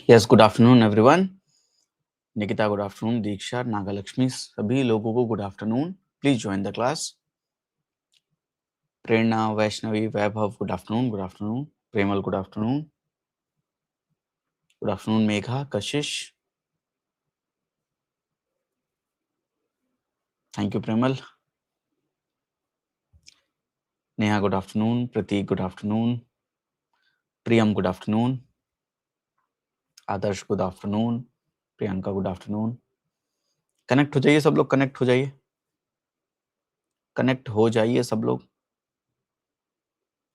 Yes, good afternoon everyone. Nikita good afternoon, Diksha, Nagalakshmi, सभी लोगों को good afternoon. Please join the class. Prerna, Vaishnavi, Vaibhav good afternoon, good afternoon. Premal good afternoon, good afternoon. Megha, Kashish, thank you Premal. Neha good afternoon, Pratik good afternoon, Priyam good afternoon, Adarsh good afternoon, Priyanka good afternoon. Connect हो जाइए सब लोग, connect हो जाइए, connect हो जाइए सब लोग।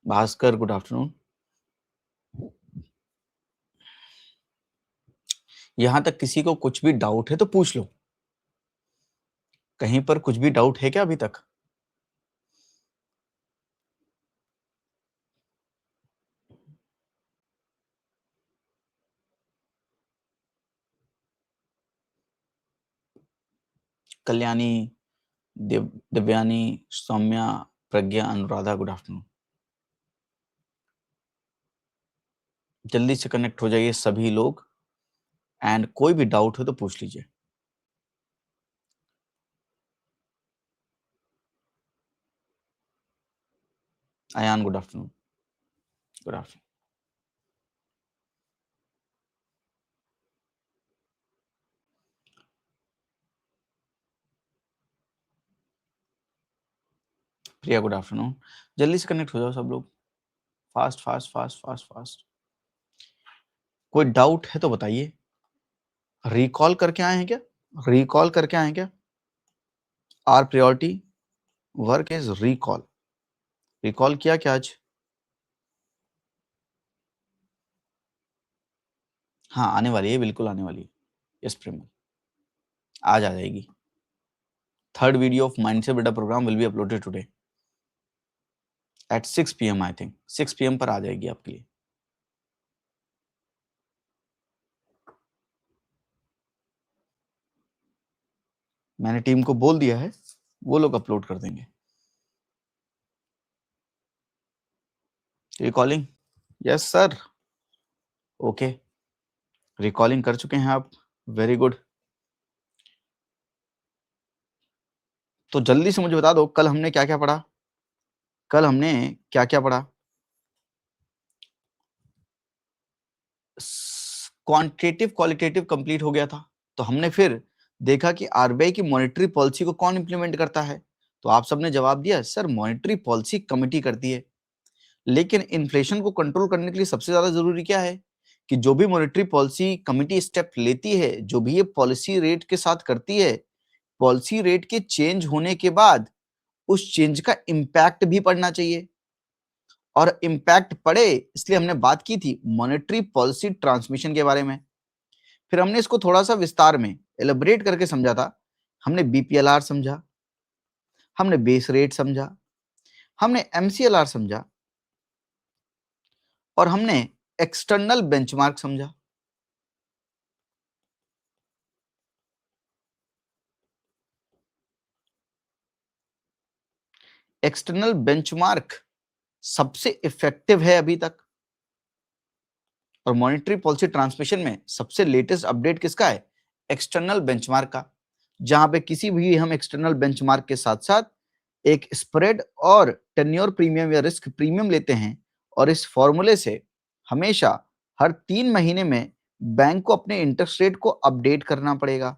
Bhaskar good afternoon. यहां तक किसी को कुछ भी डाउट है तो पूछ लो। कहीं पर कुछ भी डाउट है क्या अभी तक? कल्याणी, दिव्यानी, सौम्या, प्रज्ञा, अनुराधा गुड आफ्टरनून। जल्दी से कनेक्ट हो जाइए सभी लोग, एंड कोई भी डाउट हो तो पूछ लीजिए। Ayan good afternoon, good afternoon. Priya good afternoon. जल्दी से कनेक्ट हो जाओ सब लोग, fast fast fast fast fast. कोई डाउट है तो बताइए। रिकॉल करके आए हैं क्या? रिकॉल करके आए हैं क्या? Our priority work is recall. Recall किया क्या आज? हाँ, आने वाली है, बिल्कुल आने वाली है। यस प्रेमल, आज आ जाएगी। थर्ड वीडियो ऑफ माइंड से बेटा program will be uploaded today at 6 PM। I think 6 PM पर आ जाएगी आपके लिए। मैंने टीम को बोल दिया है, वो लोग अपलोड कर देंगे। Recalling, yes sir, okay. Recalling कर चुके हैं आप, वेरी गुड। तो जल्दी से मुझे बता दो, कल हमने क्या क्या पढ़ा? कल हमने क्या क्या पढ़ा? क्वांटिटेटिव क्वालिटेटिव कंप्लीट हो गया था। तो हमने फिर देखा कि आरबीआई की मॉनेटरी पॉलिसी को कौन इंप्लीमेंट करता है। तो आप सबने जवाब दिया सर मॉनेटरी पॉलिसी कमिटी करती है। लेकिन इन्फ्लेशन को कंट्रोल करने के लिए सबसे ज्यादा जरूरी क्या है कि जो भी मॉनेटरी पॉलिसी कमिटी स्टेप लेती है, जो भी ये पॉलिसी रेट के साथ करती है, पॉलिसी रेट के चेंज होने के बाद उस चेंज का इंपैक्ट भी पड़ना चाहिए। और इंपैक्ट पड़े इसलिए हमने बात की थी मॉनेटरी पॉलिसी ट्रांसमिशन के बारे में। फिर हमने इसको थोड़ा सा विस्तार में एलिब्रेट करके समझा था। हमने बीपीएलआर समझा, हमने बेस रेट समझा, हमने एमसीएलआर समझा, और हमने एक्सटर्नल बेंचमार्क समझा। एक्सटर्नल बेंचमार्क सबसे इफेक्टिव है अभी तक, और मॉनेटरी पॉलिसी ट्रांसमिशन में सबसे लेटेस्ट अपडेट किसका है? एक्सटर्नल बेंचमार्क का। जहां पे किसी भी हम एक्सटर्नल बेंचमार्क के साथ साथ एक स्प्रेड और टेन्योर प्रीमियम या रिस्क प्रीमियम लेते हैं, और इस फॉर्मूले से हमेशा हर 3 महीने में बैंक को अपने इंटरेस्ट रेट को अपडेट करना पड़ेगा,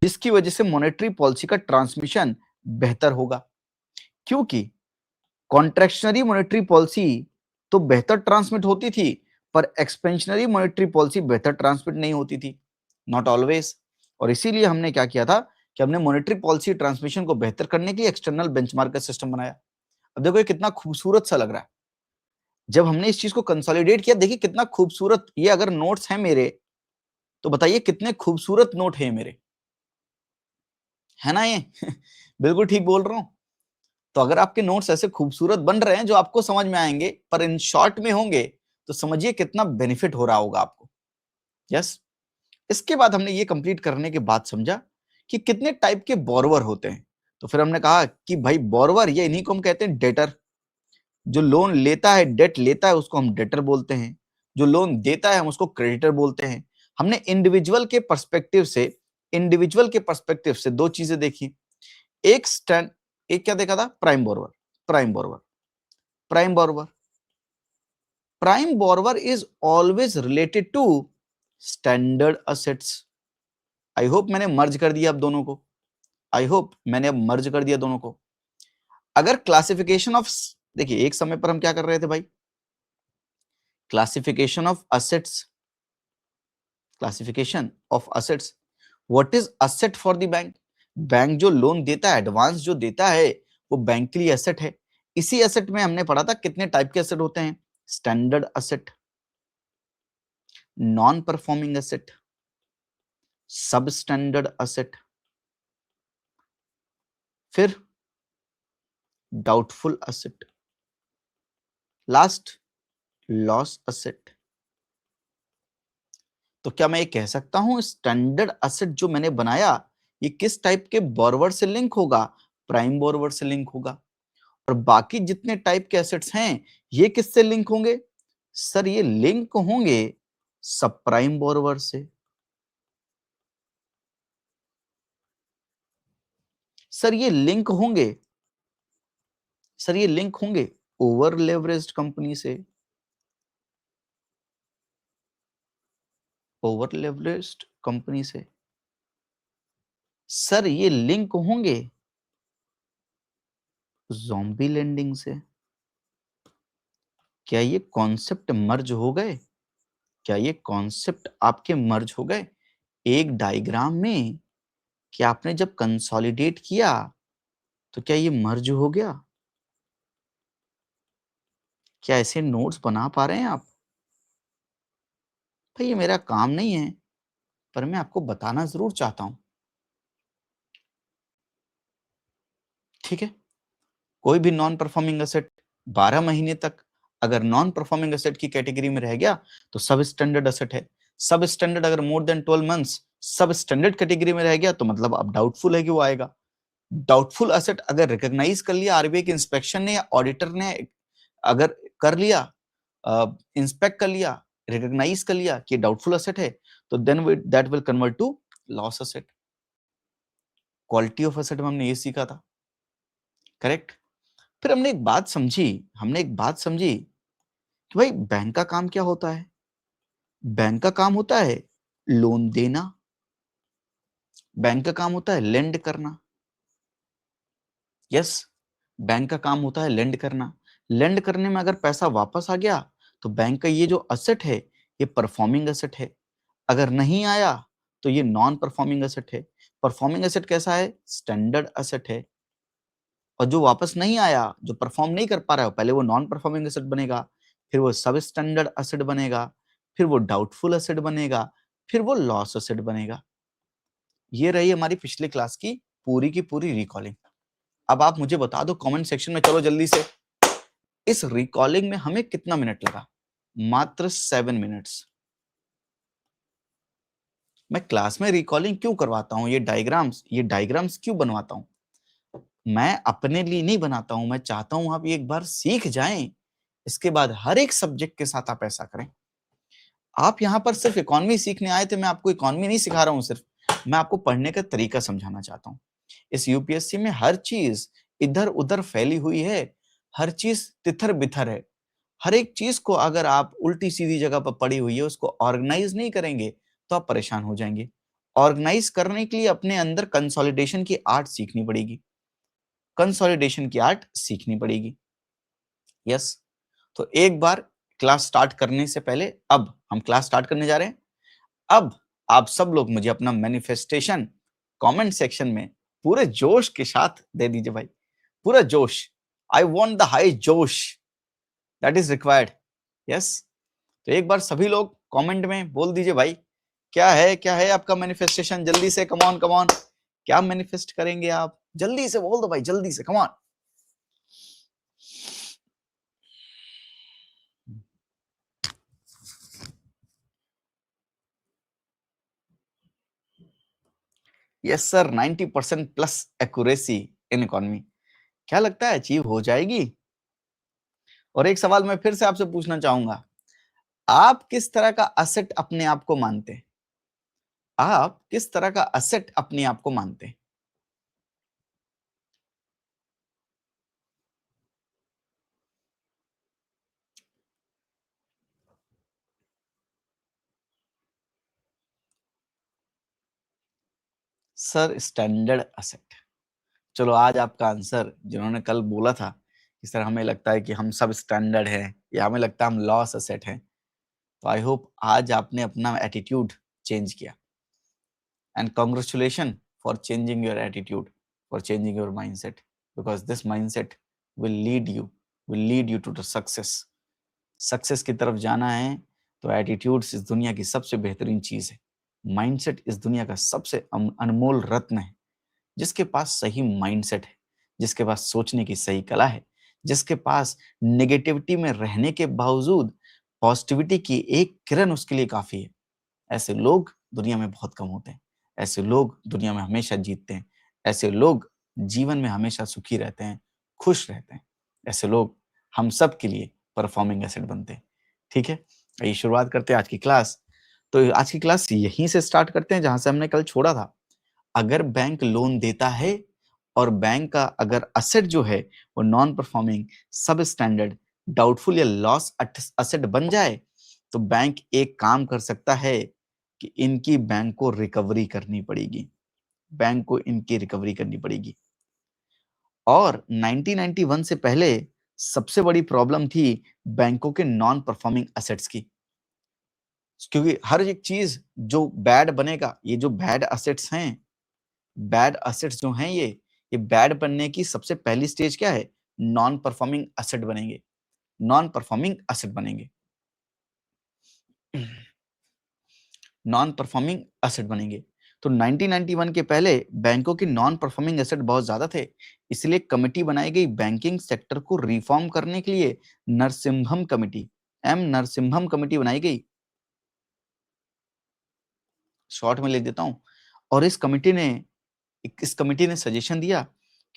जिसकी वजह से मॉनेटरी पॉलिसी का ट्रांसमिशन बेहतर होगा। क्योंकि कॉन्ट्रैक्शनरी मॉनेटरी पॉलिसी तो बेहतर ट्रांसमिट होती थी, पर एक्सपेंशनरी मॉनेटरी पॉलिसी बेहतर ट्रांसमिट नहीं होती थी, नॉट ऑलवेज। और इसीलिए हमने क्या किया था कि हमने मॉनेटरी पॉलिसी ट्रांसमिशन को बेहतर करने के लिए एक्सटर्नल बेंचमार्क का सिस्टम बनाया। अब देखो ये कितना खूबसूरत सा लग रहा है। जब हमने इस चीज को कंसोलिडेट किया, देखिए कितना खूबसूरत। ये अगर नोट्स हैं मेरे तो बताइए कितने खूबसूरत नोट है मेरे, है ना ये? बिल्कुल ठीक बोल रहा हूं। तो अगर आपके नोट्स ऐसे खूबसूरत बन रहे हैं जो आपको समझ में आएंगे पर इन शॉर्ट में होंगे, तो समझिए कितना बेनिफिट हो रहा होगा आपको। यस। इसके बाद हमने ये कंप्लीट करने के बाद समझा कि कितने टाइप के बोरवर होते हैं। तो फिर हमने कहा कि भाई बोरवर ये इन्हीं को हम कहते हैं डेटर। जो लोन लेता है, डेट लेता है, उसको हम डेटर बोलते हैं। जो लोन देता है हम उसको क्रेडिटर बोलते हैं। हमने इंडिविजुअल के पर्सपेक्टिव से दो चीजें देखी। एक क्या देखा था? Prime borrower. Prime borrower is always related to standard assets. I hope मैंने मर्ज कर दिया अब दोनों को। अगर क्लासिफिकेशन ऑफ, देखिए एक समय पर हम क्या कर रहे थे भाई? Classification of assets. What is asset for the bank? Bank जो लोन देता है, एडवांस जो देता है, वो बैंक के लिए एसेट है। इसी एसेट में हमने पढ़ा था कितने टाइप के एसेट होते हैं? Standard asset, non performing asset, सब स्टैंडर्ड असेट, फिर doubtful asset, last loss asset. तो क्या मैं ये कह सकता हूं स्टैंडर्ड असेट जो मैंने बनाया ये किस टाइप के बोरोवर से लिंक होगा? प्राइम बोरोवर से लिंक होगा। और बाकी जितने टाइप के एसेट्स हैं ये किससे लिंक होंगे? सर ये लिंक होंगे सब प्राइम बोरोवर से। सर ये लिंक होंगे ओवर लेवरेज्ड कंपनी से। सर ये लिंक होंगे ज़ॉम्बी लेंडिंग से। क्या ये कॉन्सेप्ट मर्ज हो गए? आपके मर्ज हो गए एक डायग्राम में? क्या आपने जब कंसोलिडेट किया तो क्या ये मर्ज हो गया? क्या ऐसे नोट्स बना पा रहे हैं आप? भाई ये मेरा काम नहीं है, पर मैं आपको बताना जरूर चाहता हूं। ठीक है, कोई भी नॉन परफॉर्मिंग एसेट 12 महीने तक अगर नॉन परफॉर्मिंग एसेट की कैटेगरी में रह गया तो सब स्टैंडर्ड एसेट है। सब स्टैंडर्ड अगर मोर देन 12 मंथ्स सब स्टैंडर्ड कैटेगरी में रह गया तो मतलब अब डाउटफुल है कि वो आएगा। डाउटफुल एसेट अगर रिकॉग्नाइज कर लिया आरबीआई के इंस्पेक्शन ने या ऑडिटर ने, अगर कर लिया, इंस्पेक्ट कर लिया, रिकॉग्नाइज कर लिया कि डाउटफुल एसेट है, तो then that will convert to loss asset. Quality of asset में हमने ये सीखा था, करेक्ट? फिर हमने एक बात समझी कि भाई बैंक का काम क्या होता है? बैंक का काम होता है लोन देना, बैंक का काम होता है लेंड करना। यस, बैंक का काम होता है लेंड करना। लेंड करने में अगर पैसा वापस आ गया तो बैंक का ये जो असेट है ये परफॉर्मिंग एसेट है। अगर नहीं आया तो ये नॉन परफॉर्मिंग एसेट है। परफॉर्मिंग एसेट कैसा है? स्टैंडर्ड एसेट है। और जो वापस नहीं आया, जो परफॉर्म नहीं कर पा रहा है, पहले वो नॉन परफॉर्मिंग एसेट बनेगा, फिर वो सब स्टैंडर्ड एसेट बनेगा, फिर वो डाउटफुल एसेट बनेगा, फिर वो लॉस एसेट बनेगा। ये रही हमारी पिछले क्लास की पूरी रिकॉलिंग। अब आप मुझे बता दो कमेंट सेक्शन में, चलो जल्दी से, इस रिकॉलिंग में हमें कितना मिनट लगा? मात्र 7 मिनट्स। मैं क्लास में रिकॉलिंग क्यों करवाता हूं? ये डायग्राम्स क्यों बनवाता हूं? मैं अपने लिए नहीं बनाता हूं, मैं चाहता हूं आप एक बार सीख जाएं, इसके बाद हर एक सब्जेक्ट के साथ आप ऐसा करें। आप यहां पर सिर्फ इकोनॉमी सीखने आए थे, मैं आपको इकोनॉमी नहीं सिखा रहा हूं, सिर्फ मैं आपको पढ़ने का तरीका समझाना चाहता हूं। इस यूपीएससी में हर चीज इधर उधर फैली हुई है, हर चीज तिथर बिथर है। हर एक चीज को अगर आप उल्टी सीधी जगह पर पड़ी हुई है उसको ऑर्गेनाइज नहीं करेंगे तो आप परेशान हो जाएंगे। ऑर्गेनाइज करने के लिए अपने अंदर कंसोलिडेशन की आर्ट सीखनी पड़ेगी। यस, तो एक बार क्लास स्टार्ट करने से पहले, अब हम क्लास स्टार्ट करने जा रहे हैं। अब आप सब लोग मुझे अपना मैनिफेस्टेशन कमेंट सेक्शन में पूरे जोश के साथ दे दीजिए भाई, पूरा जोश। आई वांट द हाई जोश दैट इज रिक्वायर्ड। यस, तो एक बार सभी लोग कमेंट में बोल दीजिए भाई, क्या है आपका मैनिफेस्टेशन? जल्दी से, कम ऑन, क्या मैनिफेस्ट करेंगे आप? जल्दी से बोल दो भाई, जल्दी से, come on. Yes sir, 90% plus accuracy in economy. क्या लगता है अचीव हो जाएगी? और एक सवाल मैं फिर से आपसे पूछना चाहूंगा, आप किस तरह का असेट अपने आप को मानते हैं? आप किस तरह का असेट अपने आप को मानते हैं? Sir standard asset. चलो आज आपका आंसर जिन्होंने कल बोला था कि सर हमें लगता है कि हम सब स्टैंडर्ड हैं या हमें लगता है हम लॉस असेट हैं, तो आई होप आज आपने अपना एटीट्यूड चेंज किया। And congratulations for changing your attitude, for changing your mindset, because this mindset will lead you to the success. Success की तरफ जाना है तो एटीट्यूड्स इस दुनिया की सबसे बेहतरीन चीज है। माइंडसेट इस दुनिया का सबसे अनमोल रत्न है। जिसके पास सही माइंडसेट है, जिसके पास सोचने की सही कला है, जिसके पास नेगेटिविटी में रहने के बावजूद पॉजिटिविटी की एक किरण उसके लिए काफी है, ऐसे लोग दुनिया में बहुत कम होते हैं। ऐसे लोग दुनिया में हमेशा जीतते हैं। ऐसे लोग जीवन में हमेशा सुखी रहते हैं, खुश रहते हैं। ऐसे लोग हम सब के लिए परफॉर्मिंग एसेट बनते हैं। ठीक है, आइए शुरुआत करते हैं आज की क्लास। तो आज की क्लास यहीं से स्टार्ट करते हैं जहां से हमने कल छोड़ा था। अगर बैंक लोन देता है और बैंक का अगर असेट जो है वो नॉन परफॉर्मिंग, सब स्टैंडर्ड, डाउटफुल या लॉस असेट बन जाए, तो बैंक एक काम कर सकता है कि इनकी बैंक को रिकवरी करनी पड़ेगी। बैंक को इनकी रिकवरी करनी पड़ेगी। और 1991 से पहले सबसे बड़ी प्रॉब्लम थी बैंकों के नॉन परफॉर्मिंग असेट्स की, क्योंकि हर एक चीज जो बैड बनेगा, ये जो बैड असेट्स हैं, बैड असेट्स जो हैं ये बैड बनने की सबसे पहली स्टेज क्या है? नॉन परफॉर्मिंग असेट बनेंगे। नॉन परफॉर्मिंग असेट बनेंगे। नॉन परफॉर्मिंग एसेट बनेंगे। तो 1991 के पहले बैंकों की नॉन परफॉर्मिंग एसेट बहुत ज्यादा थे, इसलिए कमेटी बनाई गई बैंकिंग सेक्टर को रिफॉर्म करने के लिए। नरसिम्हम कमेटी, नरसिम्हम कमेटी बनाई गई। शॉर्ट में लिख देता हूं। और इस कमेटी ने सजेशन दिया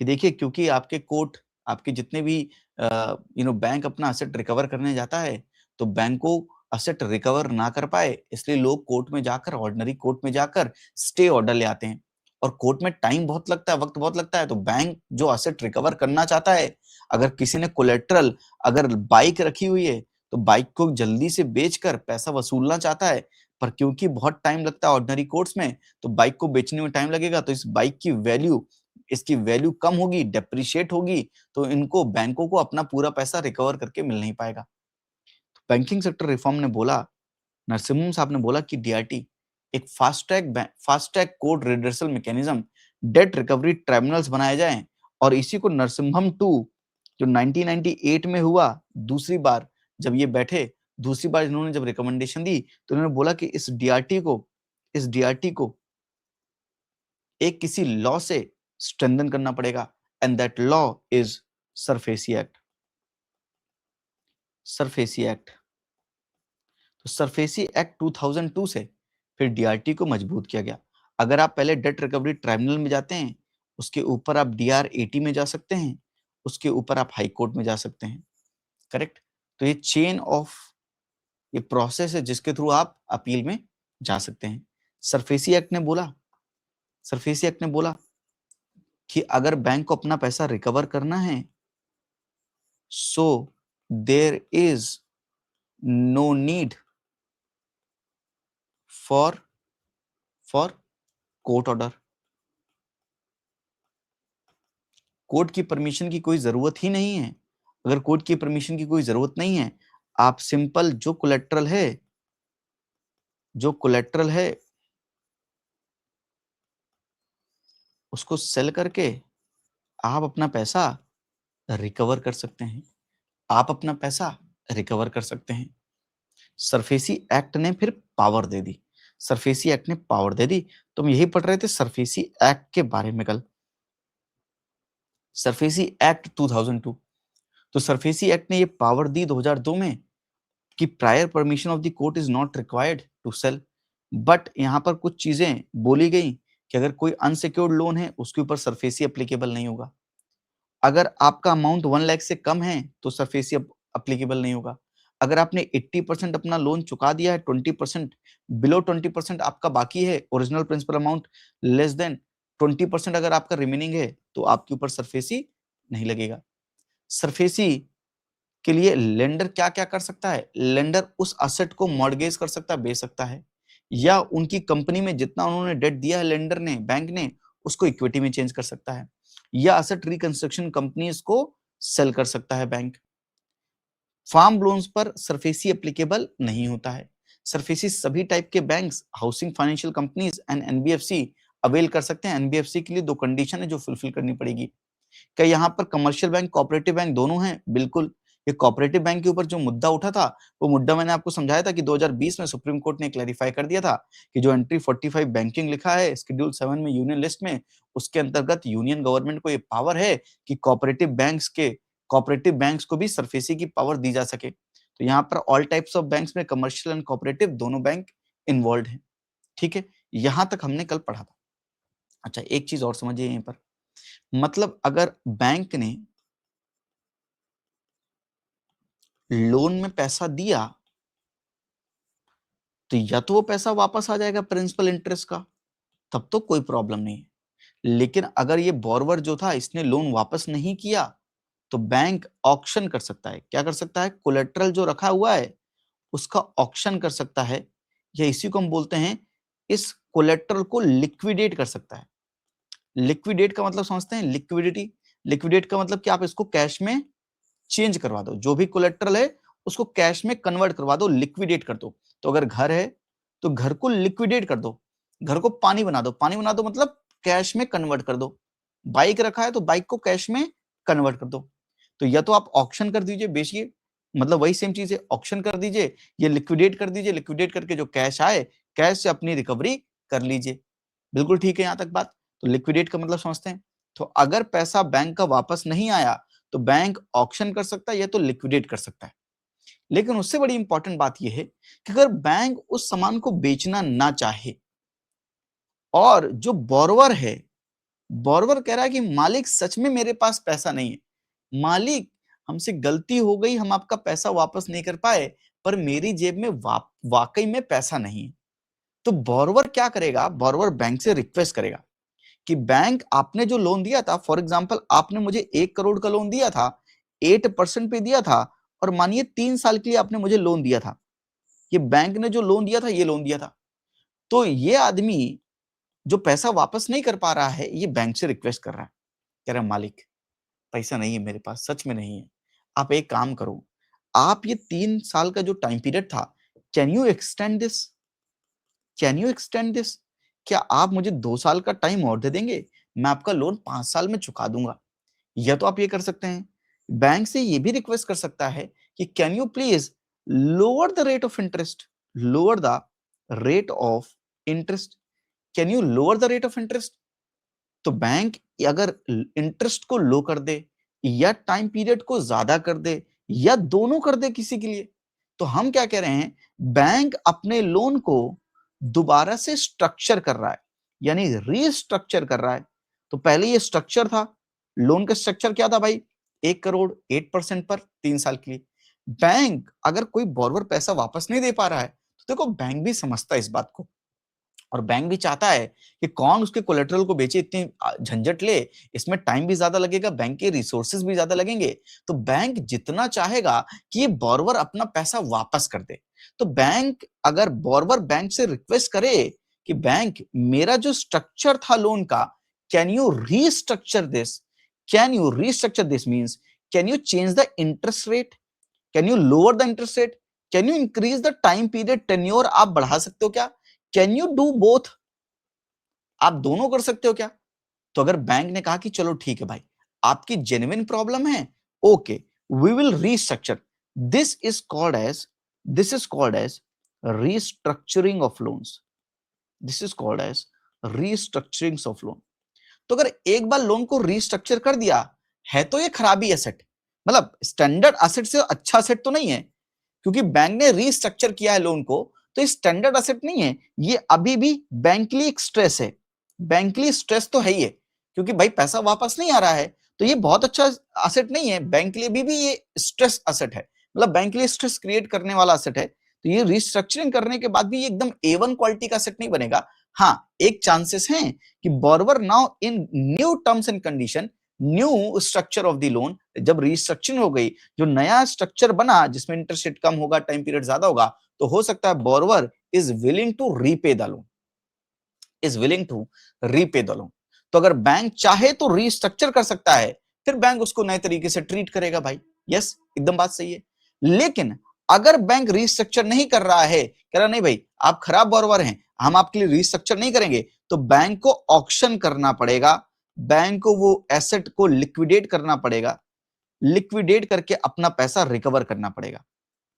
कि देखिए, क्योंकि आपके कोर्ट, आपके जितने भी बैंक अपना असेट रिकवर करने जाता है, तो बैंक को असेट रिकवर ना कर पाए, इसलिए लोग कोर्ट में जाकर, ऑर्डिनरी कोर्ट में जाकर स्टे ऑर्डर ले आते हैं। और कोर्ट में टाइम बहुत लगता है, वक्त बहुत लगता है। तो बैंक जो असेट रिकवर करना चाहता है, अगर किसी ने कोलेट्रल, अगर बाइक रखी हुई है, तो बाइक को जल्दी से बेचकर पैसा वसूलना चाहता है। पर क्योंकि बहुत टाइम लगता है ऑर्डिनरी कोर्ट्स में, तो बाइक को बेचने में टाइम लगेगा, तो इस बाइक की वैल्यू, इसकी वैल्यू कम होगी, डेप्रिशिएट होगी, तो इनको, बैंकों को अपना पूरा पैसा रिकवर करके मिल नहीं पाएगा। तो बैंकिंग सेक्टर रिफॉर्म ने बोला, नरसिम्हम साहब ने बोला कि डीआरटी, एक fast track court redressal mechanism, date recovery tribunals बनाए जाएं। और इसी को नरसिम्हम टू, जो 1998 में हुआ, दूसरी बार जब ये बैठे, दूसरी बार इन्होंने जब रिकमेंडेशन दी, तो इन्होंने बोला कि इस डीआरटी को एक किसी लॉ से स्ट्रेंथन करना पड़ेगा, and that law is SARFAESI act. SARFAESI act. तो सरफेसी एक्ट 2002 से फिर डीआरटी को मजबूत किया गया। अगर आप पहले डेट रिकवरी ट्राइब्यूनल में जाते हैं, उसके ऊपर आप डीआर80 में जा सकते हैं, उसके ऊपर आप हाई कोर्ट में जा सकते हैं। करेक्ट। तो ये चेन ऑफ, ये प्रोसेस है जिसके थ्रू आप अपील में जा सकते हैं। सरफेसी एक्ट ने बोला, सरफेसी एक्ट ने बोला कि अगर बैंक को अपना पैसा रिकवर करना है, so there is no need for for court order. Court की परमिशन की कोई जरूरत ही नहीं है। अगर कोर्ट की परमिशन की कोई जरूरत नहीं है, आप सिंपल जो कोलेट्रल है उसको सेल करके आप अपना पैसा रिकवर कर सकते हैं। आप अपना पैसा रिकवर कर सकते हैं। सरफेसी एक्ट ने फिर पावर दे दी। सरफेसी एक्ट ने पावर दे दी। तो हम यही पढ़ रहे थे सरफेसी एक्ट के बारे में कल। SARFAESI act 2002। तो सरफेसी एक्ट ने ये पावर दी 2002 में कि prior permission of the court is not required to sell. But यहां पर कुछ चीजें बोली गई कि अगर कोई अनसिक्योर्ड लोन है, उसके ऊपर सरफेसी एप्लीकेबल नहीं होगा। अगर आपका अमाउंट 1 लाख से कम है, तो सरफेसी एप्लीकेबल नहीं होगा। अगर आपने 80% अपना लोन चुका दिया है, 20% बिलो 20% आपका बाकी है, original principal amount less than 20% अगर आपका रिमेनिंग है, तो आपके ऊपर सरफेसी नहीं लगेगा। सरफेसी के लिए लेंडर क्या क्या कर सकता है? लेंडर उस असेट को मॉर्गेज कर सकता है, बेच सकता है, या उनकी कंपनी में जितना उन्होंने डेट दिया है लेंडर ने, बैंक ने, उसको इक्विटी में चेंज कर सकता है, या असेट रिकंस्ट्रक्शन कंपनीज को सेल कर सकता है बैंक। फार्म लोन्स पर सरफेसी एप्लीकेबल नहीं होता है। सरफेसी सभी टाइप के banks, housing financial companies and NBFC avail कर सकते हैं। एनबीएफसी के लिए 2 कंडीशन है जो फुलफिल करनी पड़ेगी। क्या यहाँ पर कमर्शियल बैंक, कोऑपरेटिव बैंक दोनों हैं? बिल्कुल। ये कोऑपरेटिव बैंक के ऊपर जो मुद्दा उठा था, वो मुद्दा मैंने आपको समझाया था कि 2020 में सुप्रीम कोर्ट ने क्लैरिफाई कर दिया था कि जो एंट्री 45 बैंकिंग लिखा है शेड्यूल 7 में यूनियन लिस्ट में, उसके अंतर्गत यूनियन गवर्नमेंट को ये पावर है कि कोऑपरेटिव बैंक्स को भी सरफेसी की पावर दी जा सके। तो यहाँ पर ऑल टाइप्स ऑफ बैंक्स में कमर्शियल एंड कोऑपरेटिव दोनों बैंक इन्वॉल्व हैं। ठीक है, यहां तक हमने कल पढ़ा था। अच्छा, एक चीज और समझिए यहीं पर, मतलब अगर बैंक ने लोन में पैसा दिया तो या तो वो पैसा वापस आ जाएगा प्रिंसिपल इंटरेस्ट का, तब तो कोई प्रॉब्लम नहीं है। लेकिन अगर ये बोरवर जो था इसने लोन वापस नहीं किया, तो बैंक ऑक्शन कर सकता है। क्या कर सकता है? कोलेट्रल जो रखा हुआ है उसका ऑक्शन कर सकता है, या इसी को हम बोलते हैं, इस कोलेट्रल को लिक्विडेट कर सकता है। लिक्विडेट का मतलब समझते हैं? लिक्विडिटी। लिक्विडेट का मतलब कि आप इसको कैश में चेंज करवा दो, जो भी कोलेट्रल है उसको कैश में कन्वर्ट करवा दो, लिक्विडेट कर दो। तो अगर घर है तो घर को लिक्विडेट कर दो, घर को पानी बना दो। पानी बना दो मतलब कैश में कन्वर्ट कर दो। बाइक रखा है तो बाइक को कैश में कन्वर्ट कर दो। तो या तो आप ऑक्शन कर दीजिए, बेचिए, मतलब वही सेम चीज है, ऑक्शन कर दीजिए, ये लिक्विडेट कर दीजिए, लिक्विडेट करके जो कैश आए, कैश से अपनी रिकवरी कर लीजिए। बिल्कुल ठीक है यहां तक बात। तो लिक्विडेट का मतलब समझते हैं। तो अगर पैसा बैंक का वापस नहीं आया तो बैंक ऑक्शन कर सकता है या तो लिक्विडेट कर सकता है। लेकिन उससे बड़ी इंपॉर्टेंट बात यह है कि अगर बैंक उस सामान को बेचना ना चाहे और जो बोरोवर है, बोरोवर कह रहा है कि मालिक सच में मेरे पास पैसा नहीं है, मालिक हमसे गलती हो गई, हम आपका पैसा वापस नहीं कर पाए, पर मेरी जेब में वाकई में पैसा नहीं है, तो बोरोवर क्या करेगा? बोरोवर बैंक से रिक्वेस्ट करेगा कि बैंक आपने जो लोन दिया था, फॉर एग्जांपल आपने मुझे 1 करोड़ का लोन दिया था, 8% पे दिया था, और मानिए 3 साल के लिए आपने मुझे लोन दिया था। ये बैंक ने जो लोन दिया था, ये लोन दिया था। तो ये आदमी जो पैसा वापस नहीं कर पा रहा है, ये बैंक से रिक्वेस्ट कर रहा है, कह रहा है मालिक पैसा नहीं है मेरे पास, सच में नहीं है। आप एक काम करो, आप ये 3 साल का जो टाइम पीरियड था, can you extend this? Can you extend this? क्या आप मुझे 2 साल का टाइम और दे देंगे? मैं आपका लोन 5 साल में चुका दूंगा। या तो आप ये कर सकते हैं, बैंक से ये भी रिक्वेस्ट कर सकता है कि can you please lower the rate of interest? Lower the rate of interest. Can you lower the rate of interest? तो बैंक अगर इंटरेस्ट को लो कर दे, या टाइम पीरियड को ज्यादा कर दे, या दोनों कर दे किसी के लिए, तो हम क्या कह रहे हैं? बैंक अपने लोन को दोबारा से स्ट्रक्चर कर रहा है, यानी रीस्ट्रक्चर कर रहा है। तो पहले ये स्ट्रक्चर था, लोन का स्ट्रक्चर क्या था भाई? 1 करोड़ 8% पर 3 साल के लिए। बैंक अगर कोई बोरवर पैसा वापस नहीं दे पा रहा है, तो देखो बैंक भी समझता है इस बात को, और बैंक भी चाहता है कि कौन उसके कोलेटरल को बेचे, इतनी झंझट ले, इसमें टाइम भी ज्यादा लगेगा, बैंक के रिसोर्सेज भी ज्यादा लगेंगे। तो बैंक जितना चाहेगा कि ये बोरवर अपना पैसा वापस कर दे। तो बैंक अगर बोरवर बैंक से रिक्वेस्ट करे कि बैंक मेरा जो स्ट्रक्चर था लोन का, can you restructure this? Can you restructure this means can you change the interest rate? Can you lower the interest rate? Can you increase the time period, tenure आप बढ़ा सकते हो क्या? Can you do both? आप दोनों कर सकते हो क्या? तो अगर बैंक ने कहा कि चलो ठीक है भाई, आपकी जेन्युइन प्रॉब्लम है, okay, we will restructure. This is called as restructuring of loans. This is called as restructuring of loan. तो अगर एक बार लोन को रीस्ट्रक्चर कर दिया है, तो ये खराबी एसेट, मतलब स्टैंडर्ड एसेट से अच्छा एसेट तो नहीं है, क्योंकि बैंक ने रीस्ट्रक्चर किया है लोन को, तो स्टैंडर्ड एसेट नहीं है ये, अभी भी बैंक के लिए एक स्ट्रेस है। बैंक के लिए स्ट्रेस तो है ही है, क्योंकि भाई पैसा वापस नहीं आ रहा है, तो ये बहुत अच्छा एसेट नहीं है, बैंक के लिए भी ये स्ट्रेस एसेट है। मतलब बैंक के लिए स्ट्रेस क्रिएट करने वाला असेट है, तो ये रिस्ट्रक्चरिंग करने के बाद भी ये एकदम A1 क्वालिटी का असेट नहीं बनेगा। हाँ, एक चांसेस हैं कि borrower now in new terms and condition, new structure of the loan, जब रिस्ट्रक्चरिंग हो गई, जो नया स्ट्रक्चर बना जिसमें इंटरेस्ट रेट कम होगा, टाइम पीरियड ज्यादा होगा, तो हो सकता है borrower is willing to repay the loan, is willing to repay the loan. तो अगर बैंक चाहे तो रीस्ट्रक्चर कर सकता है, फिर बैंक उसको नए तरीके से ट्रीट करेगा भाई। यस, एकदम बात सही है। लेकिन अगर बैंक रीस्ट्रक्चर नहीं कर रहा है, कह रहा नहीं भाई आप खराब बोरोवर हैं, हम आपके लिए रीस्ट्रक्चर नहीं करेंगे, तो बैंक को ऑक्शन करना पड़ेगा, बैंक को वो एसेट को लिक्विडेट करना पड़ेगा, लिक्विडेट करके अपना पैसा रिकवर करना पड़ेगा।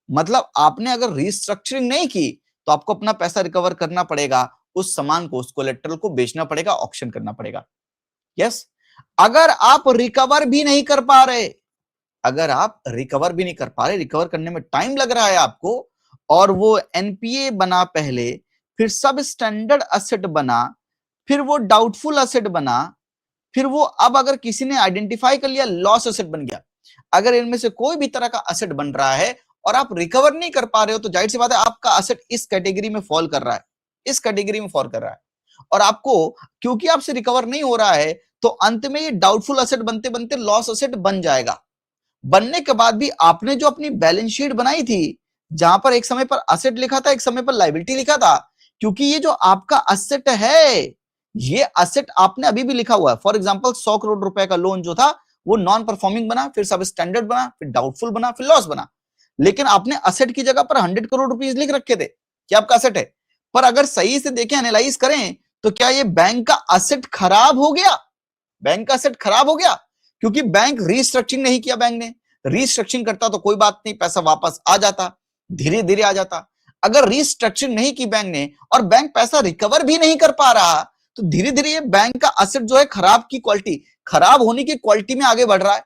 मतलब आपने अगर रिस्ट्रक्चरिंग नहीं की तो आपको अपना पैसा रिकवर करना पड़ेगा, उस सामान को, उस कोलेट्रल को बेचना पड़ेगा, ऑक्शन करना पड़ेगा। यस, अगर आप रिकवर भी नहीं कर पा रहे, अगर आप रिकवर भी नहीं कर पा रहे, रिकवर करने में टाइम लग रहा है आपको, और वो एनपीए बना पहले, फिर सब स्टैंडर्ड असेट बना, फिर वो डाउटफुल असेट बना, फिर वो अब अगर किसी ने आइडेंटिफाई कर लिया लॉस असेट बन गया, अगर इनमें से कोई भी तरह का असेट बन रहा है और आप रिकवर नहीं कर पा रहे हो, तो जाहिर सी बात है आपका असेट इस कैटेगरी में फॉल कर रहा है, इस कैटेगरी में फॉल कर रहा है। और आपको क्योंकि आपसे रिकवर नहीं हो रहा है, तो अंत में ये डाउटफुल असेट बनते बनते लॉस असेट बन जाएगा। बनने के बाद भी आपने जो अपनी बैलेंस शीट बनाई थी, जहां पर एक समय पर असेट लिखा था, एक समय पर लायबिलिटी लिखा था, क्योंकि ये जो आपका असेट है, ये असेट आपने अभी भी लिखा हुआ है। फॉर एग्जांपल 100 करोड़ रुपए का लोन जो था वो नॉन परफॉर्मिंग बना, फिर सब स्टैंडर्ड बना, फिर डाउटफुल बना, फिर लॉस बना, लेकिन आपने असेट की जगह पर 100 करोड़ रुपीस लिख रखे थे कि आपका असेट है। पर अगर सही से देखें, एनालाइज करें, तो क्या ये बैंक का असेट खराब हो गया? बैंक का असेट खराब हो गया क्योंकि बैंक रीस्ट्रक्चरिंग नहीं किया। बैंक ने रीस्ट्रक्चरिंग करता तो कोई बात नहीं, पैसा वापस आ जाता, धीरे धीरे आ जाता। अगर रीस्ट्रक्चरिंग नहीं की बैंक ने और बैंक पैसा रिकवर भी नहीं कर पा रहा, तो धीरे धीरे ये बैंक का असेट जो है खराब की क्वालिटी, खराब होने की क्वालिटी में आगे बढ़ रहा है।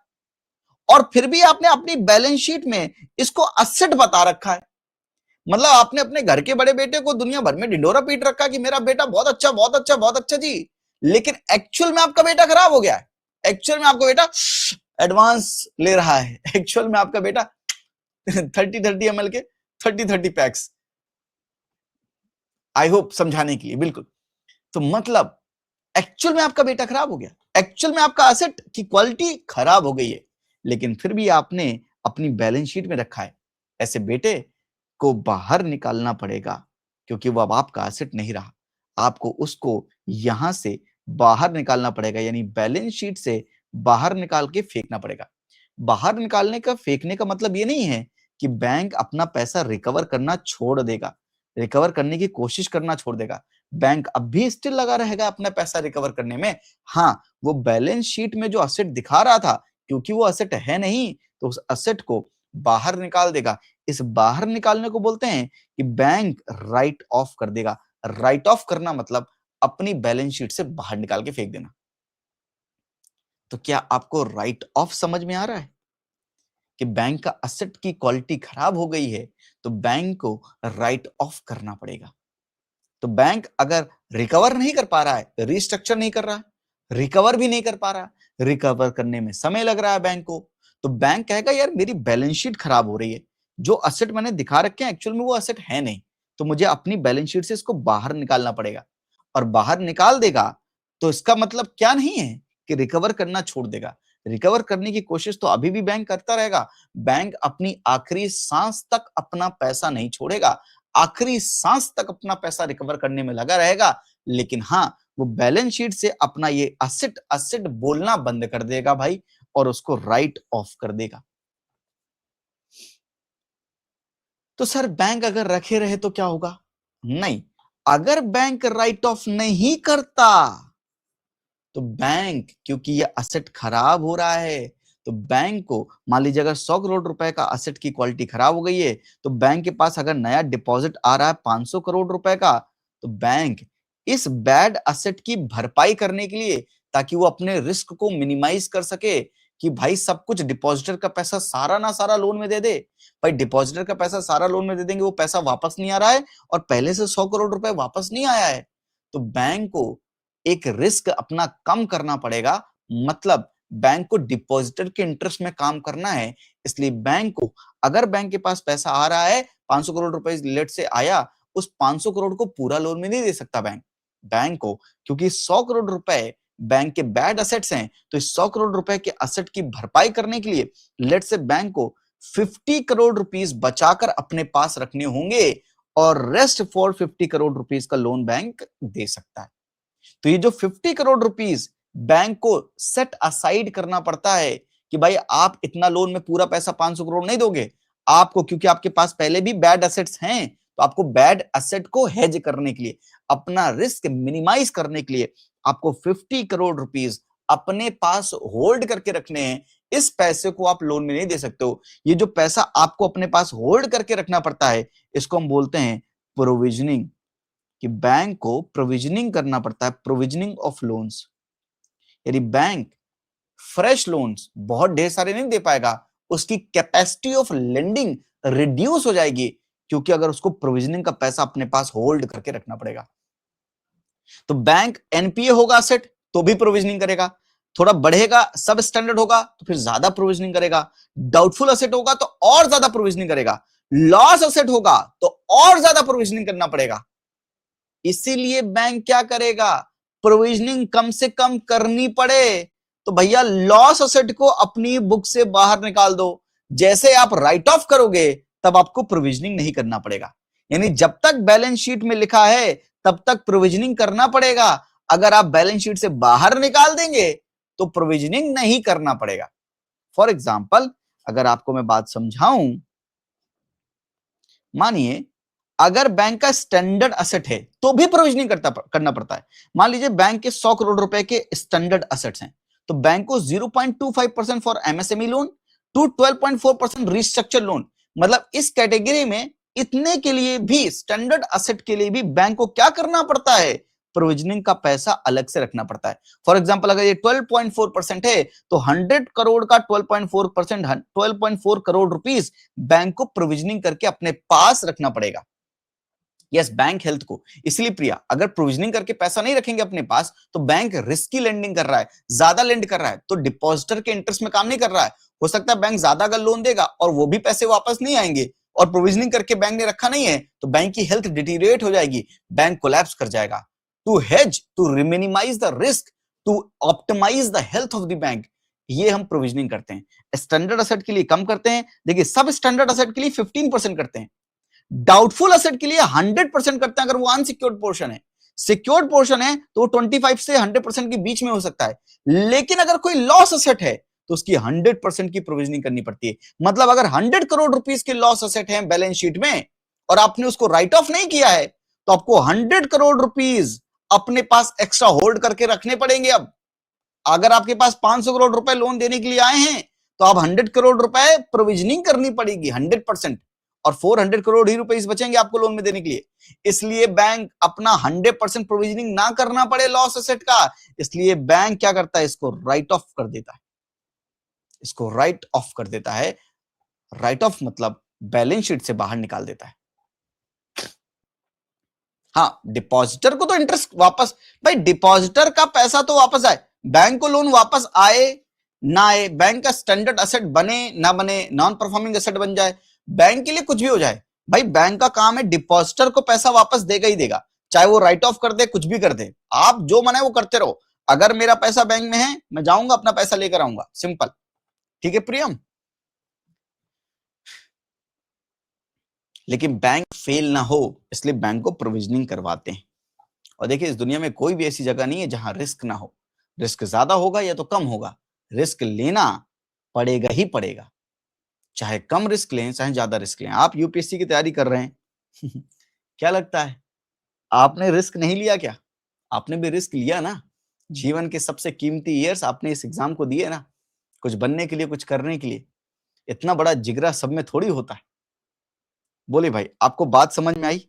और फिर भी आपने अपनी बैलेंस शीट में इसको असेट बता रखा है। मतलब आपने अपने घर के बड़े बेटे को दुनिया भर में ढिंडोरा पीट रखा कि मेरा बेटा बहुत अच्छा, बहुत अच्छा, बहुत अच्छा जी, लेकिन एक्चुअल में आपका बेटा खराब हो गया है। एक्चुअल में आपका बेटा एडवांस ले रहा है, एक्चुअल में आपका बेटा 30-30 ml के 30-30 पैक्स। आई होप समझाने के लिए, बिल्कुल। तो मतलब एक्चुअल में आपका बेटा खराब हो गया, एक्चुअल में आपका असेट की क्वालिटी खराब हो गई है, लेकिन फिर भी आपने अपनी बैलेंस शीट में रखा है। ऐसे बेटे को बाहर निकालना पड़ेगा, क्योंकि वो अब आपका असेट नहीं रहा। आपको उसको यहां से बाहर निकालना पड़ेगा, यानी बैलेंस शीट से बाहर निकाल के फेंकना पड़ेगा। बाहर निकालने का, फेंकने का मतलब ये नहीं है कि बैंक अपना पैसा रिकवर करना छोड़ देगा, रिकवर करने की कोशिश करना छोड़ देगा। बैंक अब भी स्टिल लगा रहेगा अपना पैसा रिकवर करने में। हाँ, वो बैलेंस शीट में जो असेट दिखा रहा था, क्योंकि वो असेट है नहीं, तो उस असेट को बाहर निकाल देगा। इस बाहर निकालने को बोलते हैं कि बैंक राइट ऑफ कर देगा। राइट ऑफ करना मतलब अपनी बैलेंस शीट से बाहर निकाल के फेंक देना। तो क्या आपको राइट ऑफ समझ में आ रहा है कि बैंक का असेट की क्वालिटी खराब हो गई है, तो बैंक को राइट ऑफ करना पड़ेगा। तो बैंक अगर रिकवर नहीं कर पा रहा है, रिस्ट्रक्चर नहीं कर रहा, रिकवर भी नहीं कर पा रहा, रिकवर करने में समय लग रहा है बैंक को, तो बैंक कहेगा यार मेरी बैलेंस शीट खराब हो रही है, जो असेट मैंने दिखा रखे हैं एक्चुअल में वो असेट है नहीं, तो मुझे अपनी बैलेंस शीट से इसको बाहर निकालना पड़ेगा। और बाहर निकाल देगा तो इसका मतलब क्या नहीं है कि रिकवर करना छोड़ देगा। रिकवर करने की कोशिश तो अभी भी बैंक करता रहेगा। बैंक अपनी आखिरी सांस तक अपना पैसा नहीं छोड़ेगा, आखिरी सांस तक अपना पैसा रिकवर करने में लगा रहेगा। लेकिन हाँ, वो बैलेंस शीट से अपना ये असेट असेट बोलना बंद कर देगा भाई, और उसको राइट ऑफ कर देगा। तो सर बैंक अगर रखे रहे तो क्या होगा? नहीं, अगर बैंक राइट ऑफ नहीं करता, तो बैंक, क्योंकि ये असेट खराब हो रहा है, तो बैंक को, मान लीजिए अगर 100 करोड़ रुपए का असेट की क्वालिटी खराब हो गई है, तो बैंक के पास अगर नया डिपॉजिट आ रहा है 500 करोड़ रुपए का, तो बैंक इस बैड असेट की भरपाई करने के लिए, ताकि वो अपने रिस्क को मिनिमाइज कर सके, कि भाई सब कुछ डिपॉजिटर का पैसा सारा ना सारा लोन में दे दे। भाई डिपॉजिटर का पैसा सारा लोन में दे देंगे, वो पैसा वापस नहीं आ रहा है और पहले से 100 करोड़ रुपए वापस नहीं आया है, तो बैंक को एक रिस्क अपना कम करना पड़ेगा। मतलब बैंक को डिपॉजिटर के इंटरेस्ट में काम करना है, इसलिए बैंक को, अगर बैंक के पास पैसा आ रहा है 500 करोड़ रुपए लेट से आया, उस 500 करोड़ को पूरा लोन में नहीं दे सकता बैंक को, क्योंकि 100 करोड़ रुपए बैंक के बैड असेट्स हैं, तो इस 100 करोड़ रुपए के असेट की भरपाई करने के लिए लेट से बैंक को 50 करोड़ रुपीस बचाकर अपने पास रखने होंगे और रेस्ट फॉर 50 करोड़ रुपीस का लोन बैंक दे सकता है। तो ये जो 50 करोड़ रुपीस बैंक को सेट असाइड करना पड़ता है कि भाई आप इतना लोन में पूरा पैसा 500 करोड़ नहीं दोगे आपको, क्योंकि आपके पास पहले भी बैड एसेट्स हैं, तो आपको बैड एसेट को हेज करने के लिए, अपना रिस्क मिनिमाइज करने के लिए आपको 50 करोड़ रुपीस अपने पास होल्ड करके रखने हैं। इस पैसे को आप लोन में नहीं दे सकते हो। ये जो पैसा आपको अपने पास होल्ड करके रखना पड़ता है, इसको हम बोलते हैं प्रोविजनिंग, कि बैंक को प्रोविजनिंग करना पड़ता है, प्रोविजनिंग ऑफ लोन्स। यदि बैंक फ्रेश लोन्स बहुत ढेर सारे नहीं दे पाएगा, उसकी कैपेसिटी ऑफ लेंडिंग रिड्यूस हो जाएगी, क्योंकि अगर उसको प्रोविजनिंग का पैसा अपने पास होल्ड करके रखना पड़ेगा। तो बैंक एनपीए होगा असेट तो भी प्रोविजनिंग करेगा, थोड़ा बढ़ेगा सब स्टैंडर्ड होगा तो फिर ज्यादा प्रोविजनिंग करेगा, डाउटफुल असेट होगा तो और ज्यादा प्रोविजनिंग करेगा, लॉस असेट होगा तो और ज्यादा प्रोविजनिंग करना पड़ेगा। इसीलिए बैंक क्या करेगा, प्रोविजनिंग कम से कम करनी पड़े तो भैया लॉस असेट को अपनी बुक से बाहर निकाल दो। जैसे आप राइट ऑफ करोगे तब आपको प्रोविजनिंग नहीं करना पड़ेगा। यानी जब तक बैलेंस शीट में लिखा है तब तक प्रोविजनिंग करना पड़ेगा, अगर आप बैलेंस शीट से बाहर निकाल देंगे तो प्रोविजनिंग नहीं करना पड़ेगा। फॉर एग्जाम्पल अगर आपको मैं बात समझाऊं, मानिए अगर बैंक का स्टैंडर्ड असेट है तो भी प्रोविजनिंग करना पड़ता है। मान लीजिए बैंक के 100 करोड़ रुपए के स्टैंडर्ड असेट्स हैं, तो बैंक को 0.25% for MSME loan to 12.4% restructure loan, मतलब इस कैटेगरी में इतने के लिए भी, स्टैंडर्ड असेट के लिए भी बैंक को क्या करना पड़ता है, प्रोविजनिंग का पैसा अलग से रखना पड़ता है। फॉर एग्जांपल अगर ये 12.4% है तो 100 करोड़ का 12.4%, 12.4 करोड़ रुपीस बैंक को प्रोविजनिंग करके अपने पास रखना पड़ेगा। यस, बैंक हेल्थ को। इसलिए प्रिया, अगर प्रोविजनिंग करके पैसा नहीं रखेंगे अपने पास तो बैंक रिस्की लेंडिंग कर रहा है, ज्यादा लेंड कर रहा है, तो डिपॉजिटर के इंटरेस्ट में काम नहीं कर रहा है। हो सकता है बैंक ज्यादा अगर लोन देगा और वो भी पैसे वापस नहीं आएंगे, और प्रोविजनिंग करके बैंक ने रखा नहीं है तो बैंक की हेल्थ डिटीरिएट हो जाएगी, बैंक कोलैप्स कर जाएगा। To hedge, to minimise the risk, to optimise the health of the bank, ये हम प्रोविजनिंग करते हैं। स्टैंडर्ड असेट के लिए कम करते हैं, देखिए सब स्टैंडर्ड असेट के लिए 15% करते हैं, डाउटफुल असेट के लिए 100% करते हैं अगर वो अनसिक्योर्ड पोर्शन है। सिक्योर्ड पोर्शन है तो वो 25 से 100% के बीच में हो सकता है, लेकिन अगर कोई लॉस असेट है तो उसकी 100% की प्रोविजनिंग करनी पड़ती है। मतलब अगर 100 करोड़ रुपीस के लॉस असेट है बैलेंस शीट में और आपने उसको राइट ऑफ नहीं किया है तो आपको 100 करोड़ रुपीस अपने पास एक्स्ट्रा होल्ड करके रखने पड़ेंगे। अब अगर आपके पास 500 करोड़ रुपए लोन देने के लिए आए हैं तो आप 100 करोड़ रुपए प्रोविजनिंग करनी पड़ेगी 100%, और 400 करोड़ ही रुपए बचेंगे आपको लोन में देने के लिए। इसलिए बैंक अपना 100% प्रोविजनिंग ना करना पड़े लॉस असेट का, इसलिए बैंक क्या करता है, इसको राइट ऑफ कर देता है, इसको राइट ऑफ कर देता है। राइट ऑफ मतलब बैलेंस शीट से बाहर निकाल देता है। हाँ, डिपॉजिटर को तो इंटरेस्ट वापस, भाई डिपॉजिटर का पैसा तो वापस आए, बैंक को लोन वापस आए ना आए, बैंक का स्टैंडर्ड असेट बने ना बने, नॉन परफॉर्मिंग असेट बन जाए, बैंक के लिए कुछ भी हो जाए, भाई बैंक का काम है डिपॉजिटर को पैसा वापस देगा ही देगा, चाहे वो राइट ऑफ कर दे, कुछ भी कर दे, आप जो मना है वो करते रहो। अगर मेरा पैसा बैंक में है मैं जाऊंगा अपना पैसा लेकर आऊंगा, सिंपल। ठीक है प्रियम, लेकिन बैंक फेल ना हो इसलिए बैंक को प्रोविजनिंग करवाते हैं। और देखिए इस दुनिया में कोई भी ऐसी जगह नहीं है जहां रिस्क ना हो, रिस्क ज्यादा होगा या तो कम होगा, रिस्क लेना पड़ेगा ही पड़ेगा, चाहे कम रिस्क लें चाहे ज्यादा रिस्क लें। आप यूपीएससी की तैयारी कर रहे हैं क्या लगता है आपने रिस्क नहीं लिया क्या? आपने भी रिस्क लिया ना, जीवन के सबसे कीमती ईयर्स आपने इस एग्जाम को दिए ना, कुछ बनने के लिए, कुछ करने के लिए। इतना बड़ा जिगरा सब में थोड़ी होता है। बोले भाई आपको बात समझ में आई?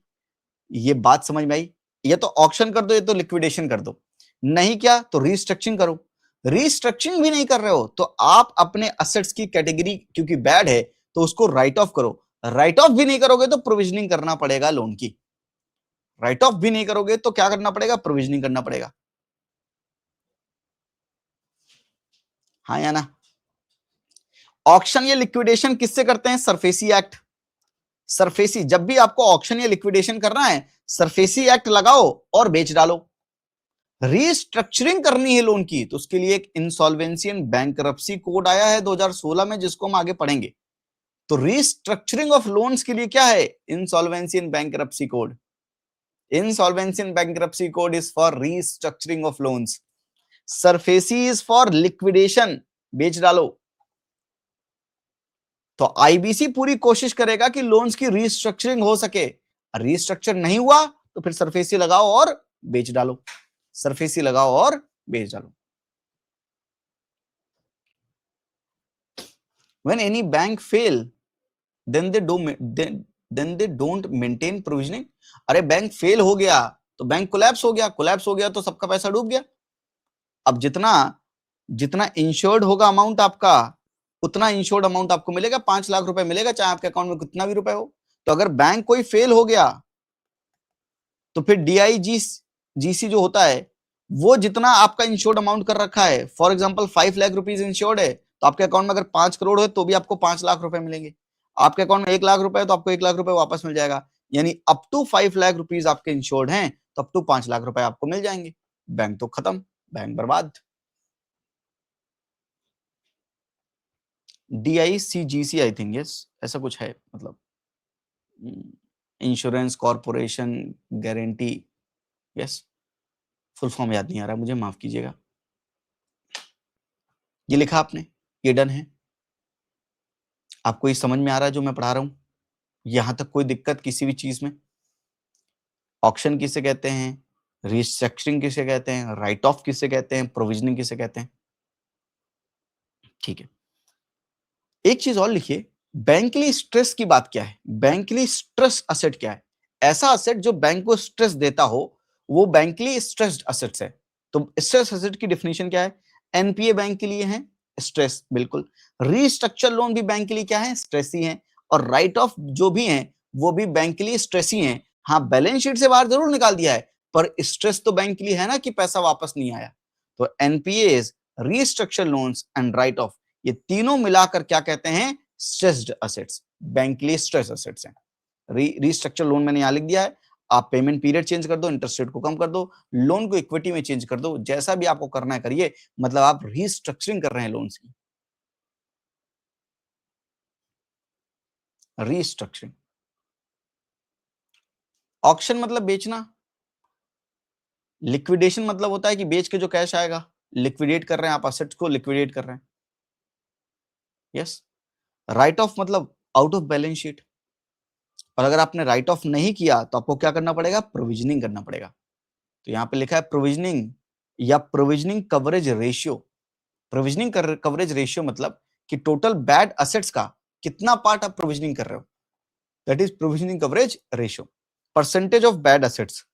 ये बात समझ में आई? ये तो ऑक्शन कर दो, ये तो लिक्विडेशन कर दो, नहीं क्या तो रीस्ट्रक्चरिंग करो। रीस्ट्रक्चरिंग भी नहीं कर रहे हो तो आप अपने असेट्स की कैटेगरी क्योंकि बैड है तो उसको राइट ऑफ करो। राइट ऑफ भी नहीं करोगे तो प्रोविजनिंग करना पड़ेगा लोन की। राइट ऑफ भी नहीं करोगे तो क्या करना पड़ेगा, प्रोविजनिंग करना पड़ेगा। हाँ या ना? ऑक्शन या लिक्विडेशन किससे करते हैं? SARFAESI act. सरफेसी, जब भी आपको ऑक्शन या लिक्विडेशन करना है, सरफेसी एक्ट लगाओ और बेच डालो। रीस्ट्रक्चरिंग करनी है लोन की, तो उसके लिए एक इंसॉल्वेंसी एंड बैंकरप्सी कोड आया है 2016 में, जिसको हम आगे पढ़ेंगे। तो रीस्ट्रक्चरिंग ऑफ लोन्स के लिए क्या है? Insolvency and bankruptcy code. Insolvency and bankruptcy code is for restructuring of loans. SARFAESI is for liquidation, बेच डालो। तो आईबीसी पूरी कोशिश करेगा कि लोन्स की रीस्ट्रक्चरिंग हो सके। रीस्ट्रक्चर नहीं हुआ तो फिर सरफेसी लगाओ और बेच डालो। सरफेसी लगाओ और बेच डालो। When any bank fail, then they don't maintain provisioning. अरे बैंक फेल हो गया तो बैंक कोलैप्स हो गया, कोलैप्स हो गया तो सबका पैसा डूब गया। अब जितना जितना इंश्योर्ड होगा अमाउंट आपका, उतना इंश्योर्ड अमाउंट आपको मिलेगा, 5 लाख रुपए मिलेगा, चाहे आपके अकाउंट में कितना भी रुपए हो। तो अगर बैंक कोई फेल हो गया तो फिर डीआईजीसी जो होता है, वो जितना आपका इंश्योर्ड अमाउंट कर रखा है, for example 5 lakh rupees insured है, तो आपके अकाउंट में अगर 5 करोड़ है तो भी आपको 5 लाख रुपए मिलेंगे। आपके अकाउंट में 1 लाख रुपए है तो आपको 1 लाख रुपए वापस मिल जाएगा। यानी अप टू 5 लाख रुपीज आपके इंश्योर्ड हैं तो अप टू 5 लाख रुपए आपको मिल जाएंगे। बैंक तो खत्म, बैंक बर्बाद। DICGC आई थिंक, यस ऐसा कुछ है, मतलब insurance corporation guarantee, yes. Full form याद नहीं आ रहा मुझे, माफ कीजिएगा। ये लिखा आपने, ये डन है। आपको ये समझ में आ रहा है जो मैं पढ़ा रहा हूं? यहां तक कोई दिक्कत किसी भी चीज में? ऑक्शन किसे कहते हैं, रिस्ट्रक्चरिंग किसे कहते हैं, राइट ऑफ किसे कहते हैं, प्रोविजनिंग किसे कहते हैं? ठीक है। एक चीज और लिखिए, बैंकली स्ट्रेस की बात क्या है? बैंकली स्ट्रेस असेट क्या है? ऐसा असेट जो बैंक को स्ट्रेस देता हो, वो बैंकली स्ट्रेस्ड असेट्स है। तो स्ट्रेस असेट की डेफिनेशन क्या है? एनपीए बैंक के लिए है स्ट्रेस, बिल्कुल। रीस्ट्रक्चर लोन भी बैंक के लिए क्या है? स्ट्रेस ही है। और राइट ऑफ जो भी है वो भी बैंक के लिए स्ट्रेस ही है। हाँ, बैलेंस शीट से बाहर जरूर निकाल दिया है, पर स्ट्रेस तो बैंक के लिए है ना कि पैसा वापस नहीं आया। तो NPA, restructure loans and right of, ये तीनों मिलाकर क्या कहते हैं? Stressed assets. बैंक के लिए स्ट्रेस असेट्स हैं। रीस्ट्रक्चर लोन मैंने यहां लिख दिया है। आप पेमेंट पीरियड चेंज कर दो, इंटरेस्ट रेट को कम कर दो, लोन को इक्विटी में चेंज कर दो, जैसा भी आपको करना है करिए, मतलब आप रीस्ट्रक्चरिंग कर रहे हैं लोन्स की। रीस्ट्रक्चरिंग। ऑक्शन मतलब बेचना, लिक्विडेशन मतलब होता है कि बेच के जो कैश आएगा, लिक्विडेट कर रहे हैं आप, असेट्स को लिक्विडेट कर रहे हैं। यस। राइट ऑफ मतलब आउट ऑफ बैलेंस शीट, और अगर आपने राइट ऑफ नहीं किया तो आपको क्या करना पड़ेगा? प्रोविजनिंग करना पड़ेगा। तो यहां पे लिखा है प्रोविजनिंग या provisioning coverage ratio. Provisioning coverage ratio मतलब कि टोटल बैड असेट्स का कितना पार्ट आप प्रोविजनिंग कर रहे हो, that is provisioning coverage ratio. Percentage of bad assets,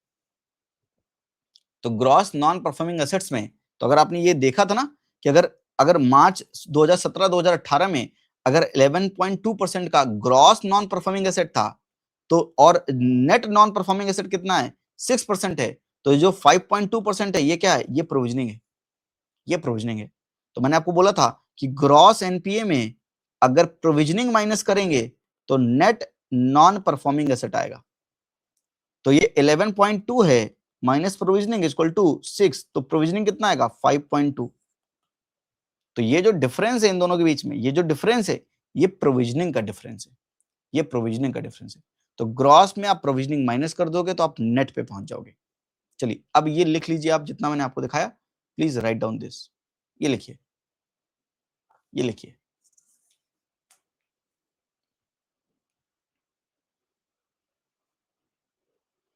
तो ग्रॉस नॉन परफॉर्मिंग असेट्स में, तो अगर आपने ये देखा था ना कि अगर अगर मार्च 2017-2018 में अगर 11.2% का ग्रॉस नॉन परफॉर्मिंग एसेट था, तो और नेट नॉन परफॉर्मिंग एसेट कितना है? 6% है। तो जो 5.2% है ये क्या है? ये प्रोविजनिंग है, ये प्रोविजनिंग है। तो मैंने आपको बोला था कि ग्रॉस एनपीए में अगर प्रोविजनिंग माइनस करेंगे तो नेट नॉन परफॉर्मिंग एसेट आएगा। तो ये 11.2 है माइनस प्रोविजनिंग इक्वल टू 6, तो प्रोविजनिंग कितना आएगा? 5.2। तो ये जो डिफरेंस है इन दोनों के बीच में, ये जो डिफरेंस है, ये प्रोविजनिंग का डिफरेंस है, ये प्रोविजनिंग का डिफरेंस है। तो ग्रॉस में आप प्रोविजनिंग माइनस कर दोगे तो आप नेट पे पहुंच जाओगे। चलिए अब ये लिख लीजिए, आप जितना मैंने आपको दिखाया, प्लीज राइट डाउन दिस। ये लिखिए, ये लिखिए।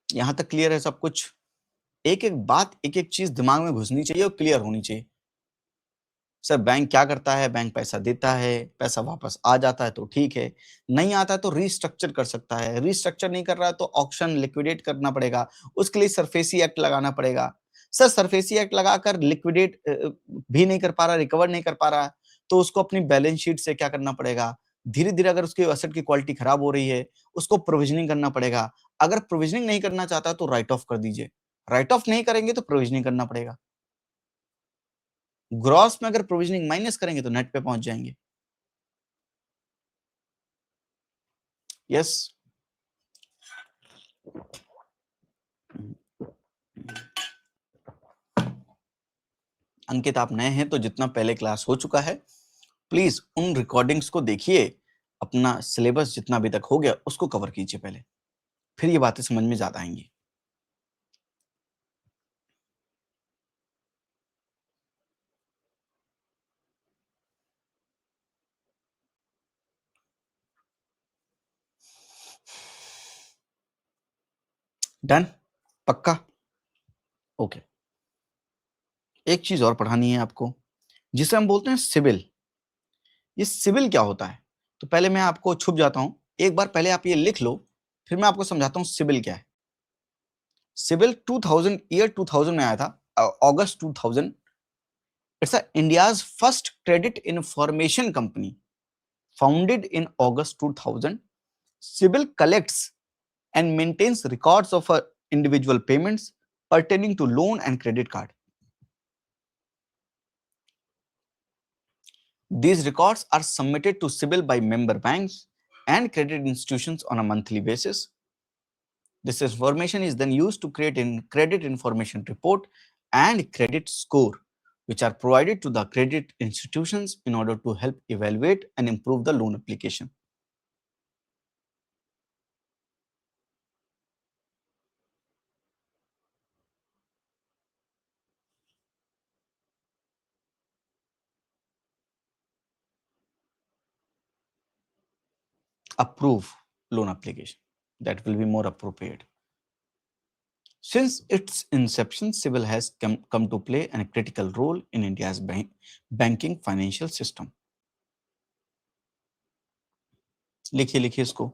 यहां तक क्लियर है सब कुछ? एक एक बात, एक एक चीज दिमाग में घुसनी चाहिए और क्लियर होनी चाहिए। सर बैंक क्या करता है? बैंक पैसा देता है, पैसा वापस आ जाता है तो ठीक है, नहीं आता है तो रीस्ट्रक्चर कर सकता है, रीस्ट्रक्चर नहीं कर रहा है तो ऑक्शन लिक्विडेट करना पड़ेगा, उसके लिए सरफेसी एक्ट लगाना पड़ेगा। सर सरफेसी एक्ट लगाकर लिक्विडेट भी नहीं कर पा रहा, रिकवर नहीं कर पा रहा, तो उसको अपनी बैलेंस शीट से क्या करना पड़ेगा? धीरे धीरे अगर उसके एसेट की क्वालिटी खराब हो रही है, उसको प्रोविजनिंग करना पड़ेगा। अगर प्रोविजनिंग नहीं करना चाहता तो राइट ऑफ कर दीजिए, राइट ऑफ नहीं करेंगे तो प्रोविजनिंग करना पड़ेगा। ग्रॉस में अगर प्रोविजनिंग माइनस करेंगे तो नेट पे पहुंच जाएंगे। यस, अंकित आप नए हैं तो जितना पहले क्लास हो चुका है प्लीज उन रिकॉर्डिंग्स को देखिए, अपना सिलेबस जितना अभी तक हो गया उसको कवर कीजिए पहले, फिर ये बातें समझ में ज्यादा आएंगी। डन, पक्का, ओके। एक चीज और पढ़ानी है आपको, जिसे हम बोलते हैं सिविल। ये सिविल क्या होता है? तो पहले मैं आपको छुप जाता हूं, एक बार पहले आप ये लिख लो, फिर मैं आपको समझाता हूं सिविल क्या है। सिविल 2000 ईयर 2000 में आया था, अगस्त 2000। It's India's first credit information company, founded in August 2000। CIBIL collects and maintains records of individual payments pertaining to loan and credit card. These records are submitted to CIBIL by member banks and credit institutions on a monthly basis. This information is then used to create a credit information report and credit score, which are provided to the credit institutions in order to help evaluate and improve the loan application. Approve loan application. That will be more appropriate. Since its inception, CIBIL has come to play a critical role in India's banking financial system. लिखिए लिखिए इसको,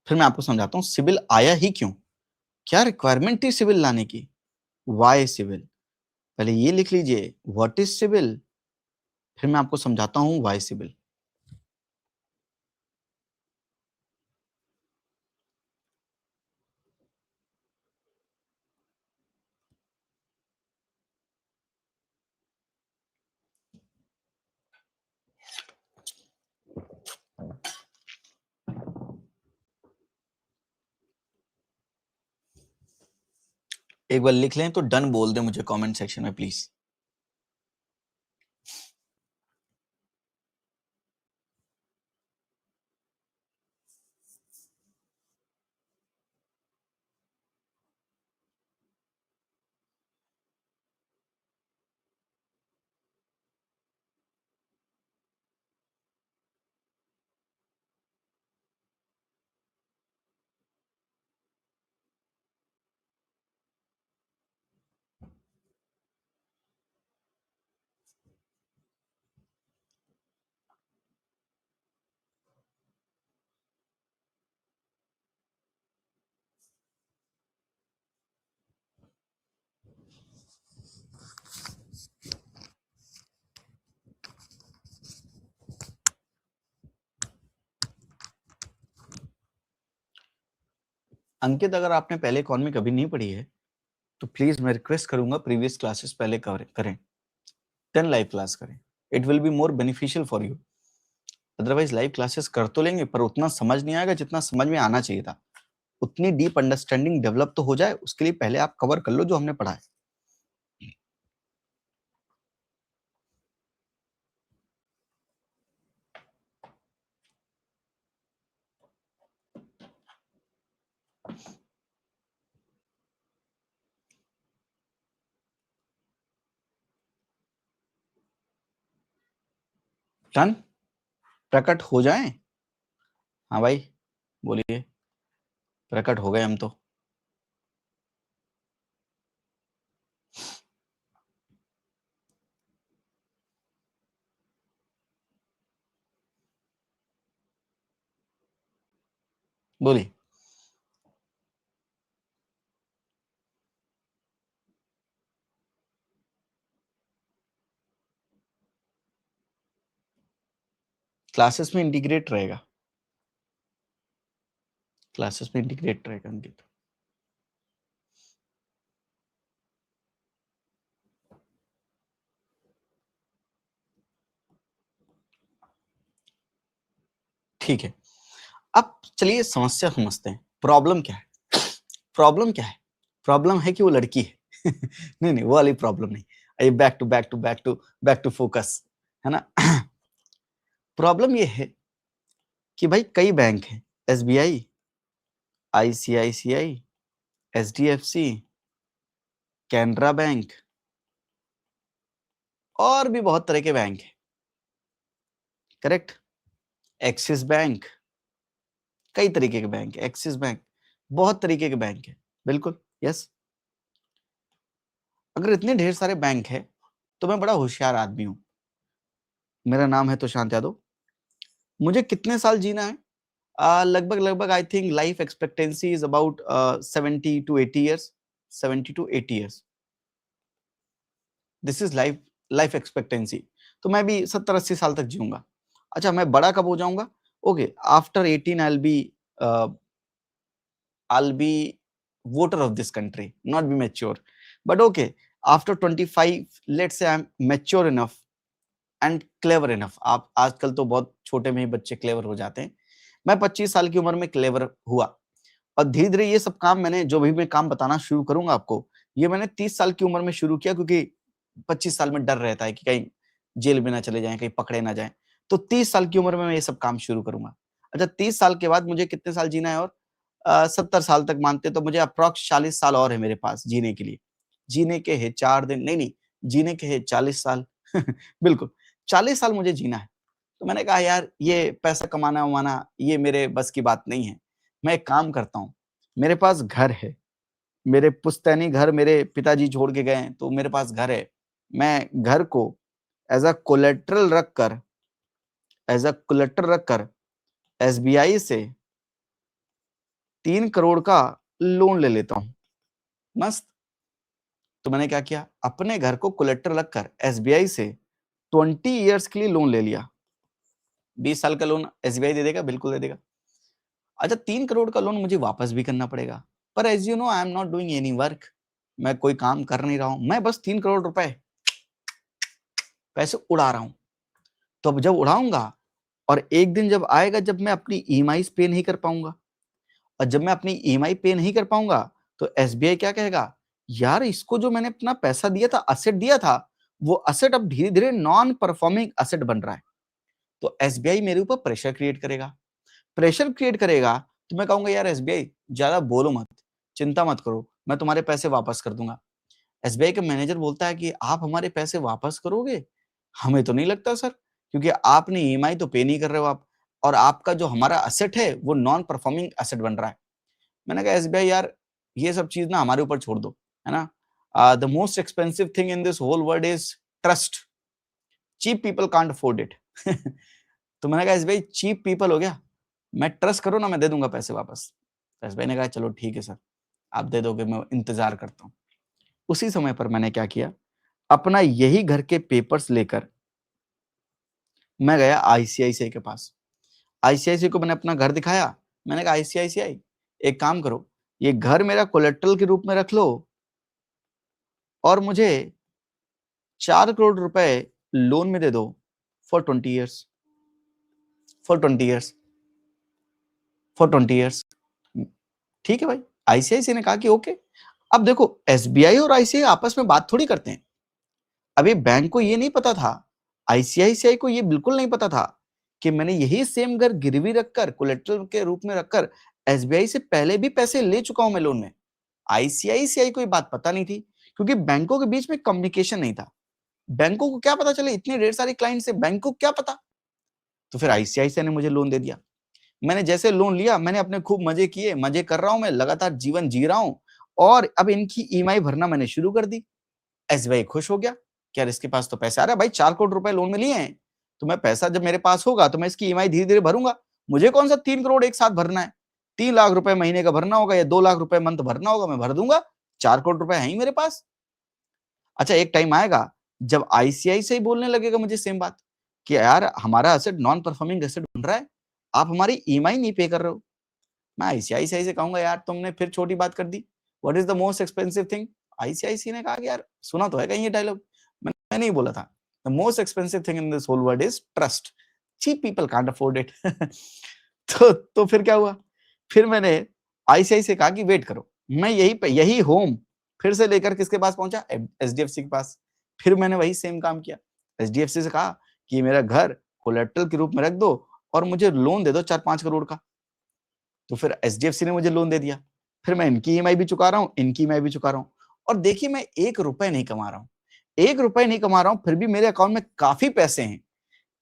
फिर मैं आपको समझाता हूँ civil आया ही क्यों, क्या रिक्वायरमेंट थी सिविल लाने की, वाई सिविल। पहले ये लिख लीजिए, व्हाट इज सिविल, फिर मैं आपको समझाता हूँ वाई सिविल। एक बार लिख लें तो डन बोल दें मुझे कमेंट सेक्शन में प्लीज। अंकित अगर आपने पहले इकोनॉमी कभी नहीं पढ़ी है तो प्लीज मैं रिक्वेस्ट करूंगा प्रीवियस क्लासेस पहले करें, देन लाइव क्लास करें। It will be more beneficial for you. Otherwise live classes कर तो लेंगे पर उतना समझ नहीं आएगा जितना समझ में आना चाहिए था। उतनी डीप अंडरस्टैंडिंग डेवलप तो हो जाए, उसके लिए पहले आप कवर कर लो जो हमने पढ़ा है। डन, प्रकट हो जाएं। हाँ भाई बोलिए, प्रकट हो गए हम तो। बोलिए। क्लासेस में इंटीग्रेट रहेगा, क्लासेस में इंटीग्रेट रहेगा अंकित। ठीक है, अब चलिए समस्या समझते हैं। प्रॉब्लम क्या है? प्रॉब्लम क्या है? प्रॉब्लम है कि वो लड़की है। नहीं नहीं, वो वाली प्रॉब्लम नहीं। ये बैक टू फोकस, है ना? प्रॉब्लम ये है कि भाई कई बैंक हैं, SBI, ICICI, HDFC, Canara bank और भी बहुत तरह के बैंक हैं, करेक्ट? एक्सिस बैंक, कई तरीके के बैंक है, एक्सिस बैंक, बहुत तरीके के बैंक है, बिल्कुल, यस। अगर इतने ढेर सारे बैंक है तो मैं बड़ा होशियार आदमी हूं। मेरा नाम है तुषांत यादव। मुझे कितने साल जीना है? लगभग लगभग I think life expectancy is about 70 to 80 years. 70 to 80 years, this is life expectancy. तो मैं भी 70-80 साल तक जीऊंगा। अच्छा, मैं बड़ा कब हो जाऊंगा? Okay, after 18 I'll be voter of this country, not be mature. But okay, after 25, let's say I'm mature enough and clever enough. आप आजकल तो बहुत छोटे में ही बच्चे क्लेवर हो जाते हैं। मैं 25 साल की उम्र में क्लेवर हुआ और धीरे-धीरे ये सब काम मैंने जो भी मैं काम बताना शुरू करूंगा आपको, ये मैंने 30 साल की उम्र में शुरू किया, क्योंकि 25 साल में डर रहता है कि कहीं जेल में ना चले जाएं, कहीं पकड़े ना जाएं। तो 30 साल की उम्र में मैं ये सब काम शुरू करूंगा। अच्छा, 30 साल के बाद मुझे कितने साल जीना है? और 70 साल तक मानते तो मुझे अप्रॉक्स 40 साल और है मेरे पास जीने के लिए। जीने के है 4 दिन, नहीं, जीने के है 40 साल। बिल्कुल, 40 साल मुझे जीना है। तो मैंने कहा यार ये पैसा कमाना-वमाना ये मेरे बस की बात नहीं है। मैं एक काम करता हूँ, मेरे पास घर है, मेरे पुश्तैनी घर मेरे पिताजी छोड़ के गए हैं, तो मेरे पास घर है। मैं घर को एज़ अ कोलेटरल रखकर एसबीआई से 3 करोड़ का लोन ले लेता हूँ। मस्त। तो मैंने क्या किया, अपने घर को कोलेटरल रखकर एसबीआई से 20 इयर्स के लिए लोन ले लिया। 20 साल का लोन एसबीआई दे देगा, बिल्कुल दे देगा। अच्छा, 3 करोड़ का लोन मुझे वापस भी करना पड़ेगा, पर as you know I am not doing any work. मैं कोई काम कर नहीं रहा हूं, मैं बस 3 करोड़ रुपए पैसे उड़ा रहा हूं। तो अब जब उड़ाऊंगा और एक दिन जब आएगा जब मैं अपनी ईएमआई पे नहीं कर पाऊंगा, और जब मैं अपनी ईएमआई पे नहीं कर पाऊंगा तो एसबीआई क्या कहेगा, यार इसको जो मैंने अपना पैसा दिया था, असेट दिया था, वो असेट अब धीरे धीरे नॉन परफॉर्मिंग असेट बन रहा है। तो एसबीआई मेरे ऊपर प्रेशर क्रिएट करेगा। प्रेशर क्रिएट करेगा तो मैं कहूंगा यार एसबीआई ज्यादा बोलो मत, चिंता मत करो, मैं तुम्हारे पैसे वापस कर दूंगा। एसबीआई का मैनेजर बोलता है कि आप हमारे पैसे वापस करोगे? हमें तो नहीं लगता सर, क्योंकि आपने ईएमआई तो पे नहीं कर रहे हो आप, और आपका जो हमारा असेट है वो नॉन परफॉर्मिंग असेट बन रहा है। मैंने कहा एसबीआई यार ये सब चीज ना हमारे ऊपर छोड़ दो, है ना? The most expensive thing in this whole world is trust. Cheap people can't afford it. तो मैंने कहा एसबीआई चीप पीपल हो गया, मैं ट्रस्ट करो ना, मैं दे दूंगा पैसे वापस। तो एसबीआई ने कहा चलो ठीक है सर, आप दे दोगे, मैं इंतजार करता हूँ। उसी समय पर मैंने क्या किया, अपना यही घर के पेपर्स लेकर मैं गया आईसीआईसीआई के पास। आईसीआईसीआई को मैंने अपना घर दिखाया। मैंने कहा आईसीआईसीआई एक काम करो, ये घर मेरा कोलेट्रल के रूप में रख लो और मुझे 4 करोड़ रुपए लोन में दे दो for 20 years, for 20 years, for 20 years. ठीक है भाई, आईसीआईसीआई ने कहा कि ओके। अब देखो एसबीआई और आईसीआई आपस में बात थोड़ी करते हैं। अभी बैंक को ये नहीं पता था, आईसीआईसीआई को ये बिल्कुल नहीं पता था कि मैंने यही सेम घर गिरवी रखकर कोलेट्रल के रूप में रखकर एसबीआई से पहले भी पैसे ले चुका हूं मैं लोन में। आईसीआईसीआई को ये बात पता नहीं थी, क्योंकि बैंकों के बीच में कम्युनिकेशन नहीं था। बैंकों को क्या पता चले, इतने ढेर सारे क्लाइंट से बैंक को क्या पता। तो फिर आईसीआईसीआई ने मुझे लोन दे दिया। मैंने जैसे लोन लिया, मैंने अपने खूब मजे किए, मजे कर रहा हूं, मैं लगातार जीवन जी रहा हूं और अब इनकी ईएमआई भरना मैंने शुरू कर दी। एसबीआई खुश हो गया कि यार इसके पास तो पैसे आ रहा है भाई, 4 करोड़ रुपए लोन में लिए हैं, तो मैं पैसा जब मेरे पास होगा तो मैं इसकी ईएमआई धीरे धीरे भरूंगा। मुझे कौन सा 3 करोड़ एक साथ भरना है, 3 लाख रुपए महीने का भरना होगा या 2 लाख रुपए मंथ भरना होगा, मैं भर दूंगा। 4 करोड़ रुपए है ही मेरे पास। अच्छा, एक टाइम आएगा जब आईसीआई से ही बोलने लगेगा मुझे सेम बात कि यार हमारा एसेट नॉन परफॉर्मिंग एसेट बन रहा है, आप हमारी ईएमआई नहीं पे कर रहे हो। मैं आईसीआईसीआई से कहूंगा यार तुमने फिर छोटी बात कर दी, what is the most expensive thing? ICICI ने कहा कि यार सुना तो है कहीं ये डायलॉग, मैं नहीं बोला था। The most expensive thing in this whole world is trust. Cheap people can't afford it. तो फिर क्या हुआ, फिर मैंने आईसीआई से कहा कि वेट करो, मैं यही होम फिर से लेकर किसके पास पहुंचा, एचडीएफसी के पास। फिर मैंने वही सेम काम किया, एचडीएफसी से कहा कि मेरा घर कोलेट्रल के रूप में रख दो और मुझे लोन दे दो 4-5 करोड़ का। तो फिर एचडीएफसी ने मुझे लोन दे दिया, फिर मैं इनकी ईएमआई भी चुका रहा हूँ, इनकी ईएमआई भी चुका रहा हूँ। और देखिए मैं 1 रुपए नहीं कमा रहा हूँ, 1 रुपए नहीं कमा रहा हूँ, फिर भी मेरे अकाउंट में काफी पैसे हैं,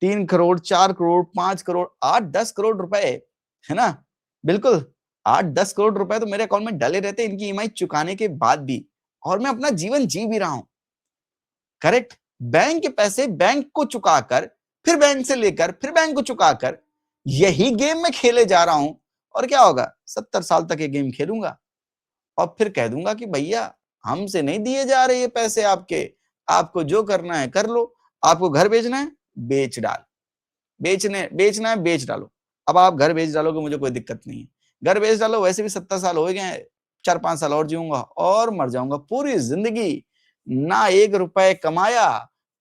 3 करोड़, 4 करोड़, 5 करोड़, 8-10 करोड़ रुपए, है ना? बिल्कुल 8-10 करोड़ रुपए तो मेरे अकाउंट में डले रहते हैं इनकी ईएमआई चुकाने के बाद भी, और मैं अपना जीवन जी भी रहा हूं। करेक्ट? बैंक के पैसे बैंक को चुकाकर, फिर बैंक से लेकर, फिर बैंक को चुकाकर, यही गेम में खेले जा रहा हूं। और क्या होगा, 70 साल तक ये गेम खेलूंगा और फिर कह दूंगा कि भैया हमसे नहीं दिए जा रहे ये पैसे आपके, आपको जो करना है कर लो, आपको घर बेचना है बेच डाल, बेचना है बेच डालो। अब आप घर बेच डालोगे मुझे कोई दिक्कत नहीं है, घर बेच डालो, वैसे भी 70 साल हो गए हैं, 4-5 साल और जीऊंगा और मर जाऊंगा। पूरी जिंदगी ना 1 रुपए कमाया,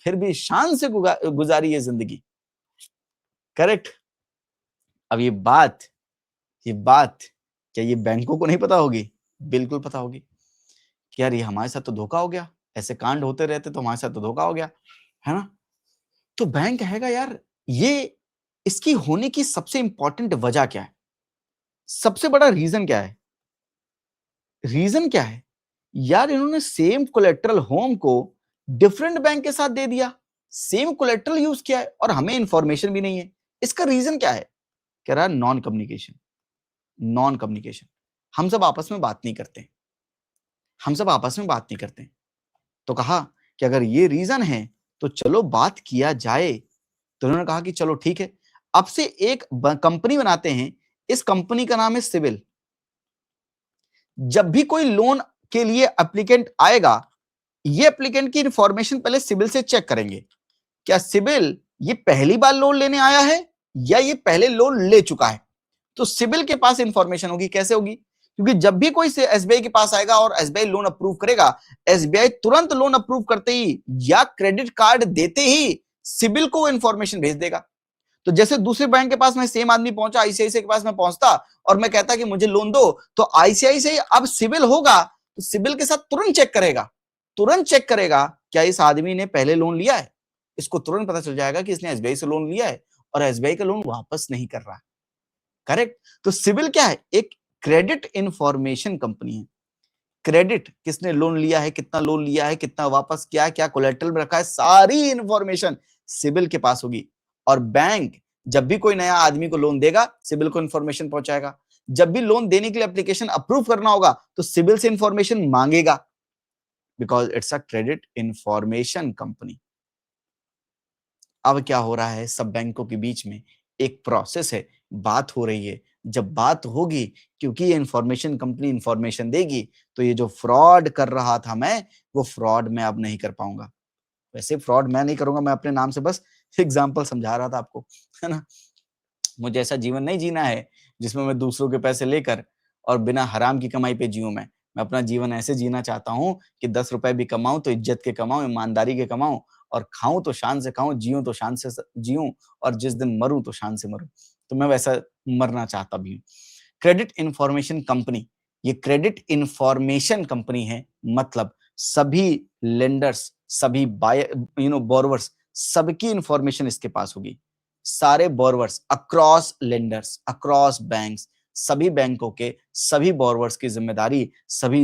फिर भी शान से गुजारी ये जिंदगी। करेक्ट? अब ये बात क्या ये बैंकों को नहीं पता होगी? बिल्कुल पता होगी कि यार ये हमारे साथ तो धोखा हो गया, ऐसे कांड होते रहते तो हमारे साथ तो धोखा हो गया, है ना? तो बैंक हैगा यार, ये इसकी होने की सबसे इंपॉर्टेंट वजह क्या है? सबसे बड़ा रीजन क्या है? रीजन क्या है? यार इन्होंने सेम कोलेटरल होम को डिफरेंट बैंक के साथ दे दिया, सेम कोलेटरल यूज किया है और हमें इंफॉर्मेशन भी नहीं है। इसका रीजन क्या है? कह रहा नॉन कम्युनिकेशन। नॉन कम्युनिकेशन, हम सब आपस में बात नहीं करते, हम सब आपस में बात नहीं करते। तो कहा कि अगर ये रीजन है तो चलो बात किया जाए। तो उन्होंने कहा कि चलो ठीक है, अब से एक कंपनी बनाते हैं, इस कंपनी का नाम है सिविल। जब भी कोई लोन के लिए एप्लीकेंट आएगा, ये एप्लीकेंट की इंफॉर्मेशन पहले सिविल से चेक करेंगे, क्या सिविल ये पहली बार लोन लेने आया है या ये पहले लोन ले चुका है। तो सिविल के पास इंफॉर्मेशन होगी। कैसे होगी? क्योंकि जब भी कोई एसबीआई के पास आएगा और एसबीआई लोन अप्रूव करेगा, एसबीआई तुरंत लोन अप्रूव करते ही या क्रेडिट कार्ड देते ही सिविल को इंफॉर्मेशन भेज देगा। तो जैसे दूसरे बैंक के पास मैं सेम आदमी पहुंचा, आईसीआईसीआई के पास मैं पहुंचता और मैं कहता कि मुझे लोन दो, तो आईसीआईसीआई अब सिविल होगा तो सिविल के साथ तुरंत चेक करेगा क्या इस आदमी ने पहले लोन लिया है। इसको तुरंत पता चल जाएगा कि इसने एसबीआई से लोन लिया है और एसबीआई का लोन वापस नहीं कर रहा। करेक्ट? तो सिविल क्या है? एक क्रेडिट इंफॉर्मेशन कंपनी है। क्रेडिट, किसने लोन लिया है, कितना लोन लिया है, कितना वापस किया है, क्या कोलेटरल में रखा है, सारी इंफॉर्मेशन सिविल के पास होगी। और बैंक जब भी कोई नया आदमी को लोन देगा, सिविल को इंफॉर्मेशन पहुंचाएगा। जब भी लोन देने के लिए एप्लीकेशन अप्रूव करना होगा तो सिविल से इंफॉर्मेशन मांगेगा, because it's a credit information company. अब क्या हो रहा है, सब बैंकों के बीच में एक प्रोसेस है, बात हो रही है। जब बात होगी, क्योंकि ये इंफॉर्मेशन कंपनी इंफॉर्मेशन देगी, तो ये जो फ्रॉड कर रहा था मैं, वो फ्रॉड मैं अब नहीं कर पाऊंगा। वैसे फ्रॉड मैं नहीं करूंगा, मैं अपने नाम से बस एग्जांपल समझा रहा था आपको, है ना? मुझे ऐसा जीवन नहीं जीना है जिसमें मैं दूसरों के पैसे लेकर और बिना हराम की कमाई पे जीऊं। मैं अपना जीवन ऐसे जीना चाहता हूं कि 10 रुपए भी कमाऊं तो इज्जत के कमाऊं, ईमानदारी के कमाऊं, और खाऊं तो शान से खाऊं, जीऊं तो शान से जीऊं, और जिस दिन मरूं तो शान से मरूं। तो मैं वैसा मरना चाहता भी हूं। क्रेडिट इंफॉर्मेशन कंपनी, ये क्रेडिट इंफॉर्मेशन कंपनी है, मतलब सभी लेंडर्स, सभी बोरोवर्स, सबकी इंफॉर्मेशन इसके पास होगी। सारे borrowers across lenders, across banks, सभी बैंकों के सभी बोरोवर्स की जिम्मेदारी, सभी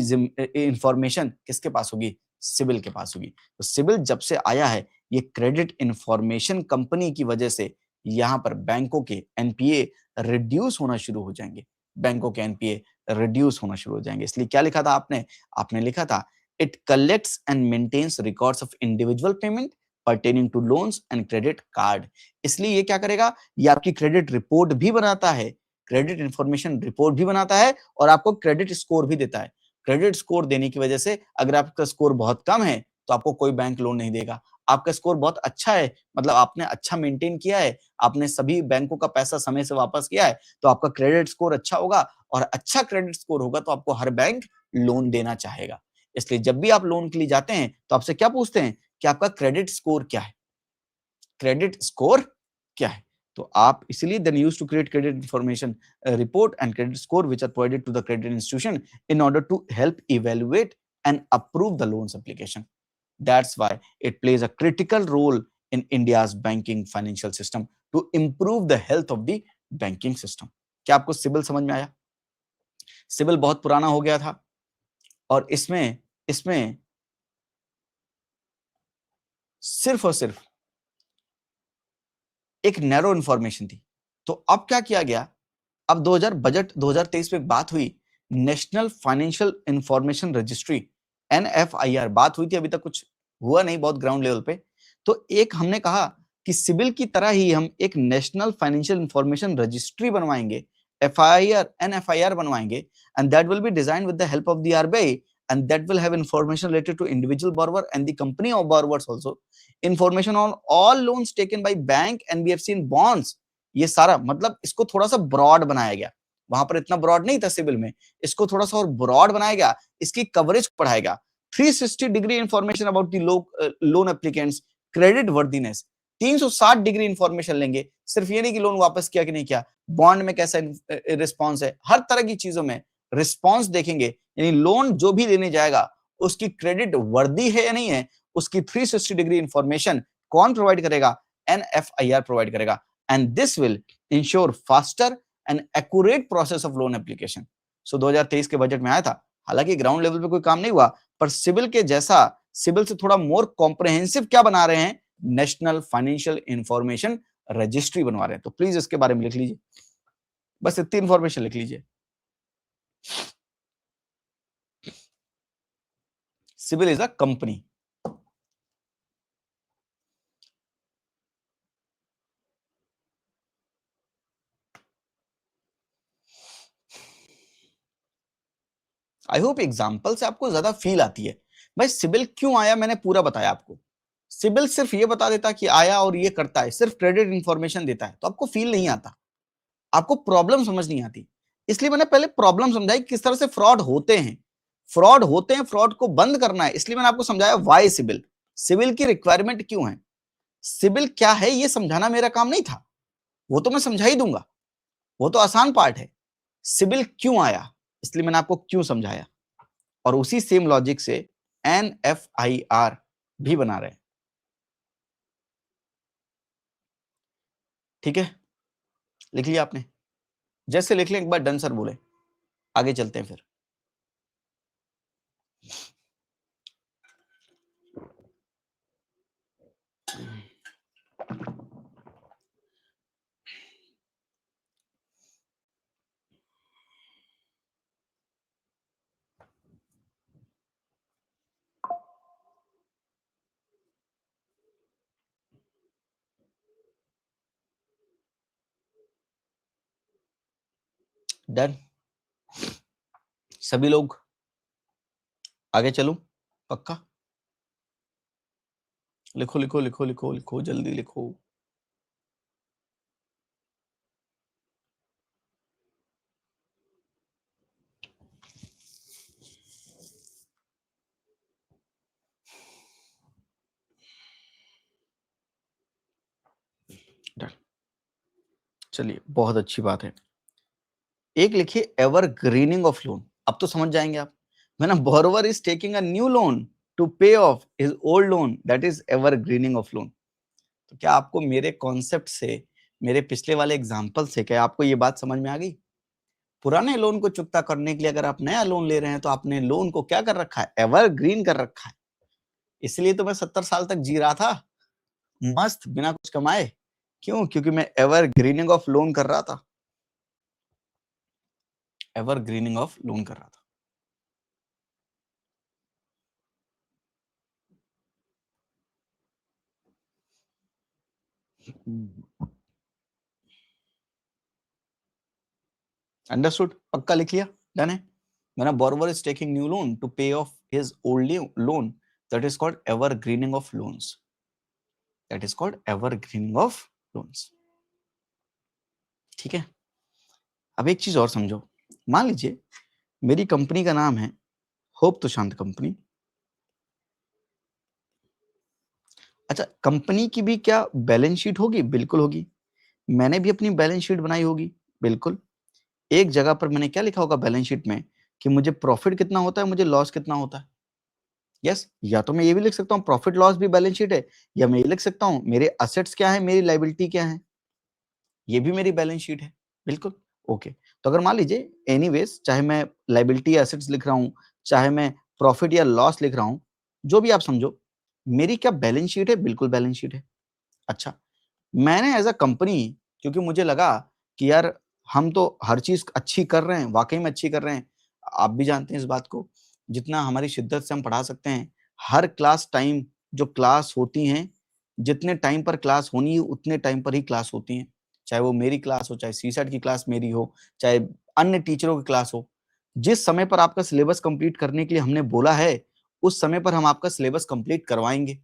इंफॉर्मेशन किसके पास होगी? सिविल के पास होगी। तो सिविल जब से आया है, ये क्रेडिट इंफॉर्मेशन कंपनी की वजह से यहाँ पर बैंकों के एनपीए रिड्यूस होना शुरू हो जाएंगे। बैंकों के एनपीए रिड्यूस होना शुरू हो जाएंगे। इसलिए क्या लिखा था आपने लिखा था, it collects and maintains records of individual payment pertaining to loans and credit card. इसलिए ये क्या करेगा, ये आपकी क्रेडिट रिपोर्ट भी बनाता है, क्रेडिट इंफॉर्मेशन रिपोर्ट भी बनाता है, और आपको क्रेडिट स्कोर भी देता है। क्रेडिट स्कोर देने की वजह से अगर आपका स्कोर बहुत कम है तो आपको कोई बैंक लोन नहीं देगा। आपका स्कोर बहुत अच्छा है, मतलब आपने अच्छा मेंटेन किया है, आपने सभी बैंकों का पैसा समय से वापस किया है, तो आपका क्रेडिट स्कोर अच्छा होगा, और अच्छा क्रेडिट स्कोर होगा तो आपको हर बैंक लोन देना चाहेगा। इसलिए जब भी आप लोन के लिए जाते हैं तो आपसे क्या पूछते हैं कि आपका क्रेडिट स्कोर क्या है? क्रेडिट स्कोर क्या है? तो आप इसलिए then use to create credit information report and credit score which are provided to the credit institution in order to help evaluate and approve the loans application. That's why it plays a critical role in India's banking financial system to improve the health of the banking system. क्या आपको CIBIL समझ में आया? CIBIL बहुत पुराना हो गया था और इसमें सिर्फ और सिर्फ एक नैरो इंफॉर्मेशन थी. तो अब क्या किया गया? अब 2023 में बात हुई national financial information registry NFIR बात हुई थी, अभी तक कुछ हुआ नहीं बहुत ग्राउंड लेवल पे. तो एक हमने कहा कि सिबिल की तरह ही हम एक नेशनल फाइनेंशियल इंफॉर्मेशन रजिस्ट्री बनवाएंगे, NFIR बनवाएंगे, and that will be designed with the help of the RBI, and that will have information related to individual borrower and the company of borrowers also, information on all loans taken by bank, NBFC and bonds. ये सारा मतलब इसको थोड़ा सा broad बनाया गया. वहां पर इतना ब्रॉड नहीं था सिबिल में, इसको थोड़ा सा और ब्रॉड बनाया गया, इसकी कवरेज बढ़ाएगा. 360 degree information about the loan applicants credit worthiness. 360 degree information लेंगे. सिर्फ ये नहीं कि लोन वापस किया कि नहीं किया, बॉन्ड में कैसा रिस्पॉन्स है, हर तरह की चीजों में रिस्पॉन्स देखेंगे. यानी लोन जो भी लेने जाएगा उसकी क्रेडिट वर्दी है या नहीं है, उसकी 360 डिग्री इंफॉर्मेशन कौन प्रोवाइड करेगा? NFIR प्रोवाइड करेगा. And this will ensure faster and accurate process of loan application. So 2023 के बजट में आया था. हालांकि ग्राउंड लेवल पे कोई काम नहीं हुआ, पर सिबिल के जैसा, सिबिल से थोड़ा मोर कॉम्प्रिहेंसिव क्या बना रहे हैं? नेशनल फाइनेंशियल इंफॉर्मेशन रजिस्ट्री बनवा रहे हैं. तो प्लीज इसके बारे में लिख लीजिए, बस इतनी इंफॉर्मेशन लिख लीजिए. CIBIL is a company. I hope example से आपको ज्यादा फील आती है. भाई सिबिल क्यों आया, मैंने पूरा बताया आपको. सिबिल सिर्फ ये बता देता कि आया और ये करता है, सिर्फ क्रेडिट इंफॉर्मेशन देता है, तो आपको फील नहीं आता, आपको प्रॉब्लम समझ नहीं आती. इसलिए मैंने पहले प्रॉब्लम समझाई, किस तरह से फ्रॉड होते हैं. फ्रॉड को बंद करना है. इसलिए मैंने आपको समझाया वाई सिबिल, सिबिल की रिक्वायरमेंट क्यों है. सिबिल क्या है ये समझाना मेरा काम नहीं था, वो तो मैं समझा ही दूंगा, वो तो आसान पार्ट है. सिबिल क्यों आया, इसलिए मैंने आपको क्यों समझाया. और उसी सेम लॉजिक से NFIR भी बना रहे हैं. ठीक है, लिख लिया आपने? जैसे लिख लें एक बार डन सर बोले, आगे चलते हैं फिर. डन. सभी लोग आगे चलूं? पक्का? लिखो लिखो लिखो लिखो लिखो, जल्दी लिखो. डन. चलिए, बहुत अच्छी बात है. एक लिखिए एवर ग्रीनिंग ऑफ लोन. अब तो समझ जाएंगे आप. मैंने borrower is taking a new loan to pay off his old loan, that is evergreening of loan. तो क्या आपको मेरे कॉन्सेप्ट से, मेरे पिछले वाले एग्जांपल से, क्या आपको ये बात समझ में आ गई? पुराने लोन को चुकता करने के लिए अगर आप नया लोन ले रहे हैं तो आपने लोन को क्या कर रखा है? एवर ग्रीन कर रखा है. इसलिए तो मैं 70 साल तक जी रहा था मस्त बिना कुछ कमाए. क्यों? क्योंकि मैं एवर ग्रीनिंग ऑफ लोन कर रहा था. एवर ग्रीनिंग ऑफ लोन कर रहा था. अंडरस्टूड? पक्का लिख लिया? डन है. When a borrower is taking new loan to pay off his old loan, that is called evergreening of loans. That is called evergreening of loans. ठीक है. अब एक चीज और समझो. मान लीजिए मेरी कंपनी का नाम है होप तो शांत कंपनी. अच्छा, कंपनी की भी क्या बैलेंस शीट होगी? बिल्कुल होगी. मैंने भी अपनी बैलेंस शीट बनाई होगी, बिल्कुल। एक जगह पर मैंने क्या लिखा होगा बैलेंस शीट में कि मुझे प्रॉफिट कितना होता है, मुझे लॉस कितना होता है। यस, या तो मैं ये भी लिख सकता हूँ प्रॉफिट लॉस भी बैलेंस शीट है, या मैं ये लिख सकता हूँ मेरे असेट्स क्या है, मेरी लायबिलिटी क्या है, ये भी मेरी बैलेंस शीट है। बिल्कुल, ओके। तो अगर मान लीजिए एनीवेज, चाहे मैं लायबिलिटी या एसेट्स लिख रहा हूँ, चाहे मैं प्रॉफिट या लॉस लिख रहा हूँ, जो भी आप समझो, मेरी क्या बैलेंस शीट है? बिल्कुल बैलेंस शीट है। अच्छा, मैंने एज अ कंपनी, क्योंकि मुझे लगा कि यार हम तो हर चीज अच्छी कर रहे हैं, वाकई में अच्छी कर रहे हैं, आप भी जानते हैं इस बात को, जितना हमारी शिद्दत से हम पढ़ा सकते हैं, हर क्लास टाइम जो क्लास होती हैं, जितने टाइम पर क्लास होनी है उतने टाइम पर ही क्लास होती हैं, चाहे वो मेरी क्लास हो, चाहे सीसेट की क्लास मेरी हो, चाहे अन्य टीचरों की क्लास हो। जिस समय पर आपका सिलेबस कंप्लीट करने के लिए हमने बोला है, उस समय पर हम आपका सिलेबस कंप्लीट करवाएंगे।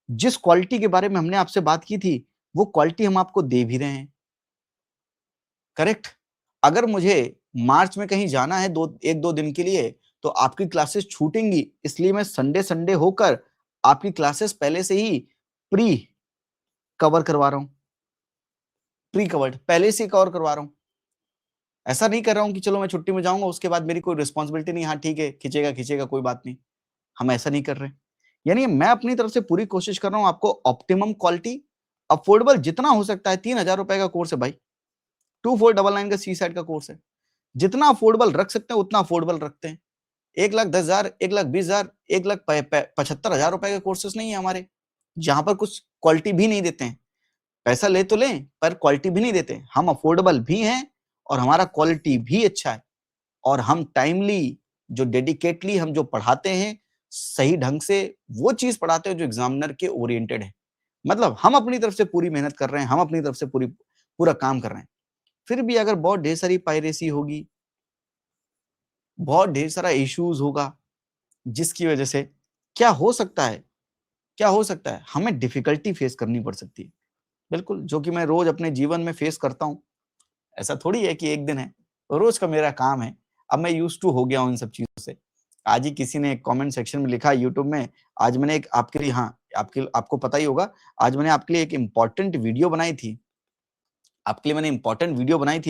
जिस क्वालिटी के बारे में हमने आपसे बात की थी, वो क्वालिटी हम आपको दे भी रहे हैं। करेक्ट? अगर मुझे मार्च में कहीं जाना है 1-2 दिन के लिए, तो आपकी क्लासेस छूटेंगी, इसलिए मैं संडे होकर आपकी क्लासेस पहले से ही प्री कवर करवा रहा हूं। प्री कवर्ड पहले से ही कवर करवा रहा हूं। ऐसा नहीं कर रहा हूं कि चलो मैं छुट्टी में जाऊंगा, उसके बाद मेरी कोई रिस्पॉन्सिबिलिटी नहीं, हाँ ठीक है, खींचेगा कोई बात नहीं। हम ऐसा नहीं कर रहे। यानी मैं अपनी तरफ से पूरी कोशिश कर रहा हूं आपको ऑप्टिमम क्वालिटी, अफोर्डेबल जितना हो सकता है। 3,000 रुपए का कोर्स है भाई, 2499 का सी साइड का कोर्स है। जितना अफोर्डेबल रख सकते हैं उतना अफोर्डेबल रखते हैं। 1,10,000, 1,20,000, 1,75,000 रुपए के कोर्सेस नहीं है हमारे, जहां पर कुछ क्वालिटी भी नहीं देते हैं। पैसा ले तो लें पर क्वालिटी भी नहीं देते। हम अफोर्डेबल भी हैं और हमारा क्वालिटी भी अच्छा है, और हम टाइमली, जो डेडिकेटली हम जो पढ़ाते हैं, सही ढंग से वो चीज पढ़ाते हैं जो एग्जामिनर के ओरिएंटेड है। मतलब हम अपनी तरफ से पूरी मेहनत कर रहे हैं, हम अपनी तरफ से पूरा काम कर रहे हैं। फिर भी अगर बहुत ढेर सारी पायरेसी होगी, बहुत ढेर सारा इश्यूज होगा, जिसकी वजह से क्या हो सकता है, हमें डिफिकल्टी फेस करनी पड़ सकती है। बिल्कुल, जो कि मैं रोज अपने जीवन में फेस करता हूं। ऐसा थोड़ी है कि एक दिन है, रोज का मेरा काम है। अब मैं यूज्ड टू हो गया हूं इन सब चीजों से। आज ही किसी ने कमेंट सेक्शन में लिखा यूट्यूब में, आज मैंने एक आपके लिए, हाँ आपको पता ही होगा, आज मैंने आपके लिए एक इंपॉर्टेंट वीडियो बनाई थी।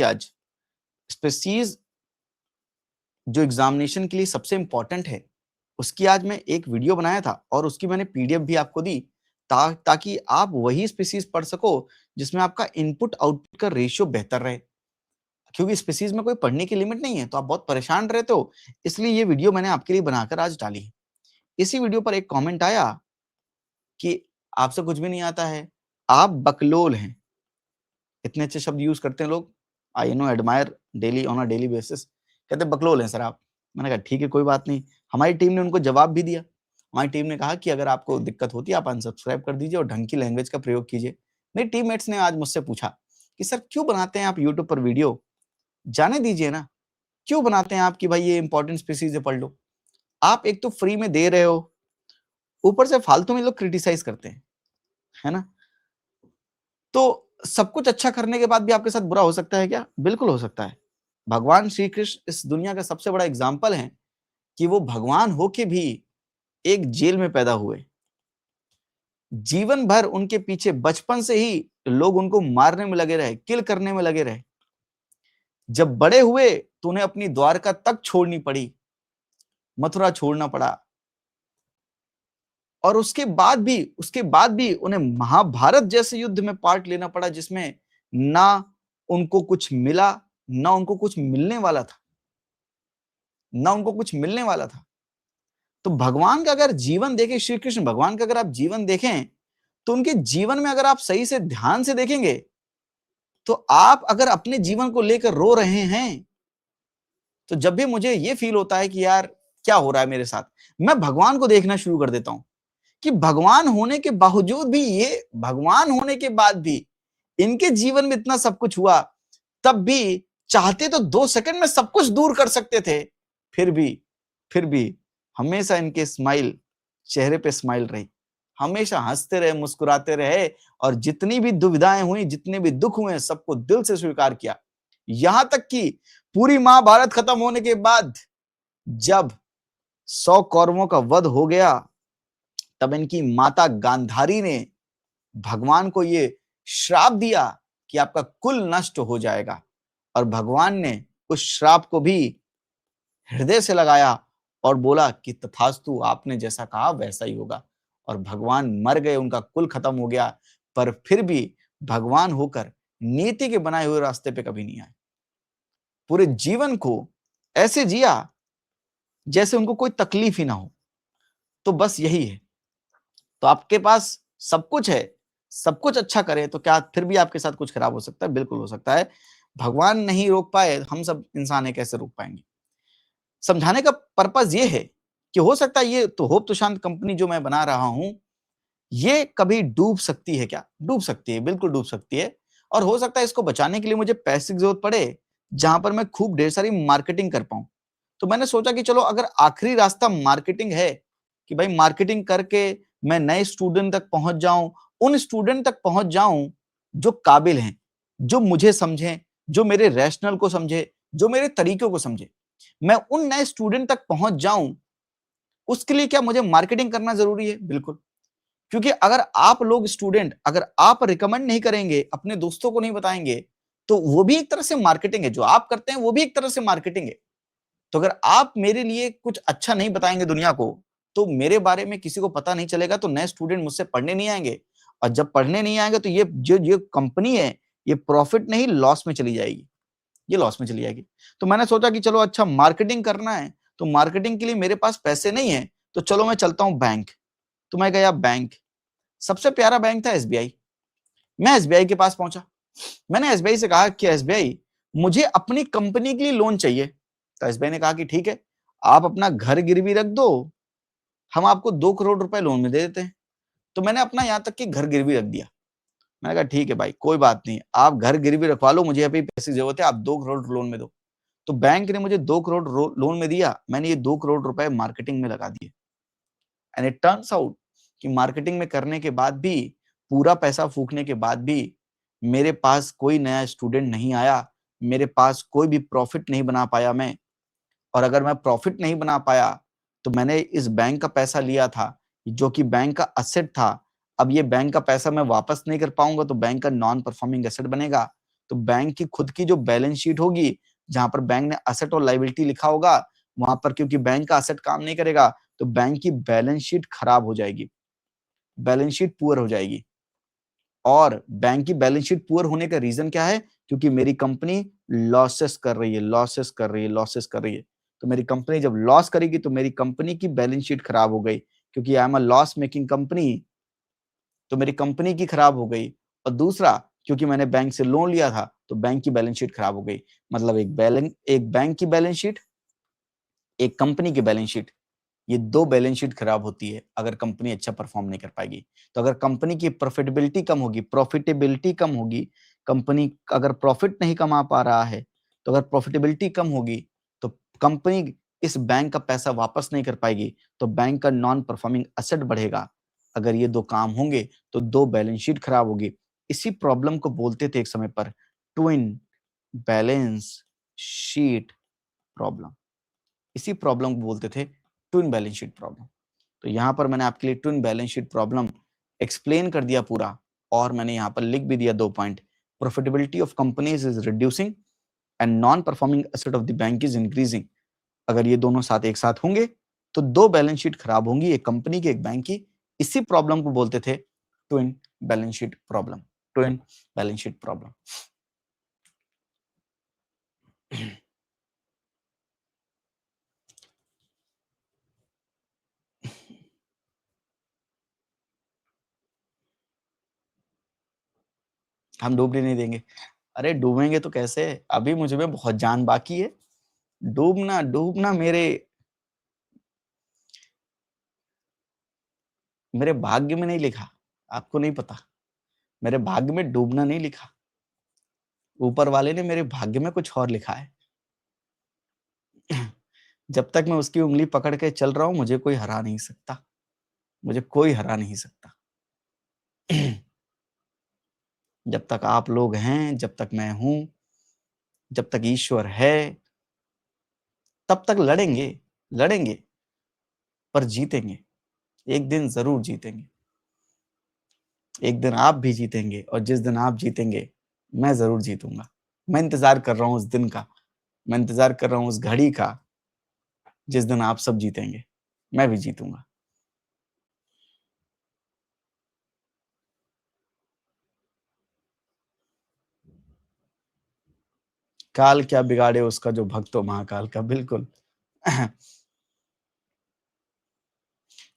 आज स्पेसीज जो एग्जामिनेशन के लिए सबसे इंपॉर्टेंट है, उसकी आज मैं एक वीडियो बनाया था, और उसकी मैंने पीडीएफ भी आपको दी, ताकि आप वही स्पीसीज पढ़ सको जिसमें आपका इनपुट आउटपुट का रेशियो बेहतर रहे। क्योंकि स्पीसीज में कोई पढ़ने की लिमिट नहीं है, तो आप बहुत परेशान रहते हो, इसलिए ये वीडियो मैंने आपके लिए बनाकर आज डाली है। इसी वीडियो पर एक कमेंट आया कि आपसे कुछ भी नहीं आता है, आप बकलोल हैं। इतने अच्छे शब्द यूज करते हैं लोग, I know, admire daily on a daily basis. कहते बकलोल हैं सर आप। मैंने कहा ठीक है, कोई बात नहीं। हमारी टीम ने उनको जवाब भी दिया। हमारी टीम ने कहा कि अगर आपको दिक्कत होती है आप अनसब्सक्राइब कर दीजिए और ढंग की लैंग्वेज का प्रयोग कीजिए। मेरी टीममेट्स ने आज मुझसे पूछा कि सर क्यों बनाते हैं आप यूट्यूब पर वीडियो, जाने दीजिए ना, क्यों बनाते हैं आप कि भाई ये इंपॉर्टेंट स्पीसीज है पढ़ लो। आप एक तो फ्री में दे रहे हो, ऊपर से फालतू में लोग क्रिटिसाइज करते हैं, है ना। तो सब कुछ अच्छा करने के बाद भी आपके साथ बुरा हो सकता है क्या? बिल्कुल हो सकता है। भगवान श्री कृष्ण इस दुनिया का सबसे बड़ा एग्जाम्पल है कि वो भगवान होके भी एक जेल में पैदा हुए। जीवन भर उनके पीछे बचपन से ही लोग उनको मारने में लगे रहे, किल करने में लगे रहे। जब बड़े हुए तो उन्हें अपनी द्वारका तक छोड़नी पड़ी, मथुरा छोड़ना पड़ा, और उसके बाद भी उन्हें महाभारत जैसे युद्ध में पार्ट लेना पड़ा, जिसमें ना उनको कुछ मिला, ना उनको कुछ मिलने वाला था। तो भगवान का अगर जीवन देखें, श्री कृष्ण भगवान का अगर आप जीवन देखें, तो उनके जीवन में अगर आप सही से ध्यान से देखेंगे, तो आप अगर अपने जीवन को लेकर रो रहे हैं, तो जब भी मुझे ये फील होता है कि यार क्या हो रहा है मेरे साथ, मैं भगवान को देखना शुरू कर देता हूं कि भगवान होने के बावजूद भी, ये भगवान होने के बाद भी इनके जीवन में इतना सब कुछ हुआ, तब भी चाहते तो 2 सेकंड में सब कुछ दूर कर सकते थे। फिर भी हमेशा इनके चेहरे पे स्माइल रही, हमेशा हंसते रहे, मुस्कुराते रहे, और जितनी भी दुविधाएं हुई, जितने भी दुख हुए, सबको दिल से स्वीकार किया। यहां तक कि पूरी महाभारत खत्म होने के बाद जब 100 कौरवों का वध हो गया, तब इनकी माता गांधारी ने भगवान को ये श्राप दिया कि आपका कुल नष्ट हो जाएगा। और भगवान ने उस श्राप को भी हृदय से लगाया और बोला कि तथास्तु, आपने जैसा कहा वैसा ही होगा। और भगवान मर गए, उनका कुल खत्म हो गया, पर फिर भी भगवान होकर नीति के बनाए हुए रास्ते पे कभी नहीं आए। पूरे जीवन को ऐसे जिया जैसे उनको कोई तकलीफ ही ना हो। तो बस यही है। तो आपके पास सब कुछ है, सब कुछ अच्छा करे तो क्या फिर भी आपके साथ कुछ खराब हो सकता है? बिल्कुल हो सकता है। भगवान नहीं रोक पाए, हम सब इंसान है, कैसे रोक पाएंगे? समझाने का पर्पस ये है कि हो सकता है ये तो होप तुशांत कंपनी जो मैं बना रहा हूं, ये कभी डूब सकती है। क्या डूब सकती है? बिल्कुल डूब सकती है। और हो सकता है इसको बचाने के लिए मुझे पैसे की जरूरत पड़े, जहां पर मैं खूब ढेर सारी मार्केटिंग कर पाऊं। तो मैंने सोचा कि चलो, अगर आखिरी रास्ता मार्केटिंग है कि भाई मार्केटिंग करके मैं नए स्टूडेंट तक पहुंच जाऊं, उन स्टूडेंट तक पहुंच जाऊं जो काबिल हैं, जो मुझे समझें, जो मेरे रैशनल को समझे, जो मेरे तरीकों को समझे, मैं उन नए स्टूडेंट तक पहुंच जाऊं, उसके लिए क्या मुझे मार्केटिंग करना जरूरी है? बिल्कुल। क्योंकि अगर आप लोग स्टूडेंट, अगर आप रिकमेंड नहीं करेंगे, अपने दोस्तों को नहीं बताएंगे, तो वो भी एक तरह से मार्केटिंग है। जो आप करते हैं वो भी एक तरह से मार्केटिंग है। तो अगर आप मेरे लिए कुछ अच्छा नहीं बताएंगे दुनिया को, तो मेरे बारे में किसी को पता नहीं चलेगा, तो नए स्टूडेंट मुझसे पढ़ने नहीं आएंगे। और जब पढ़ने नहीं आएंगे तो ये जो कंपनी है, ये प्रॉफिट नहीं लॉस में चली जाएगी, ये लॉस में चली जाएगी। तो मैंने सोचा कि चलो अच्छा, मार्केटिंग करना है, तो मार्केटिंग के लिए मेरे पास पैसे नहीं है, तो चलो मैं चलता हूं बैंक। तो मैं गया बैंक। सबसे प्यारा बैंक था एसबीआई। मैं एसबीआई के पास पहुंचा। मैंने एसबीआई से कहा कि एसबीआई, मुझे अपनी कंपनी के लिए लोन चाहिए। तो एसबीआई ने कहा कि ठीक है, आप अपना घर गिरवी रख दो, हम आपको 2 करोड़ रुपए लोन में दे देते हैं। तो मैंने अपना यहां तक कि घर गिरवी रख दिया। मैंने कहा ठीक है भाई, कोई बात नहीं, आप घर गिरवी रखवा लो, मुझे अभी पैसे की जरूरत है, आप 2 करोड़ लोन में दो। तो बैंक ने मुझे 2 करोड़ लोन में दिया। मैंने ये 2 करोड़ रुपए मार्केटिंग में लगा दिए। एंड इट टर्न्स आउट कि मार्केटिंग में करने के बाद भी, पूरा पैसा फूकने के बाद भी, मेरे पास कोई नया स्टूडेंट नहीं आया, मेरे पास कोई भी प्रॉफिट नहीं बना पाया मैं। और अगर मैं प्रॉफिट नहीं बना पाया, तो मैंने इस बैंक का पैसा लिया था, जो कि बैंक का असेट था। अब ये बैंक का पैसा मैं वापस नहीं कर पाऊंगा, तो बैंक का नॉन परफॉर्मिंग एसेट बनेगा। तो बैंक की खुद की जो बैलेंस शीट होगी, जहां पर बैंक ने असेट और लायबिलिटी लिखा होगा, वहां पर क्योंकि बैंक का असेट काम नहीं करेगा, तो बैंक की बैलेंस शीट खराब हो जाएगी, बैलेंस शीट पुअर हो जाएगी। और बैंक की बैलेंस शीट पुअर होने का रीजन क्या है? क्योंकि मेरी कंपनी लॉसेस कर रही है, लॉसेस कर रही है, लॉसेस कर रही है। तो मेरी कंपनी जब लॉस करेगी, तो मेरी कंपनी की बैलेंस शीट खराब हो गई, क्योंकि I am a loss making company, तो मेरी कंपनी की खराब हो गई। और दूसरा, क्योंकि मैंने बैंक से लोन लिया था, तो बैंक की बैलेंस शीट खराब हो गई। मतलब एक बैंक की बैलेंस शीट, एक कंपनी की बैलेंस शीट, ये 2 बैलेंस शीट खराब होती है अगर कंपनी अच्छा परफॉर्म नहीं कर पाएगी। तो अगर कंपनी की प्रॉफिटेबिलिटी कम होगी, कंपनी अगर प्रॉफिट नहीं कमा पा रहा है, तो अगर प्रॉफिटेबिलिटी कम होगी, तो कंपनी इस बैंक का पैसा वापस नहीं कर पाएगी, तो बैंक का नॉन परफॉर्मिंग एसेट बढ़ेगा। अगर ये 2 काम होंगे, तो 2 बैलेंस शीट खराब होगी। इसी प्रॉब्लम को बोलते थे एक समय पर ट्विन बैलेंस शीट प्रॉब्लम। इसी प्रॉब्लम को बोलते थे ट्विन बैलेंस शीट प्रॉब्लम। तो यहाँ पर मैंने आपके लिए twin balance sheet problem explain कर दिया पूरा, और मैंने यहाँ पर लिख भी दिया 2 point. Profitability of companies is reducing and non performing asset of the bank is increasing. अगर ये दोनों साथ एक साथ होंगे, तो 2 बैलेंस शीट खराब होंगी, एक कंपनी की, एक बैंक की। इसी प्रॉब्लम को बोलते थे twin balance sheet problem, twin balance sheet problem. हम डूबने नहीं देंगे। अरे डूबेंगे तो कैसे? अभी मुझ में बहुत जान बाकी है। डूबना डूबना मेरे मेरे भाग्य में नहीं लिखा। आपको नहीं पता, मेरे भाग्य में डूबना नहीं लिखा। ऊपर वाले ने मेरे भाग्य में कुछ और लिखा है। जब तक मैं उसकी उंगली पकड़ के चल रहा हूं, मुझे कोई हरा नहीं सकता, मुझे कोई हरा नहीं सकता। जब तक आप लोग हैं, जब तक मैं हूं, जब तक ईश्वर है, तब तक लड़ेंगे, लड़ेंगे, पर जीतेंगे। एक दिन जरूर जीतेंगे। एक दिन आप भी जीतेंगे, और जिस दिन आप जीतेंगे, मैं जरूर जीतूंगा। मैं इंतजार कर रहा हूं उस दिन का, मैं इंतजार कर रहा हूं उस घड़ी का जिस दिन आप सब जीतेंगे, मैं भी जीतूंगा। काल क्या बिगाड़े उसका जो भक्त हो महाकाल का, बिल्कुल।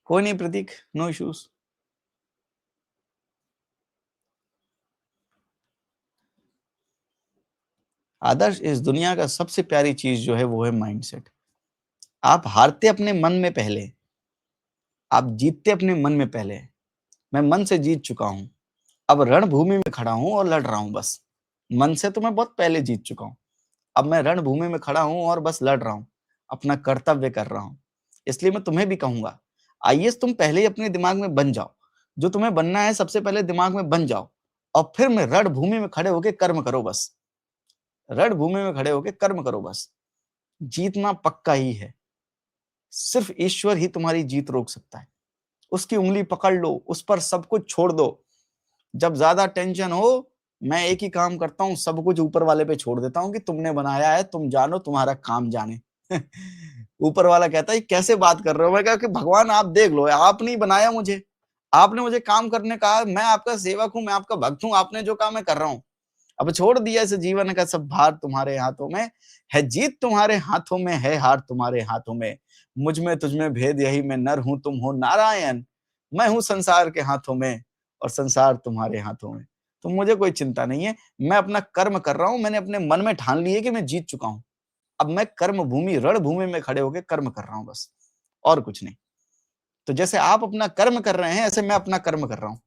कोई नहीं प्रतीक, नो इश्यूज। आदर्श, इस दुनिया का सबसे प्यारी चीज जो है वो है माइंडसेट। आप हारते अपने मन में पहले, आप जीतते अपने मन में पहले। मैं मन से जीत चुका हूं, अब रणभूमि में खड़ा हूं और लड़ रहा हूं बस। मन से तो मैं बहुत पहले जीत चुका हूं, अब मैं रणभूमि में खड़ा हूं और बस लड़ रहा हूं, अपना कर्तव्य कर रहा हूं। इसलिए मैं तुम्हें भी कहूंगा, आईएएस तुम पहले ही अपने दिमाग में बन जाओ, जो तुम्हें बनना है सबसे पहले दिमाग में बन जाओ, और फिर मैं रणभूमि में खड़े होके कर्म करो बस। रणभूमि में खड़े होके कर्म करो बस। जीतना पक्का ही है, सिर्फ ईश्वर ही तुम्हारी जीत रोक सकता है। उसकी उंगली पकड़ लो, उस पर सब कुछ छोड़ दो। जब ज्यादा टेंशन हो, मैं एक ही काम करता हूँ, सब कुछ ऊपर वाले पे छोड़ देता हूँ कि तुमने बनाया है, तुम जानो, तुम्हारा काम जाने। ऊपर वाला कहता है कैसे बात कर रहे हो, मैं कहा कि भगवान आप देख लो, आप नहीं बनाया मुझे, आपने मुझे काम करने कहा, मैं आपका सेवक हूँ, मैं आपका भक्त हूँ, आपने जो कहा मैं कर रहा हूँ। अब छोड़ दिया इस जीवन का सब भार तुम्हारे हाथों में है, जीत तुम्हारे हाथों में है, हार तुम्हारे हाथों में। मुझ में तुझ में भेद यही, मैं नर हूं तुम हो नारायण, मैं हूं संसार के हाथों में और संसार तुम्हारे हाथों में। तो मुझे कोई चिंता नहीं है, मैं अपना कर्म कर रहा हूं, मैंने अपने मन में ठान ली है कि मैं जीत चुका हूं। अब मैं कर्म भूमि रणभूमि में खड़े होकर कर्म कर रहा हूं बस, और कुछ नहीं। तो जैसे आप अपना कर्म कर रहे हैं, ऐसे मैं अपना कर्म कर रहा हूं।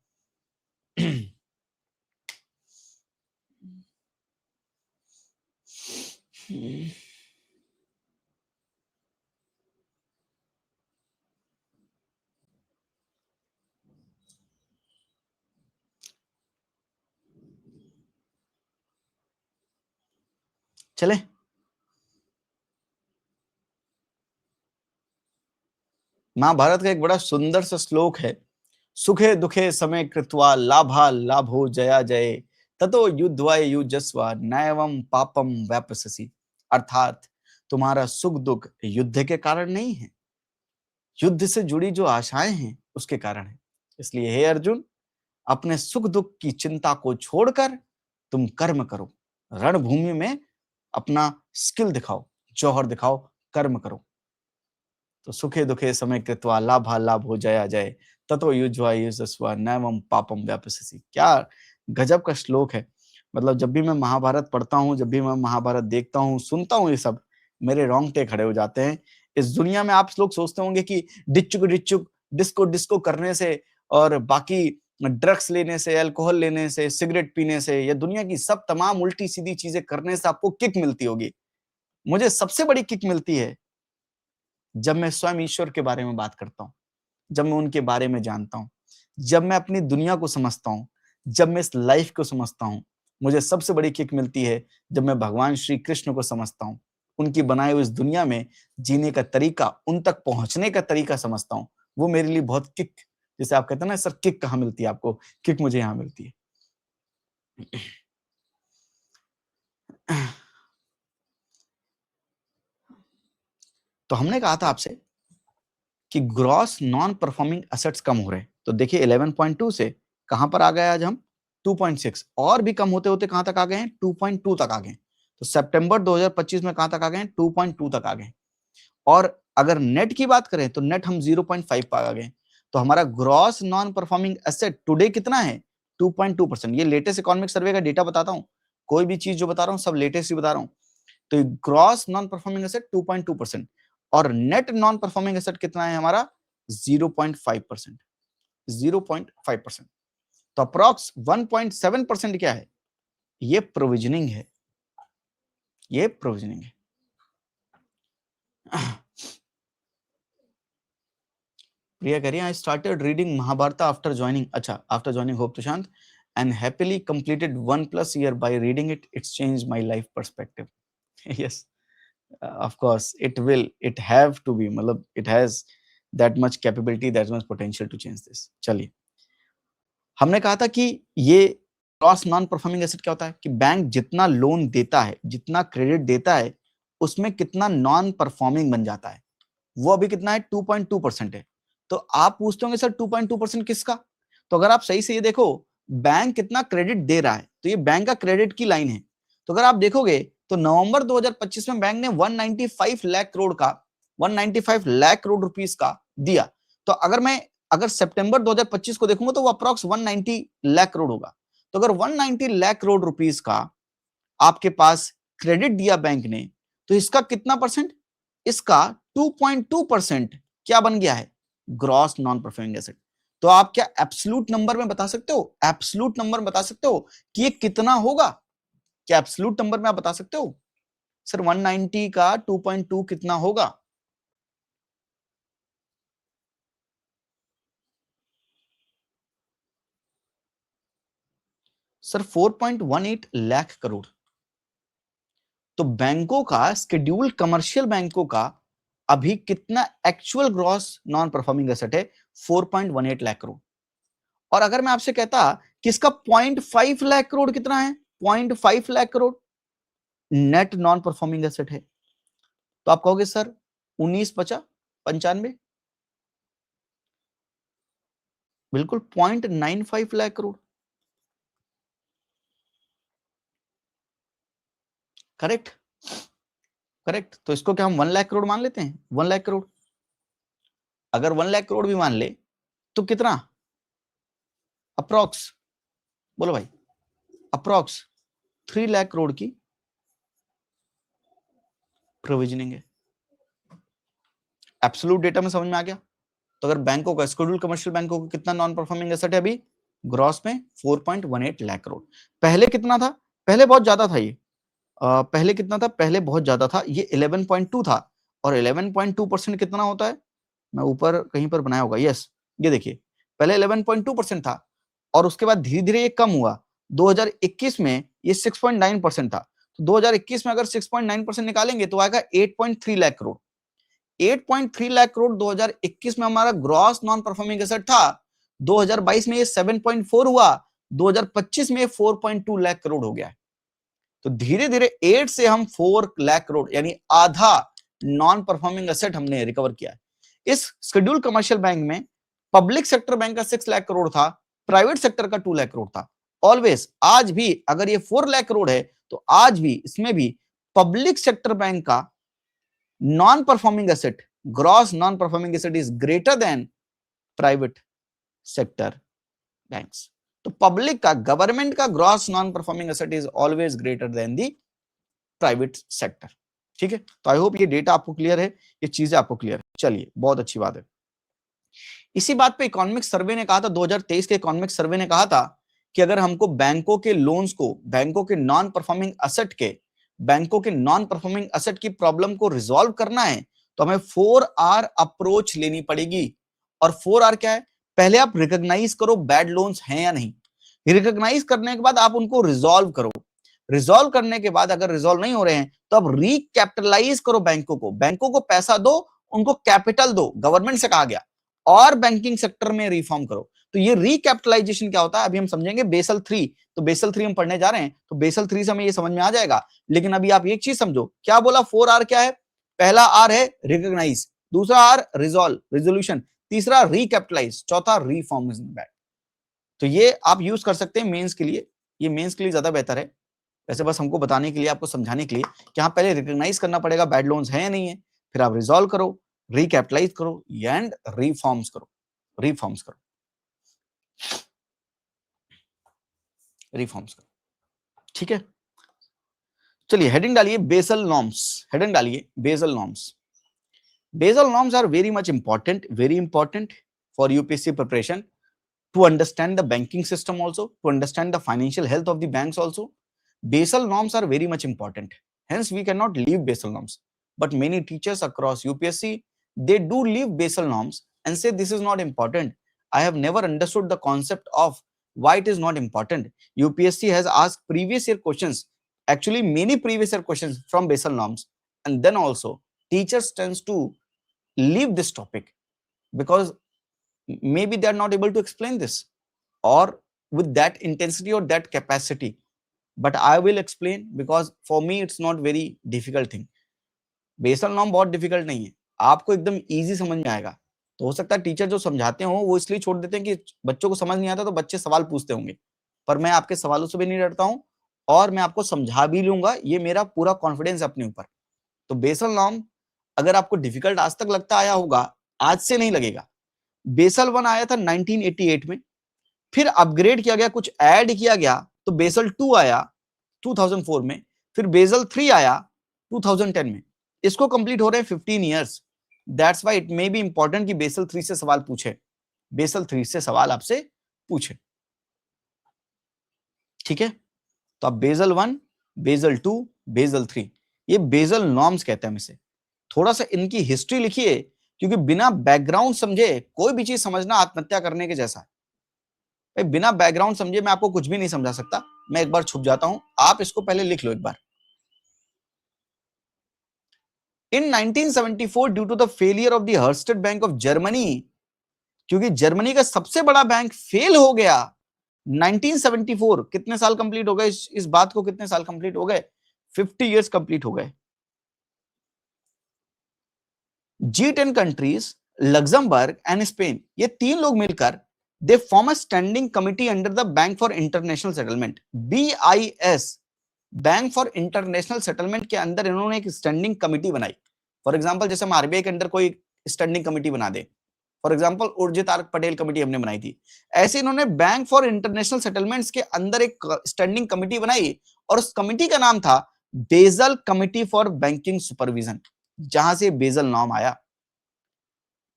चले, महाभारत का एक बड़ा सुंदर सा श्लोक है, सुखे दुखे समय कृत्वा लाभा लाभो जया जय, ततो युद्धवाय युजस्वा नैवम पापम व्यापससी। अर्थात तुम्हारा सुख दुख युद्ध के कारण नहीं है, युद्ध से जुड़ी जो आशाएं हैं उसके कारण है। इसलिए हे अर्जुन, अपने सुख दुख की चिंता को छोड़कर तुम कर्म करो, रणभूमि में अपना स्किल दिखाओ, जौहर दिखाओ, कर्म करो। तो सुखे दुखे समय कृत्वा लाभा लाभ हो जया जय, ततो युज्वा युजस्वा नैवम पापम व्यापससी। क्या गजब का श्लोक है। मतलब जब भी मैं महाभारत पढ़ता हूँ, जब भी मैं महाभारत देखता हूँ, सुनता हूँ, ये सब मेरे रोंगटे खड़े हो जाते हैं। इस दुनिया में आप लोग सोचते होंगे कि डिच्चुक डिच्चुक डिस्को डिस्को करने से और बाकी ड्रग्स लेने से, अल्कोहल लेने से, सिगरेट पीने से, या दुनिया की सब तमाम उल्टी सीधी चीजें करने से आपको किक मिलती होगी। मुझे सबसे बड़ी किक मिलती है जब मैं स्वयं ईश्वर के बारे में बात करता हूँ, जब मैं उनके बारे में जानता हूँ, जब मैं अपनी दुनिया को समझता हूँ, जब मैं इस लाइफ को समझता हूँ। मुझे सबसे बड़ी किक मिलती है जब मैं भगवान श्री कृष्ण को समझता हूँ, उनकी बनाई हुई इस दुनिया में जीने का तरीका, उन तक पहुंचने का तरीका समझता हूँ। वो मेरे लिए बहुत किक, जैसे आप कहते हैं ना सर किक कहाँ मिलती है आपको, किक मुझे यहाँ मिलती है। तो हमने कहा था आपसे कि ग्रॉस नॉन परफॉर्मिंग एसेट्स कम हो रहे हैं। तो देखिए 11.2 से कहां पर आ गए आज हम, 2.6, और भी कम होते होते कहां तक आ गए हैं, 2.2 तक आ गए। तो सितंबर 2025 में कहां तक आ गए हैं, 2.2 तक आ गए। और अगर नेट की बात करें तो नेट हम 0.5 पर आ गए। तो हमारा gross non performing asset today कितना है, 2.2%। ये लेटेस्ट इकोनॉमिक सर्वे का डेटा बताता हूं, कोई भी चीज जो बता रहा हूं सब लेटेस्ट ही बता रहा हूं। तो ग्रॉस नॉन परफॉर्मिंग एसेट 2.2% और नेट नॉन परफॉर्मिंग एसेट कितना है हमारा, 0.5%। 0.5%। तो अप्रॉक्स 1.7% क्या है, ये प्रोविजनिंग है, ये प्रोविजनिंग है। प्रिया कह रही है I started reading Mahabharata after joining, अच्छा after joining hope Tushant and happily completed 1+ year by reading it, it's changed my life perspective. Yes, of course it will, it have to be, मतलब it has that much capability, that much potential to change this। चलिए, हमने कहा था कि ये gross non performing asset क्या होता है कि बैंक जितना लोन देता है, जितना क्रेडिट देता है, उसमें कितना नॉन परफॉर्मिंग बन जाता है, वो अभी कितना है 2.2% है। तो आप पूछते होंगे सर 2.2% किसका? तो अगर आप सही से ये देखो बैंक कितना क्रेडिट दे रहा है, तो ये बैंक का क्रेडिट की लाइन है। तो अगर आप देखोगे तो नवंबर 2025 में बैंक ने 195 लाख करोड़ का 195 लाख करोड़ रुपीस का दिया। तो अगर सितंबर 2025 को देखूंगा तो वो अप्रॉक्स 190 लाख करोड़ होगा। तो अगर 190 लाख करोड़ रुपीस का आपके पास क्रेडिट दिया बैंक ने, तो इसका कितना परसेंट? इसका 2.2% क्या बन गया है? Gross non performing asset. तो आप क्या एब्सोल्यूट नंबर में बता सकते हो? एब्सोल्यूट नंबर बता सकते हो कि ये कितना होगा? क्या एब्सोल्यूट नंबर में आप बता सकते हो सर 190 का 2.2 कितना होगा? सर 4.18 लाख करोड़। तो बैंकों का, शेड्यूल्ड कमर्शियल बैंकों का अभी कितना actual gross non performing asset है? 4.18 लाख करोड़। और अगर मैं आपसे कहता कि इसका 0.5 लाख करोड़ कितना है, 0.5 lakh crore net non performing asset है, तो आप कहोगे सर 19 50 95, बिल्कुल 0.95 लाख करोड़। Correct, correct. तो इसको क्या हम 1 लाख करोड़ मान लेते हैं? 1 लाख करोड़। अगर 1 लाख करोड़ भी मान ले तो कितना अप्रॉक्स, बोलो भाई, अप्रॉक्स 3 लाख करोड़ की प्रोविजनिंग है। एब्सोल्यूट डेटा में समझ में आ गया? तो अगर बैंकों का, शेड्यूल्ड कमर्शियल बैंकों का कितना नॉन परफॉर्मिंग एसेट है अभी ग्रॉस में? 4.18 लाख करोड़। पहले कितना था? पहले बहुत ज्यादा था ये। पहले कितना था? पहले बहुत ज्यादा था, ये 11.2 था। और 11.2% कितना होता है? मैं ऊपर कहीं पर बनाया होगा, यस, ये देखिए, पहले 11.2% था और उसके बाद धीरे धीरे ये कम हुआ। 2021 में ये 6.9% था। तो 2021 में अगर 6.9% निकालेंगे तो आएगा 8.3 लाख करोड़। 8.3 लाख करोड़ 2021 में हमारा ग्रॉस नॉन परफॉर्मिंग एसेट था। 2022 में ये 7.4 हुआ, 2025 में 4.2 लाख करोड़ हो गया है। तो धीरे धीरे 8 से हम 4 लाख करोड़ यानी आधा नॉन परफॉर्मिंग एसेट हमने रिकवर किया है। इस शेड्यूल कमर्शियल बैंक में पब्लिक सेक्टर बैंक का 6 लाख करोड़ था, प्राइवेट सेक्टर का 2 लाख करोड़ था। ऑलवेज आज भी अगर ये 4 लाख करोड़ है तो आज भी इसमें भी पब्लिक सेक्टर बैंक का non performing asset, gross non performing asset is greater than private sector banks. तो पब्लिक का, गवर्नमेंट का gross non performing asset is always greater than the private sector. ठीक है, तो आई होप ये data आपको clear है, ये चीजें आपको क्लियर है। चलिए, बहुत अच्छी बात है। इसी बात पे इकोनॉमिक सर्वे ने कहा था, 2023 के इकोनॉमिक सर्वे ने कहा था कि अगर हमको बैंकों के लोन्स को, बैंकों के नॉन परफॉर्मिंग एसेट के, बैंकों के नॉन परफॉर्मिंग एसेट की प्रॉब्लम को रिजॉल्व करना है तो हमें 4R अप्रोच लेनी पड़ेगी। और 4R क्या है? पहले आप रिकॉग्नाइज करो बैड लोन्स हैं या नहीं, रिकॉग्नाइज करने के बाद आप उनको रिजॉल्व करो, रिजॉल्व करने के बाद अगर रिजॉल्व नहीं हो रहे हैं तो अब रिकैपिटलाइज करो बैंकों को पैसा दो, उनको कैपिटल दो, गवर्नमेंट से कहा गया, और बैंकिंग सेक्टर में रिफॉर्म करो। तो ये रिकैपिटलाइजेशन क्या होता है अभी हम समझेंगे, बेसल 3। तो बेसल 3 हम पढ़ने जा रहे हैं, तो बेसल 3 से हमें ये समझ में आ जाएगा। लेकिन अभी आप एक चीज समझो, क्या बोला? 4R क्या है? पहला R है रिकॉग्नाइज, दूसरा R रिजॉल्व, रिजोल्यूशन, तीसरा रिकैपिटलाइज, चौथा रिफॉर्म। तो ये आप यूज कर सकते हैं मेंस के लिए, ये मेंस के लिए ज्यादा बेहतर है। वैसे बस हमको बताने के लिए, आपको समझाने के लिए कि हाँ पहले रिकॉग्नाइज करना पड़ेगा बैड लोन्स है या नहीं है, फिर आप रिजॉल्व करो, रिकैपिटलाइज करो एंड रिफॉर्म्स करो, रिफॉर्म्स करो, रिफॉर्म्स करो। ठीक है, चलिए हेडिंग डालिए बेसल नॉर्म्स, हेडिंग डालिए Basel norms. Basel norms are very important for UPSC preparation, to understand the banking system also, to understand the financial health of the banks also. Basel norms are very much important. Hence, we cannot leave Basel norms. But many teachers across UPSC, they do leave Basel norms and say this is not important. I have never understood the concept of why it is not important. UPSC has asked previous year questions, actually many previous year questions from Basel norms, and then also teachers tends to leave this topic because maybe they are not able to explain this, or with that intensity or that capacity, but I will explain because for me it's not very difficult thing. Basel norm बहुत difficult नहीं है, आपको एकदम easy समझ में आएगा। तो हो सकता है टीचर जो समझाते हो वो इसलिए छोड़ देते हैं कि बच्चों को समझ नहीं आता तो बच्चे सवाल पूछते होंगे, पर मैं आपके सवालों से भी नहीं डरता हूं और मैं आपको समझा भी लूंगा, ये मेरा पूरा कॉन्फिडेंस अपने ऊपर। तो बेसल नॉर्म अगर आपको डिफिकल्ट आज तक लगता आया होगा, आज से नहीं लगेगा। बेसल 1 आया था 1988 में, फिर अपग्रेड किया गया, कुछ ऐड किया गया तो बेसल 2 आया 2004 में, फिर बेसल 3 आया 2010 में। इसको कंप्लीट हो रहे हैं 15 years. That's why it may be important कि बेसल 3 से सवाल पूछे, बेसल 3 से सवाल आपसे पूछे। ठीक है, तो आप बेसल 1, बेसल 2, बेसल 3, ये बेसल नॉर्म्स कहते हैं। इसे थोड़ा सा इनकी हिस्ट्री लिखिए, क्योंकि बिना बैकग्राउंड समझे कोई भी चीज समझना आत्महत्या करने के जैसा है। बिना बैकग्राउंड समझे मैं आपको कुछ भी नहीं समझा सकता। मैं एक बार छुप जाता हूं, आप इसको पहले लिख लो एक बार। In 1974, due to the failure of the Herstatt bank of Germany, क्योंकि जर्मनी का सबसे बड़ा बैंक फेल हो गया 1974, कितने साल कंप्लीट हो गए इस बात को, कितने साल कंप्लीट हो गए? 50 इयर्स कंप्लीट हो गए। G10 countries, Luxembourg and Spain, ये 3 लोग मिलकर they form a standing committee under the bank for international settlement, BIS, bank for international settlement के अंदर इन्होंने एक स्टैंडिंग कमिटी बनाई। फॉर एग्जांपल जैसे हम आरबीआई के अंदर कोई स्टैंडिंग कमिटी बना दे, फॉर एग्जांपल उर्जित आर्क पटेल कमिटी हमने बनाई थी, ऐसे इन्होंने बैंक फॉर इंटरनेशनल सेटलमेंट्स के अंदर एक स्टैंडिंग कमिटी बनाई और उस कमिटी का नाम था Basel committee for banking supervision, जहां से बेजल नाम आया।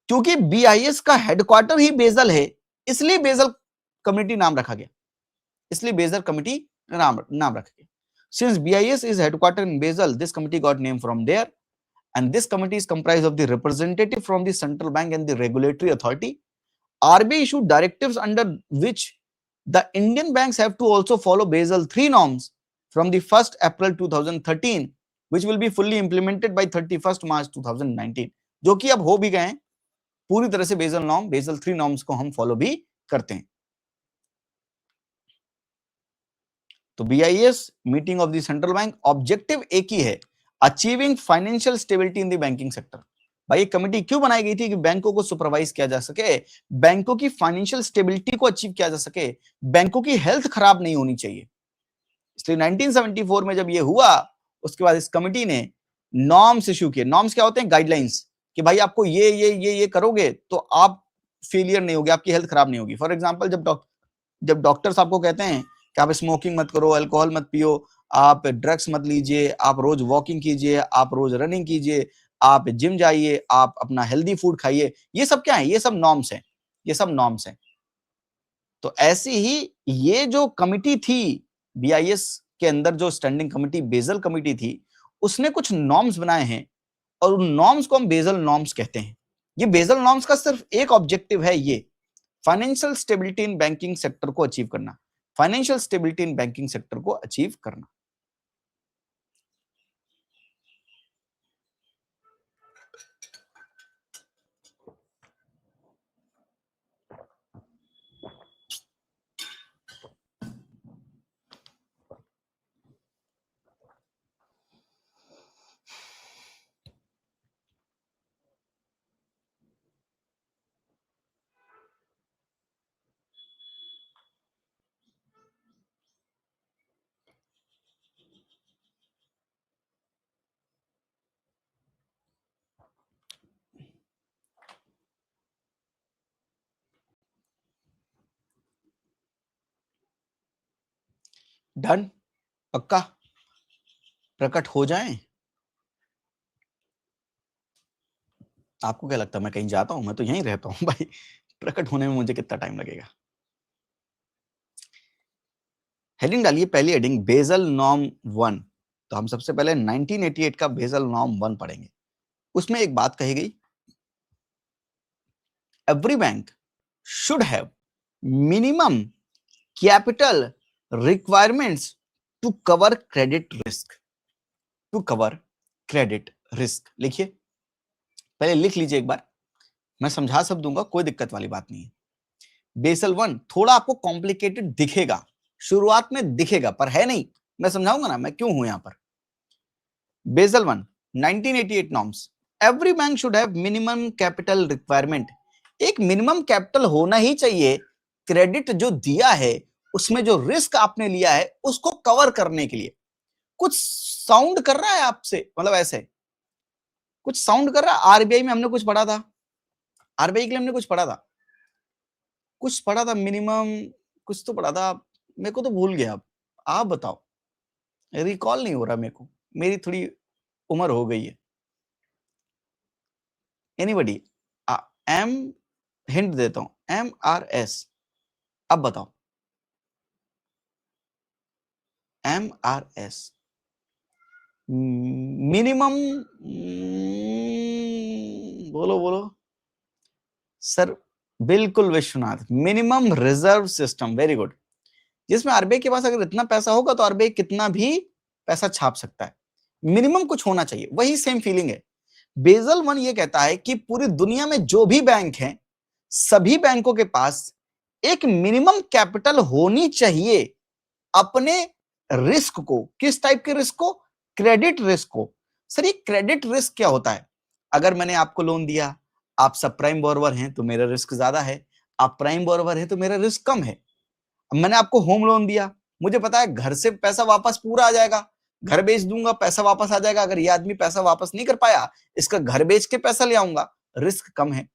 क्योंकि BIS का हेडक्वार्टर ही बेजल है, इसलिए बेजल कमिटी नाम रखा गया, इसलिए बेजल कमिटी नाम रखा गया। Since BIS is headquartered in Basel, this committee got name from there, and this committee is comprised of the representative from the central bank and the regulatory authority. RBI issued directives under which the Indian banks have to also follow Basel III norms from the 1st April 2013, which will be fully implemented by 31st March 2019, जो कि अब हो भी गए हैं पूरी तरह से। बेजल नॉर्म, बेजल 3 नॉर्म्स को हम फॉलो भी करते हैं। तो BIS meeting of the central bank, objective एक ही है, achieving financial stability in the banking sector. भाई ये कमेटी क्यों बनाई गई थी? कि बैंकों को सुपरवाइज किया जा सके, बैंकों की फाइनेंशियल स्टेबिलिटी को अचीव किया जा सके, बैंकों की हेल्थ खराब नहीं होनी चाहिए। इसलिए 1974 में जब ये हुआ, उसके बाद इस कमेटी ने नॉर्म्स इश्यू किए। नॉर्म्स क्या होते हैं? गाइडलाइंस, कि भाई आपको ये करोगे तो आप फेलियर नहीं होगे, आपकी हेल्थ खराब नहीं होगी। फॉर एग्जाम्पल जब डॉक्टर्स आपको कहते हैं कि आप स्मोकिंग मत करो, अल्कोहल मत पियो, आप ड्रग्स मत लीजिए, आप रोज वॉकिंग कीजिए, आप रोज रनिंग कीजिए, आप जिम जाइए, आप अपना हेल्दी फूड खाइए, ये सब क्या है? ये सब नॉर्म्स हैं, ये सब नॉर्म्स हैं। तो ऐसी ही ये जो कमिटी थी BIS के अंदर, जो स्टैंडिंग कमिटी बेजल कमिटी थी, उसने कुछ नॉर्म्स बनाए हैं और उन नॉर्म्स को हम बेजल नॉर्म्स कहते हैं। ये बेजल नॉर्म्स का सिर्फ एक ऑब्जेक्टिव है, ये financial stability in banking sector को अचीव करना, financial stability in banking sector को अचीव करना। डन? पक्का? प्रकट हो जाएं? आपको क्या लगता है मैं कहीं जाता हूं? मैं तो यहीं रहता हूं भाई, प्रकट होने में मुझे कितना टाइम लगेगा? हेडिंग डालिए, पहली हेडिंग बेजल नॉर्म 1। तो हम सबसे पहले 1988 का बेजल नॉर्म 1 पढ़ेंगे। उसमें एक बात कही गई, every bank should have minimum capital requirements to cover credit risk, to cover credit risk. लिखिए, पहले लिख लीजिए एक बार, मैं समझा सब दूंगा, कोई दिक्कत वाली बात नहीं है। बेसल 1 थोड़ा आपको कॉम्प्लिकेटेड दिखेगा, शुरुआत में दिखेगा, पर है नहीं। मैं समझाऊंगा ना मैं क्यों हूं यहां पर। Basel 1 1988 norms, every bank should have minimum capital requirement. एक मिनिमम कैपिटल होना ही चाहिए क्रेडिट जो दिया है उसमें जो रिस्क आपने लिया है उसको कवर करने के लिए। कुछ साउंड कर रहा है आपसे, मतलब ऐसे कुछ साउंड कर रहा है। आरबीआई में हमने कुछ पढ़ा था, आरबीआई के लिए हमने कुछ पढ़ा था, कुछ पढ़ा था मिनिमम, कुछ तो पढ़ा था, मेरे को तो भूल गया। अब आप बताओ, रिकॉल नहीं हो रहा मेरे को, मेरी थोड़ी उम्र हो गई है। एनीबडी? एम, हिंट देता हूं, MRS। अब बताओ, MRS मिनिमम, बोलो बोलो सर। बिल्कुल Vishwanath, minimum reserve system, very good. जिसमें आरबीआई के पास अगर इतना पैसा होगा तो आरबीआई कितना भी पैसा छाप सकता है। मिनिमम कुछ होना चाहिए, वही सेम फीलिंग है। बेसल 1 ये कहता है कि पूरी दुनिया में जो भी बैंक हैं, सभी बैंकों के पास एक मिनिमम कैपिटल होनी चाहिए अपने रिस्क को। किस टाइप के रिस्क को? क्रेडिट रिस्क को। सर ये क्रेडिट रिस्क क्या होता है? अगर मैंने आपको लोन दिया, आप सब प्राइम बोरोवर हैं तो मेरा रिस्क ज्यादा है, आप प्राइम बोरोवर हैं तो मेरा रिस्क कम है। मैंने आपको होम लोन दिया, मुझे पता है घर से पैसा वापस पूरा आ जाएगा, घर बेच दूंगा पैसा वापस आ जाएगा। अगर ये आदमी पैसा वापस नहीं कर पाया, इसका घर बेच के पैसा ले आऊंगा, रिस्क कम है,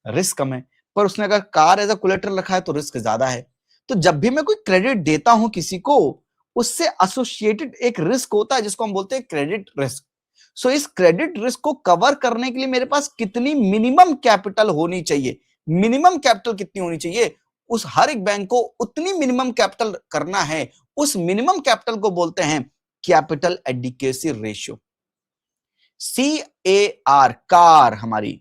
रिस्क कम है। पर उसने अगर कार एज अ कोलेटरल रखा है तो रिस्क ज्यादा है। तो जब भी मैं कोई क्रेडिट देता हूं किसी को, उससे एसोसिएटेड एक रिस्क होता है जिसको हम बोलते हैं क्रेडिट रिस्क। सो इस क्रेडिट रिस्क को कवर करने के लिए मेरे पास कितनी मिनिमम कैपिटल होनी चाहिए, मिनिमम कैपिटल कितनी होनी चाहिए, उस हर एक बैंक को उतनी मिनिमम कैपिटल करना है। उस मिनिमम कैपिटल को बोलते हैं capital adequacy ratio, CAR, car हमारी,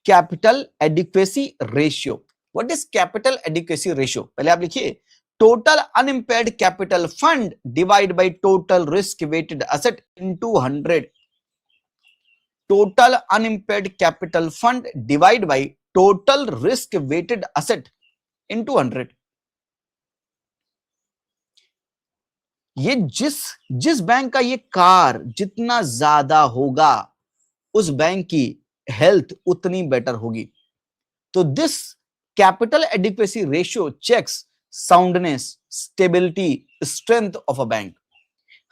capital adequacy ratio. What is capital adequacy ratio? पहले आप लिखिए, total unimpaired capital fund divide by total risk weighted asset into 100। Total unimpaired capital fund divide by total risk weighted asset into 100। ये जिस bank का ये car जितना ज्यादा होगा, उस बैंक की हेल्थ उतनी बेटर होगी। तो this capital adequacy ratio checks soundness, stability, strength of a bank.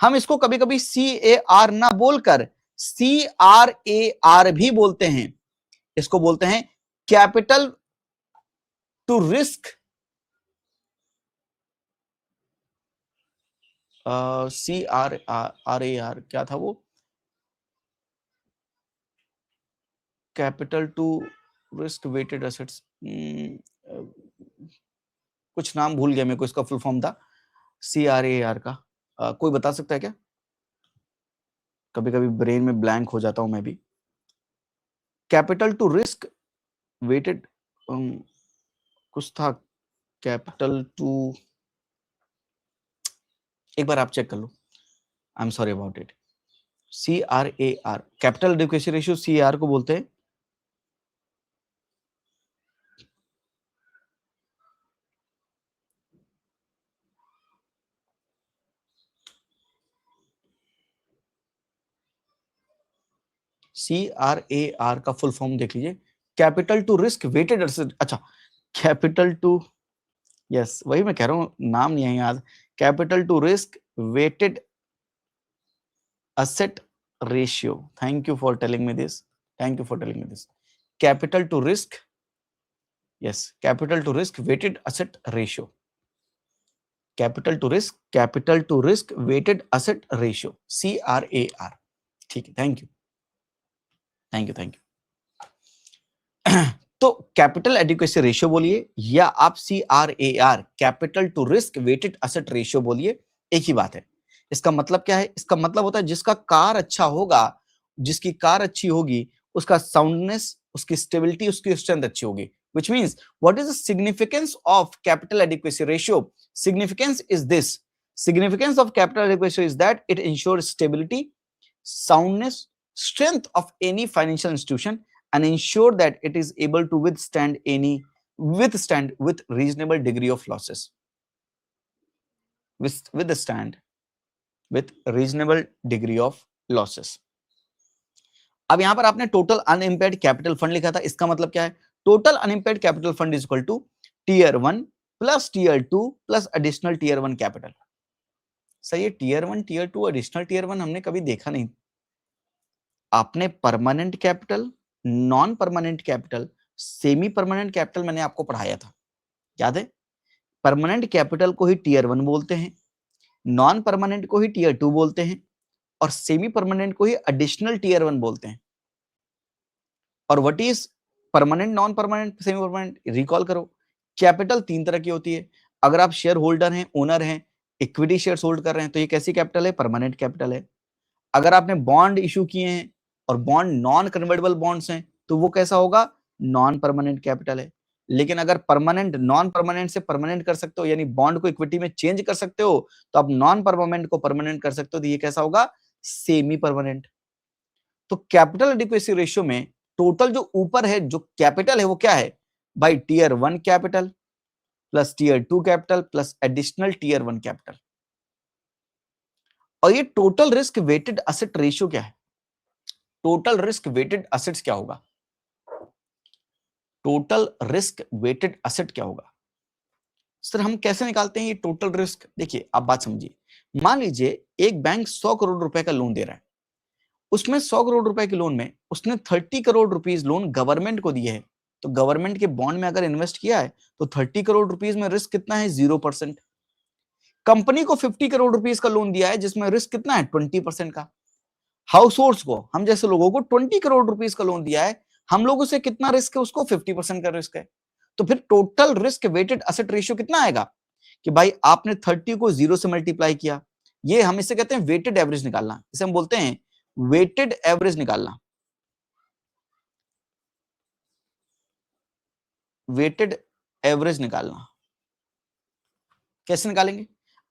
हम इसको कभी कभी CAR ना बोलकर CRAR भी बोलते हैं। इसको बोलते हैं कैपिटल टू रिस्क, CRAR क्या था वो, capital to risk weighted assets, कुछ नाम भूल गया मेरे को, इसका फुल फॉर्म था CRAR का। कोई बता सकता है क्या? कभी कभी ब्रेन में ब्लैंक हो जाता हूं मैं भी। कैपिटल टू रिस्क वेटेड कुछ था, कैपिटल टू, एक बार आप चेक कर लो, I am sorry about it. CRAR, capital adequacy ratio, CAR को बोलते हैं CRAR का फुल फॉर्म देख लीजिए, capital to risk weighted asset. अच्छा, कैपिटल टू, यस वही मैं कह रहा हूं, नाम नहीं है याद। Capital to risk weighted asset ratio, thank you for telling me this, thank you for telling me this. Capital to risk, yes capital to risk weighted asset ratio, capital to risk weighted asset ratio, CRAR। ठीक है, thank you thank you thank you. तो capital adequacy ratio बोलिए या आप CRAR, capital to risk weighted asset ratio बोलिए, एक ही बात है। इसका मतलब क्या है? इसका मतलब होता है जिसका कार अच्छा होगा, जिसकी कार अच्छी होगी, उसका साउंडनेस, उसकी स्टेबिलिटी, उसकी स्ट्रेंथ अच्छी होगी। Which means, what is the significance of capital adequacy ratio? Significance is this. Significance of capital adequacy ratio is that it ensures stability, soundness, strength of any financial institution and ensure that it is able to withstand any withstand with reasonable degree of losses, withstand with reasonable degree of losses. अब यहां पर आपने total unimpaired capital fund लिखा था, इसका मतलब क्या है? Total unimpaired capital fund is equal to tier 1 plus tier 2 plus additional tier 1 capital. सही है, टीयर 1 टीयर 2 एडिशनल टीयर 1 हमने कभी देखा नहीं। आपने permanent capital, non permanent capital, semi permanent capital मैंने आपको पढ़ाया था, याद है? परमानेंट कैपिटल को ही टीयर 1 बोलते हैं, नॉन परमानेंट को ही टीयर 2 बोलते हैं, और सेमी परमानेंट को ही एडिशनल टीयर 1 बोलते हैं। और what is permanent, non permanent, semi permanent? Recall करो, कैपिटल 3 तरह की होती है। अगर आप शेयर होल्डर हैं, ओनर हैं, इक्विटी शेयर्स होल्ड कर रहे हैं, तो ये कैसी कैपिटल है? परमानेंट कैपिटल है। अगर आपने बॉन्ड इशू किए हैं और बॉन्ड नॉन कन्वर्टेबल बॉन्ड्स हैं, तो वो कैसा होगा? नॉन परमानेंट कैपिटल है। लेकिन अगर परमानेंट नॉन परमानेंट से परमानेंट कर सकते हो, यानी बॉन्ड को इक्विटी में चेंज कर सकते हो, तो आप नॉन परमानेंट को परमानेंट कर सकते हो, तो ये कैसा होगा? Semi permanent. तो कैपिटल एडिक्वेसी रेशियो में टोटल जो ऊपर है, जो कैपिटल है, वो क्या है भाई? Tier 1 capital plus tier 2 capital plus additional tier 1 capital. और ये total risk weighted asset ratio क्या है? टोटल रिस्क वेटेड एसेट्स क्या होगा? टोटल रिस्क वेटेड एसेट क्या होगा? सर हम कैसे निकालते हैं ये टोटल रिस्क? देखिए आप बात समझिए, मान लीजिए एक बैंक 100 करोड़ रुपए का लोन दे रहा है, उसमें 100 करोड़ रुपए के लोन में उसने 30 करोड़ रुपीस लोन गवर्नमेंट को दिए है, तो गवर्नमेंट के बॉन्ड में अगर इन्वेस्ट किया है तो 30 करोड़ रुपीस में रिस्क कितना है? 0%। कंपनी को 50 करोड़ रुपीस का लोन दिया है जिसमें रिस्क कितना है? 20% का। हाउस होल्ड्स को, हम जैसे लोगों को 20 करोड़ रुपीस का लोन दिया है, हम लोगों से कितना रिस्क है? उसको 50% का रिस्क है। तो फिर total risk weighted asset ratio कितना आएगा? कि भाई आपने 30 को 0 से मल्टीप्लाई किया, ये हम इसे कहते हैं वेटेड एवरेज निकालना, इसे हम बोलते हैं वेटेड एवरेज निकालना। वेटेड एवरेज निकालना कैसे निकालेंगे?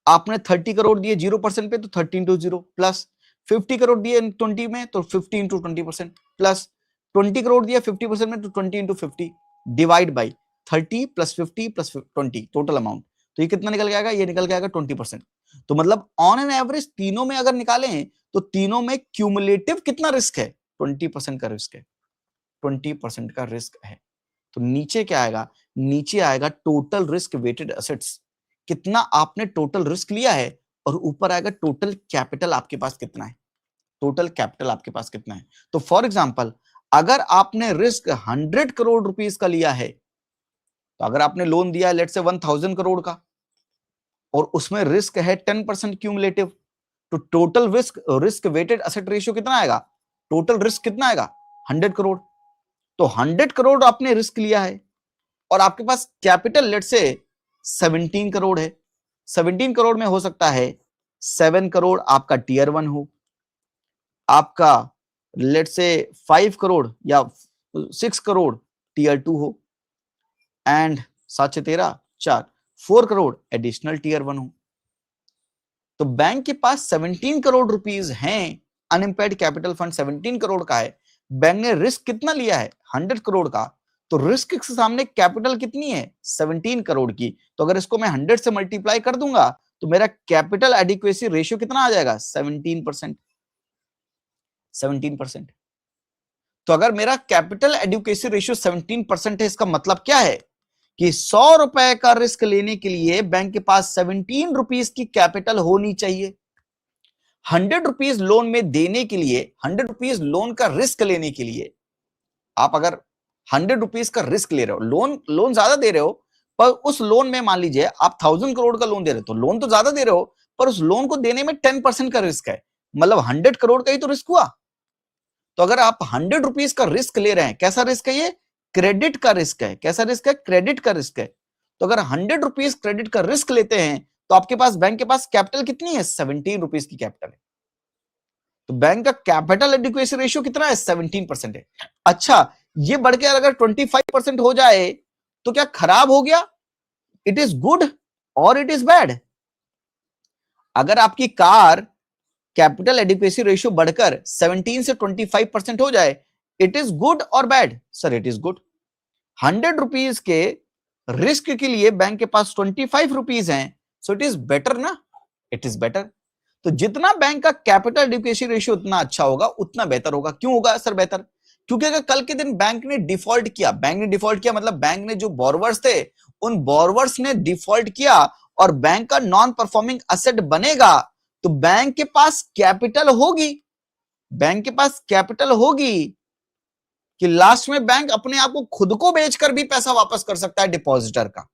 आपने 30 करोड़ दिए 0% पे, तो 30 इंटू 0 प्लस 50 करोड़ दिए 20 में, तो 50 इंटू 20% प्लस 20 करोड़ दिया 50% में, तो 20 into 50 divide by 30 plus 50 plus 20 total amount. तो ये कितना निकल के आएगा? ये निकल के आएगा 20%। तो मतलब ऑन एन एवरेज तीनों में अगर निकालें तो तीनों में क्यूमुलेटिव कितना रिस्क है? 20% का रिस्क है, 20% का रिस्क है। तो नीचे क्या आएगा? नीचे आएगा टोटल रिस्क वेटेड एसेट्स, कितना आपने टोटल रिस्क लिया है, और ऊपर आएगा टोटल कैपिटल आपके पास कितना है, टोटल कैपिटल आपके पास कितना है। तो फॉर एग्जांपल अगर आपने रिस्क 100 करोड़ रुपीस का लिया है, तो अगर आपने लोन दिया है लेट्स से 1000 करोड़ का, और उसमें रिस्क है 10% क्यूमुलेटिव, तो total risk weighted asset ratio कितना आएगा? टोटल रिस्क कितना आएगा? 100 करोड़। तो 100 करोड़ आपने रिस्क लिया है और आपके पास कैपिटल लेट से 17 करोड़ है। 17 करोड़ में हो सकता है 7 करोड़ आपका टीयर 1 हो, आपका लेट से 5 करोड़ या 6 करोड़ टीयर 2 हो, एंड 7 से 13 4 करोड़ एडिशनल टीयर 1 हो। तो बैंक के पास 17 करोड़ रुपीस हैं, अनइम्पेयर्ड कैपिटल फंड 17 करोड़ का है, बैंक ने रिस्क कितना लिया है? 100 करोड़ का। तो रिस्क के सामने कैपिटल कितनी है? 17 करोड़ की। तो अगर इसको मैं 100 से मल्टीप्लाई कर दूंगा तो मेरा कैपिटल एडिक्वेसी रेशियो कितना आ जाएगा? 17%। 17%। तो अगर मेरा कैपिटल एडिक्वेसी रेशियो 17% है, इसका मतलब क्या है कि 100 रुपए का रिस्क लेने के लिए बैंक के पास 17 रुपीस की कैपिटल होनी चाहिए। 100 रुपीस लोन में देने के लिए, 100 रुपीस लोन का रिस्क लेने के लिए, आप अगर 100 रुपीस का रिस्क ले रहे हो, लोन ज्यादा दे रहे हो, पर उस लोन में मान लीजिए आप 1000 करोड़ का लोन दे रहे हो, तो लोन तो ज्यादा दे रहे हो, पर उस लोन को देने में 10% का रिस्क है, मतलब 100 करोड़ का ही तो रिस्क हुआ। तो अगर आप 100 रुपीस का रिस्क ले रहे हैं, कैसा रिस्क है ये? क्रेडिट का रिस्क है। कैसा रिस्क है? क्रेडिट का रिस्क है। तो अगर 100 रुपीस क्रेडिट का रिस्क लेते हैं तो आपके पास, बैंक के पास कैपिटल कितनी है? 17 रुपीस की कैपिटल है। तो बैंक का कैपिटल एडिक्वेसी रेशियो कितना है? 17% है। अच्छा, ये बढ़ के अगर 25% हो जाए तो क्या खराब हो गया? इट इज गुड और इट इज बैड? अगर आपकी कार कैपिटल एडिक्वेसी रेशियो बढ़कर 17 से 25% हो जाए, इट इज गुड और bad? Sir it is good. 100 rupees के रिस्क के लिए बैंक के पास 25 रुपीज हैं, सो इट इज बेटर ना, इट इज बेटर। तो जितना बैंक का कैपिटल एडिक्वेसी रेशियो उतना अच्छा होगा, उतना बेहतर होगा। क्यों होगा सर बेहतर? क्योंकि अगर कल के दिन बैंक ने डिफॉल्ट किया, बैंक ने डिफॉल्ट किया मतलब बैंक ने जो बोरोवर्स थे उन बोरोवर्स ने डिफॉल्ट किया और बैंक का नॉन परफॉर्मिंग असेट बनेगा, तो बैंक के पास कैपिटल होगी, बैंक के पास कैपिटल होगी कि लास्ट में बैंक अपने आप को खुद को बेचकर भी पैसा वापस कर सकता है डिपॉजिटर का।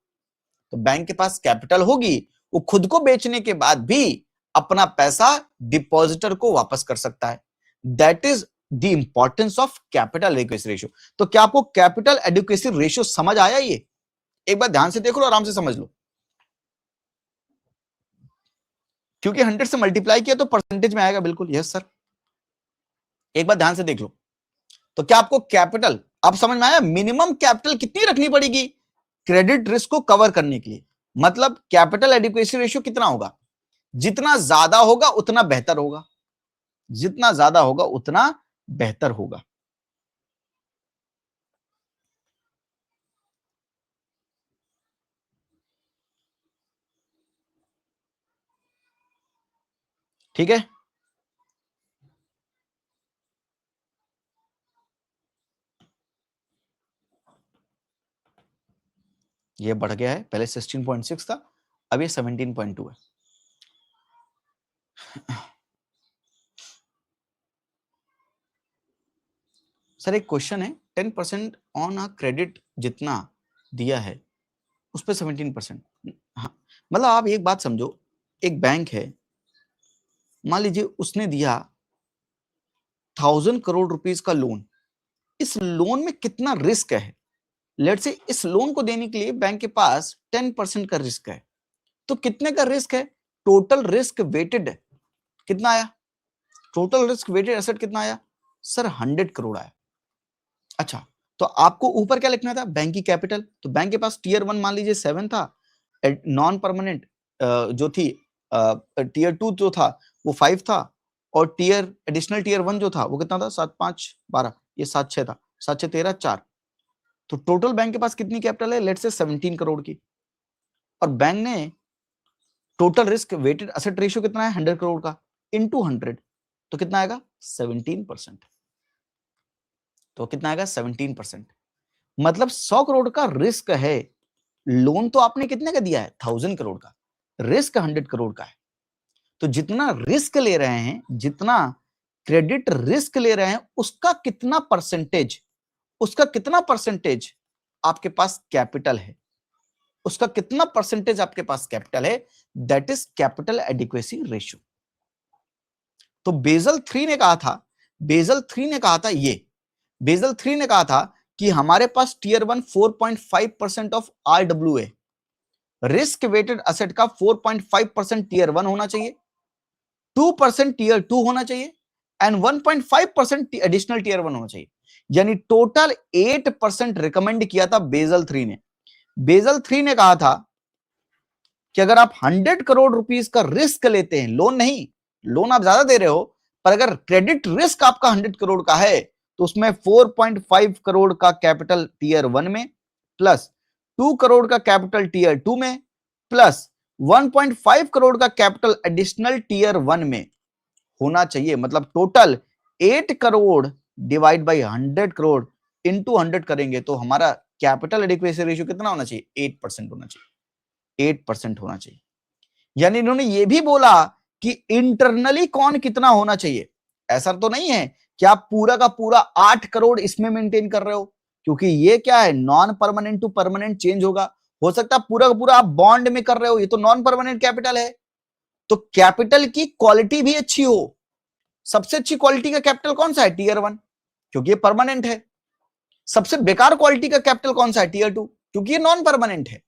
तो बैंक के पास कैपिटल होगी, वो खुद को बेचने के बाद भी अपना पैसा डिपॉजिटर को वापस कर सकता है। That is the importance of capital adequacy ratio. तो क्या आपको कैपिटल एडिक्वेसी रेशियो समझ आया? ये एक बार ध्यान से देख लो, आराम से समझ लो, क्योंकि 100 से मल्टीप्लाई किया तो परसेंटेज में आएगा। बिल्कुल यस सर, एक बार ध्यान से देख लो। तो क्या आपको कैपिटल अब समझ में आया? मिनिमम कैपिटल कितनी रखनी पड़ेगी क्रेडिट रिस्क को कवर करने के लिए? मतलब कैपिटल एडिक्वेसी रेशियो कितना होगा? जितना ज्यादा होगा उतना बेहतर होगा, जितना ज्यादा होगा उतना बेहतर होगा। ठीक है, ये बढ़ गया है, पहले 16.6 था, अब ये 17.2 है। सर एक क्वेश्चन है, 10% ऑन अ क्रेडिट जितना दिया है उस पर 17%। हाँ, मतलब आप एक बात समझो, एक बैंक है, मान लीजिए उसने दिया 1000 करोड़ रुपीस का लोन। इस लोन में कितना रिस्क है? लेट्स से इस लोन को देने के लिए बैंक के पास 10% का रिस्क है, तो कितने का रिस्क है? टोटल रिस्क वेटेड कितना आया? टोटल रिस्क वेटेड एसेट कितना आया सर? 100 करोड़ आया। अच्छा, तो आपको ऊपर क्या लिखना था? बैंक की कैपिटल। तो बैंक के पास टीयर 1 मान लीजिए 7 था, नॉन परमानेंट जो थी टीयर 2 जो था वो 5 था, और एडिशनल टीयर 1 जो था वो कितना था? 7 5 12, ये 7 6 था, 7 6 13 4। तो टोटल बैंक के पास कितनी कैपिटल है? लेट्स से 17 करोड़ की, और बैंक ने total risk weighted asset ratio कितना है? 100 करोड़ का इनटू 100, तो कितना आएगा? 17%। तो कितना आएगा? 17%। मतलब 100 करोड़ का रिस्क है। लोन तो आपने कितने का दिया है? 1000 करोड़ का, रिस्क 100 करोड़ का है। तो जितना रिस्क ले रहे हैं, जितना क्रेडिट रिस्क ले रहे हैं, उसका कितना परसेंटेज, उसका कितना परसेंटेज आपके पास कैपिटल है, उसका कितना परसेंटेज आपके पास कैपिटल है, that is capital adequacy ratio. तो बेसल 3 ने कहा था, बेसल 3 ने कहा था, ये बेसल 3 ने कहा था कि हमारे पास tier 1 4.5% of RWA, risk weighted asset का 4.5% टीयर 1 होना चाहिए, 2% टीयर 2 होना चाहिए, एंड 1.5% एडिशनल टीयर 1 होना चाहिए। यानी टोटल 8% रिकमेंड किया था बेसल 3 ने। बेसल 3 ने कहा था कि अगर आप 100 करोड़ रुपीस का रिस्क लेते हैं, लोन नहीं, लोन आप ज्यादा दे रहे हो, पर अगर क्रेडिट रिस्क आपका 100 करोड़ का है, तो उसमें 4.5 करोड़ का कैपिटल टीयर 1 में, प्लस 2 करोड़ का कैपिटल टीयर 2 में, प्लस 1.5 करोड़ का कैपिटल एडिशनल टीयर 1 में होना चाहिए। मतलब total 8 crore divide by 100 crore into 100 करेंगे तो हमारा कैपिटल एडिक्वेसी रेशियो कितना होना चाहिए? 8% होना चाहिए, 8% होना चाहिए। यानी इन्होंने ये भी बोला कि इंटरनली कौन कितना होना चाहिए। ऐसा तो नहीं है कि आप पूरा का पूरा 8 करोड़ इसमें मेंटेन कर रहे हो, क्योंकि ये क्या है? Non permanent to permanent change होगा। हो सकता है पूरा का पूरा आप बॉन्ड में कर रहे हो, ये तो नॉन परमानेंट कैपिटल है। तो कैपिटल की क्वालिटी भी अच्छी हो। सबसे अच्छी क्वालिटी का कैपिटल कौन सा है? टीयर 1, क्योंकि ये परमानेंट है। सबसे बेकार क्वालिटी का कैपिटल कौन सा है? टीयर 2, क्योंकि ये नॉन परमानेंट है।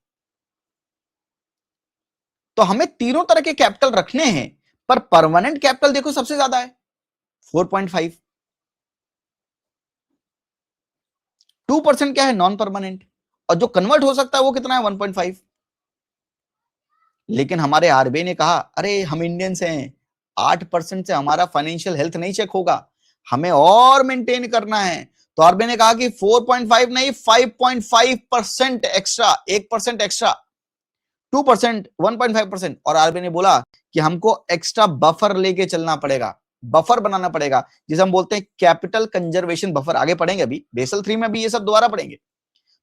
तो हमें तीनों तरह के कैपिटल रखने हैं, पर परमानेंट कैपिटल देखो सबसे ज्यादा है 4.5, 2% क्या है? नॉन परमानेंट, और जो कन्वर्ट हो सकता है वो कितना है? 1.5। लेकिन हमारे आरबीआई ने कहा, अरे हम इंडियंस हैं, 8% से हमारा फाइनेंशियल हेल्थ नहीं चेक होगा, हमें और मेंटेन करना है, तो आरबीआई ने कहा कि 4.5 नहीं 5.5% एक्स्ट्रा, 1% एक्स्ट्रा, 2%, 1.5%। और आरबीआई ने बोला कि हमको एक्स्ट्रा बफर लेके चलना पड़ेगा, बफर बनाना पड़ेगा, जिसे हम बोलते हैं कैपिटल कंजर्वेशन बफर। आगे पढ़ेंगे, अभी बेसल 3 में भी ये सब दोबारा पढ़ेंगे।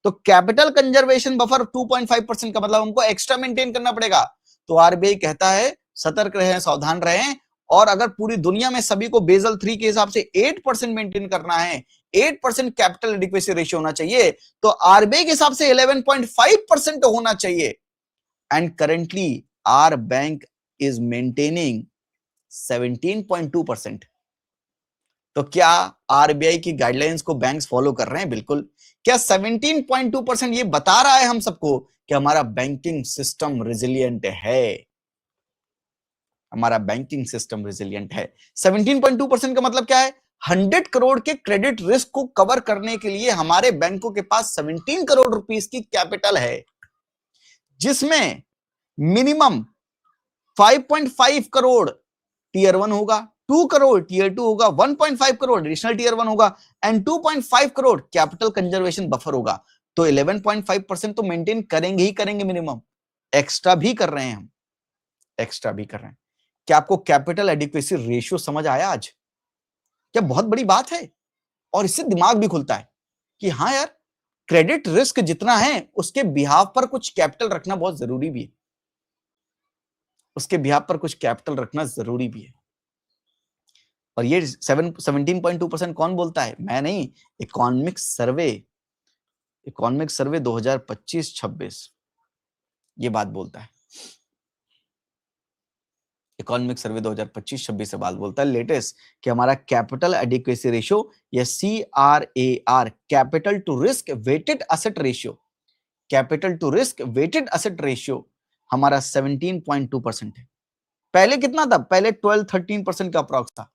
तो कैपिटल कंजर्वेशन बफर 2.5% का मतलब हमको एक्स्ट्रा मेंटेन करना पड़ेगा। तो आरबीआई कहता है सतर्क रहें, सावधान रहें, और अगर पूरी दुनिया में सभी को बेसल 3 के हिसाब से 8% मेंटेन करना है, 8% कैपिटल एडिक्वेसी रेशियो होना चाहिए, तो आरबीआई के हिसाब से 11.5% होना चाहिए। And currently our bank is maintaining 17.2%। तो क्या आरबीआई की गाइडलाइंस को बैंक्स फॉलो कर रहे हैं? बिल्कुल। क्या 17.2% ये बता रहा है हम सबको कि हमारा बैंकिंग सिस्टम रिजिलियंट है? हमारा बैंकिंग सिस्टम रिजिलियंट है। 17.2% का मतलब क्या है? 100 करोड़ के क्रेडिट रिस्क को कवर करने के लिए हमारे बैंकों के पास 17 करोड़ रुपीस की कैपिटल है, जिसमें मिनिमम 5.5 करोड़ टीयर 1 होगा, 2 करोड़ टीयर 2 होगा, 1.5 करोड़ एडिशनल टीयर 1 होगा, and 2.5 crore capital conservation buffer होगा। तो 11.5% तो मेंटेन करेंगे ही करेंगे मिनिमम, एक्स्ट्रा भी कर रहे हैं हम, एक्स्ट्रा भी कर रहे हैं। क्या आपको कैपिटल एडिक्वेसी रेशियो समझ आया आज? क्या बहुत बड़ी बात है, और इससे दिमाग भी खुलता है कि हाँ यार, क्रेडिट रिस्क जितना है उसके बिहाफ पर कुछ कैपिटल रखना बहुत जरूरी भी है, उसके बिहाफ पर कुछ कैपिटल रखना जरूरी भी है। और ये 17.2% कौन बोलता है? मैं नहीं, इकोनॉमिक सर्वे 2025-26 ये बात बोलता है। इकोनॉमिक सर्वे 2025-26 से बात बोलता है लेटेस्ट, कि हमारा कैपिटल एडिक्वेसी रेशियो या CRAR, capital to risk weighted asset ratio, capital to risk weighted asset ratio हमारा 17.2% है। पहले कितना था? पहले 12-13% का अप्रॉक्स था।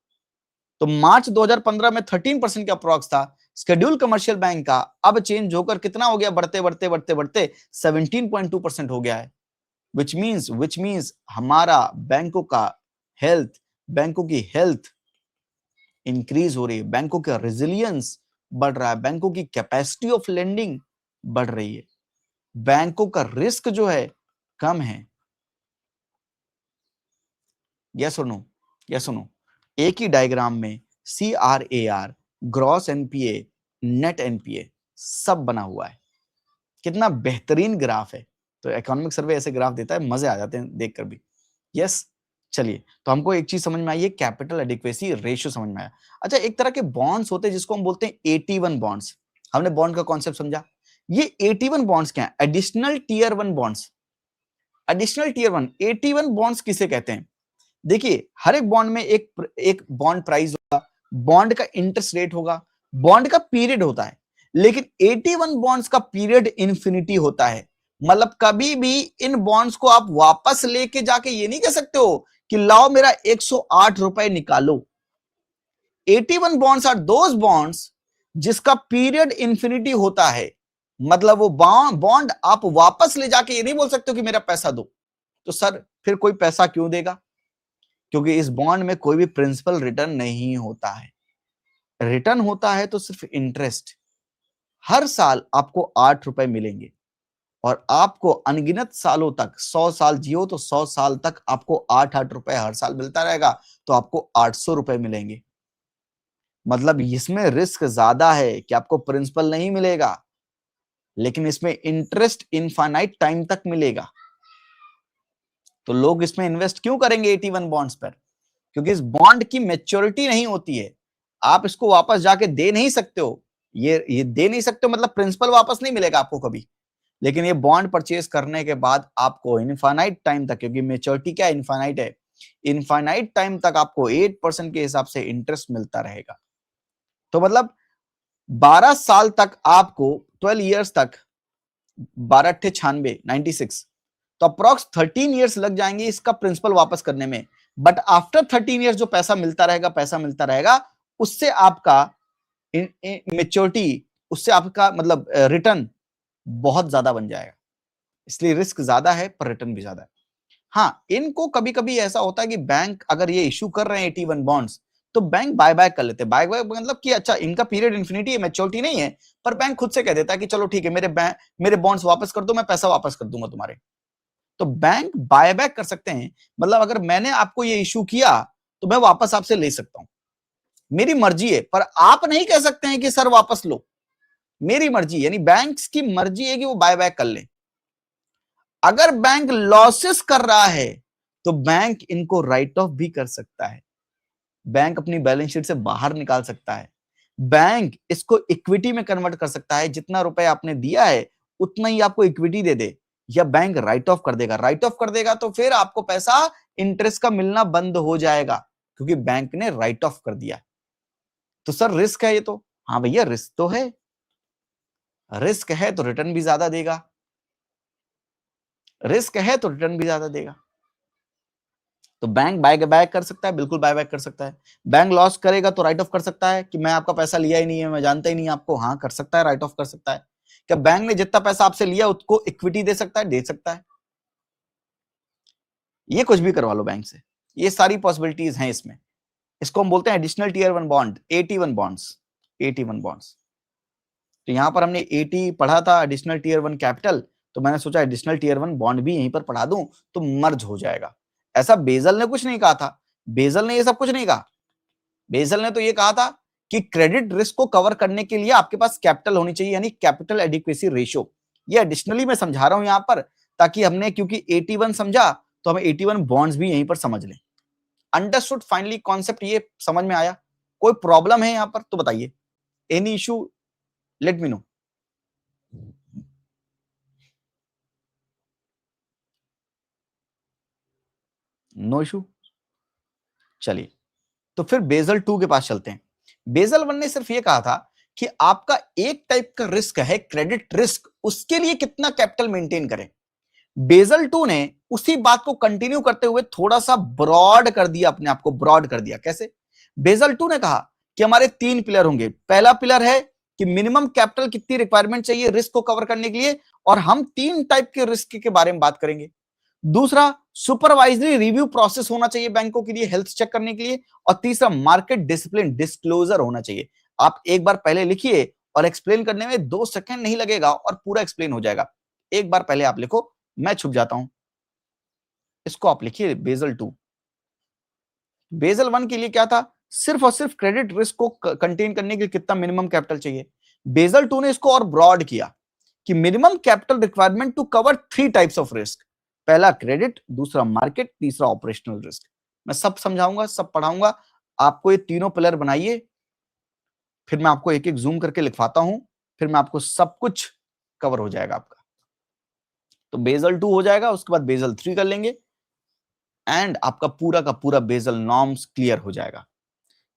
तो मार्च 2015 में 13% का अप्रॉक्स था शेड्यूल कमर्शियल बैंक का, अब चेंज होकर कितना हो गया? बढ़ते बढ़ते बढ़ते बढ़ते 17.2% हो गया है। विच मीन्स हमारा बैंकों का हेल्थ, बैंकों की हेल्थ इंक्रीज हो रही है, बैंकों का रेजिलियंस बढ़ रहा है, बैंकों की कैपेसिटी ऑफ लेंडिंग बढ़ रही है, बैंकों का रिस्क जो है कम है। यस और नो? यस और नो? एक ही डायग्राम में CRAR, gross NPA, net NPA सब बना हुआ है। कितना बेहतरीन ग्राफ है। तो इकोनॉमिक सर्वे ऐसे ग्राफ देता है, मजे आ जाते हैं देखकर भी। यस, चलिए, तो हमको एक चीज समझ में आई है, कैपिटल एडिक्वेसी रेशियो समझ में आया। अच्छा, एक तरह के बॉन्ड्स होते हैं जिसको हम बोलते हैं AT1 बॉन्ड्स। हमने बॉन्ड का कॉन्सेप्ट समझा। ये AT1 बॉन्ड्स क्या है? Additional tier 1 bonds. Additional tier 1 AT1 bonds किसे कहते हैं? देखिए, हर एक बॉन्ड में एक बॉन्ड प्राइस होगा, बॉन्ड का इंटरेस्ट रेट होगा, बॉन्ड का पीरियड होता है। लेकिन 81 बॉन्ड्स का पीरियड इन्फिनिटी होता है। मतलब कभी भी इन बॉन्ड्स को आप वापस लेके जाके ये नहीं कह सकते हो कि लाओ मेरा 108 रुपए निकालो। 81 बॉन्ड्स आर दोज बॉन्ड्स जिसका पीरियड इन्फिनिटी होता है। मतलब वो बॉन्ड आप वापस ले जाके ये नहीं बोल सकते हो कि मेरा पैसा दो। तो सर फिर कोई पैसा क्यों देगा? क्योंकि इस बॉन्ड में कोई भी प्रिंसिपल रिटर्न नहीं होता है। रिटर्न होता है तो सिर्फ इंटरेस्ट। हर साल आपको 8 रुपए मिलेंगे, और आपको अनगिनत सालों तक, 100 साल जियो तो 100 साल तक आपको 8-8 रुपए हर साल मिलता रहेगा, तो आपको 800 रुपए मिलेंगे। मतलब इसमें रिस्क ज्यादा है कि आपको प्रिंसिपल नहीं मिलेगा, लेकिन इसमें इंटरेस्ट इनफाइनाइट टाइम तक मिलेगा। तो लोग इसमें इन्वेस्ट क्यों करेंगे 81 बॉन्ड्स पर? क्योंकि इस बॉन्ड की मैच्योरिटी नहीं होती है, आप इसको वापस जाके दे नहीं सकते हो। ये दे नहीं सकते हो मतलब प्रिंसिपल वापस नहीं मिलेगा आपको कभी। लेकिन ये बॉन्ड परचेज करने के बाद आपको इनफाइनाइट टाइम तक, क्योंकि मैच्योरिटी क्या इनफाइनाइट है, इनफाइनाइट टाइम तक आपको 8% के हिसाब से इंटरेस्ट मिलता रहेगा। तो मतलब 12 साल तक आपको, 12 ईयर्स तक, 12×96 96, तो अप्रोक्स 13 ईयर्स लग जाएंगे इसका प्रिंसिपल वापस करने में। बट आफ्टर 13 ईयर्स जो पैसा मिलता रहेगा, उससे आपका मेच्योरिटी, उससे आपका मतलब रिटर्न बहुत ज्यादा बन जाएगा। इसलिए रिस्क ज्यादा है पर रिटर्न भी ज्यादा है। हाँ, इनको कभी कभी ऐसा होता है कि बैंक अगर ये इश्यू कर रहे हैं 81 बॉन्ड्स, तो बैंक बाय बैक कर लेते हैं। बाय बैक मतलब कि अच्छा इनका पीरियड इन्फिनिटी है, मैच्योरिटी नहीं है, पर बैंक खुद से कह देता है कि चलो ठीक है मेरे बॉन्ड्स वापस कर दो, मैं पैसा वापस कर दूंगा तुम्हारे। तो बैंक बाय बैक कर सकते हैं, मतलब अगर मैंने आपको ये इशू किया तो मैं वापस आपसे ले सकता हूं, मेरी मर्जी है, पर आप नहीं कह सकते हैं कि सर वापस लो, मेरी मर्जी, यानी बैंक्स की मर्जी है कि वो बाय बैक कर ले। अगर बैंक लॉसेस कर रहा है तो बैंक इनको राइट ऑफ भी कर सकता है, बैंक अपनी बैलेंस शीट से बाहर निकाल सकता है, बैंक इसको इक्विटी में कन्वर्ट कर सकता है, जितना रुपए आपने दिया है उतना ही आपको इक्विटी दे दे, या बैंक राइट ऑफ कर देगा। राइट ऑफ कर देगा तो फिर आपको पैसा इंटरेस्ट का मिलना बंद हो जाएगा, क्योंकि बैंक ने राइट ऑफ कर दिया। तो सर रिस्क है ये तो, हाँ भैया रिस्क तो है, रिस्क है तो रिटर्न भी ज्यादा देगा, रिस्क है तो रिटर्न भी ज्यादा देगा। तो बैंक बाय बैक कर सकता है, बिल्कुल बाय बैक कर सकता है। बैंक लॉस करेगा तो राइट ऑफ कर सकता है कि मैं आपका पैसा लिया ही नहीं है, मैं जानता ही नहीं आपको, हाँ कर सकता है, राइट ऑफ कर सकता है। क्या बैंक ने जितना पैसा आपसे लिया उसको इक्विटी दे सकता है? दे सकता है। ये कुछ भी करवा लो बैंक से, ये सारी पॉसिबिलिटीज हैं इसमें। इसको हम बोलते हैं additional tier 1 bond, AT1 bonds, AT1 bonds. तो यहां पर हमने AT पढ़ा था, एडिशनल टीयर 1 कैपिटल, तो मैंने सोचा एडिशनल टीयर 1 बॉन्ड भी यहीं पर पढ़ा दूं तो मर्ज हो जाएगा। ऐसा बेजल ने कुछ नहीं कहा था, बेजल ने ये सब कुछ नहीं कहा। बेजल ने तो ये कहा था कि क्रेडिट रिस्क को कवर करने के लिए आपके पास कैपिटल होनी चाहिए, यानी कैपिटल एडिक्वेसी रेशियो। ये एडिशनली मैं समझा रहा हूं यहां पर, ताकि हमने क्योंकि 81 समझा तो हमें 81 बॉन्ड्स भी यहीं पर समझ लें। अंडरस्टूड फाइनली, कॉन्सेप्ट ये समझ में आया? कोई प्रॉब्लम है यहां पर तो बताइए, any issue, let me know. No issue. चलिए, तो फिर बेजल 2 के पास चलते हैं। बेजल 1 ने सिर्फ ये कहा था कि आपका एक टाइप का रिस्क है क्रेडिट रिस्क, उसके लिए कितना कैपिटल मेंटेन करें। बेजल 2 ने उसी बात को कंटिन्यू करते हुए थोड़ा सा ब्रॉड कर दिया, अपने आप को ब्रॉड कर दिया। कैसे? बेजल 2 ने कहा कि हमारे 3 पिलर होंगे। पहला पिलर है कि मिनिमम कैपिटल कितनी रिक्वायरमेंट चाहिए रिस्क को कवर करने के लिए, और हम 3 टाइप के रिस्क के बारे में बात करेंगे। दूसरा, सुपरवाइजरी रिव्यू प्रोसेस होना चाहिए बैंकों के लिए हेल्थ चेक करने के लिए, और तीसरा मार्केट डिसिप्लिन डिस्क्लोजर होना चाहिए। आप एक बार पहले लिखिए और एक्सप्लेन करने में 2 सेकंड नहीं लगेगा और पूरा एक्सप्लेन हो जाएगा। एक बार पहले आप लिखो, मैं छुप जाता हूं। इसको आप लिखिए बेजल 2। बेजल 1 के लिए क्या था? सिर्फ और सिर्फ क्रेडिट रिस्क को कंटेन करने के लिए कितना मिनिमम कैपिटल चाहिए। बेजल 2 ने इसको और ब्रॉड किया कि minimum capital requirement to cover 3 types of risk. पहला क्रेडिट, दूसरा मार्केट, तीसरा ऑपरेशनल रिस्क। मैं सब समझाऊंगा, सब पढ़ाऊंगा, आपको ये तीनों पिलर बनाइए, फिर मैं आपको एक एक जूम करके लिखवाता हूं, फिर मैं आपको सब कुछ कवर हो जाएगा आपका। तो बेजल 2 हो जाएगा, उसके बाद बेजल 3 कर लेंगे, एंड आपका पूरा का पूरा बेजल नॉर्म्स क्लियर हो जाएगा।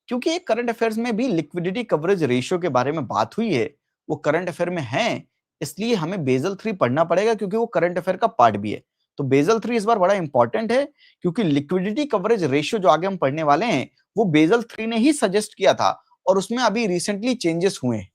क्योंकि ये करंट अफेयर्स में भी लिक्विडिटी कवरेज रेशियो के बारे में बात हुई है, वो करंट अफेयर में है, इसलिए हमें बेजल 3 पढ़ना पड़ेगा, क्योंकि वो करंट अफेयर का पार्ट भी है। तो बेजल 3 इस बार बड़ा इंपॉर्टेंट है, क्योंकि लिक्विडिटी कवरेज रेशियो जो आगे हम पढ़ने वाले हैं वो बेजल 3 ने ही सजेस्ट किया था, और उसमें अभी रिसेंटली चेंजेस हुए हैं।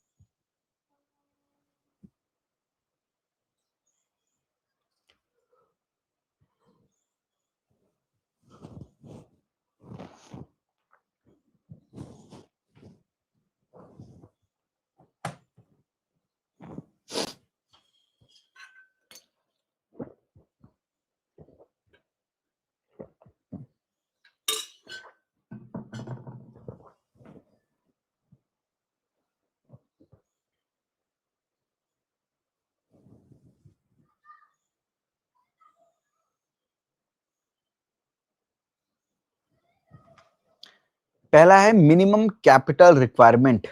पहला है minimum capital requirement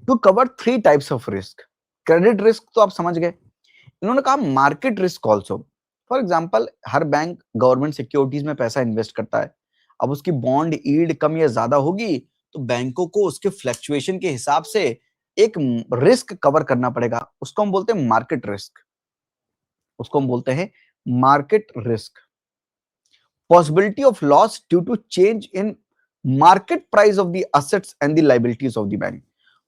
to cover 3 types of risk. Credit risk तो आप समझ गए। इन्होंने कहा market risk also. For example, हर बैंक गवर्नमेंट सिक्योरिटीज में पैसा इन्वेस्ट करता है। अब उसकी बॉन्ड यील्ड कम या ज्यादा होगी तो बैंकों को उसके फ्लक्चुएशन के हिसाब से एक रिस्क कवर करना पड़ेगा, उसको हम बोलते हैं मार्केट रिस्क। उसको हम बोलते हैं market risk. Possibility of loss due to change in market price of the assets and the liabilities of the bank.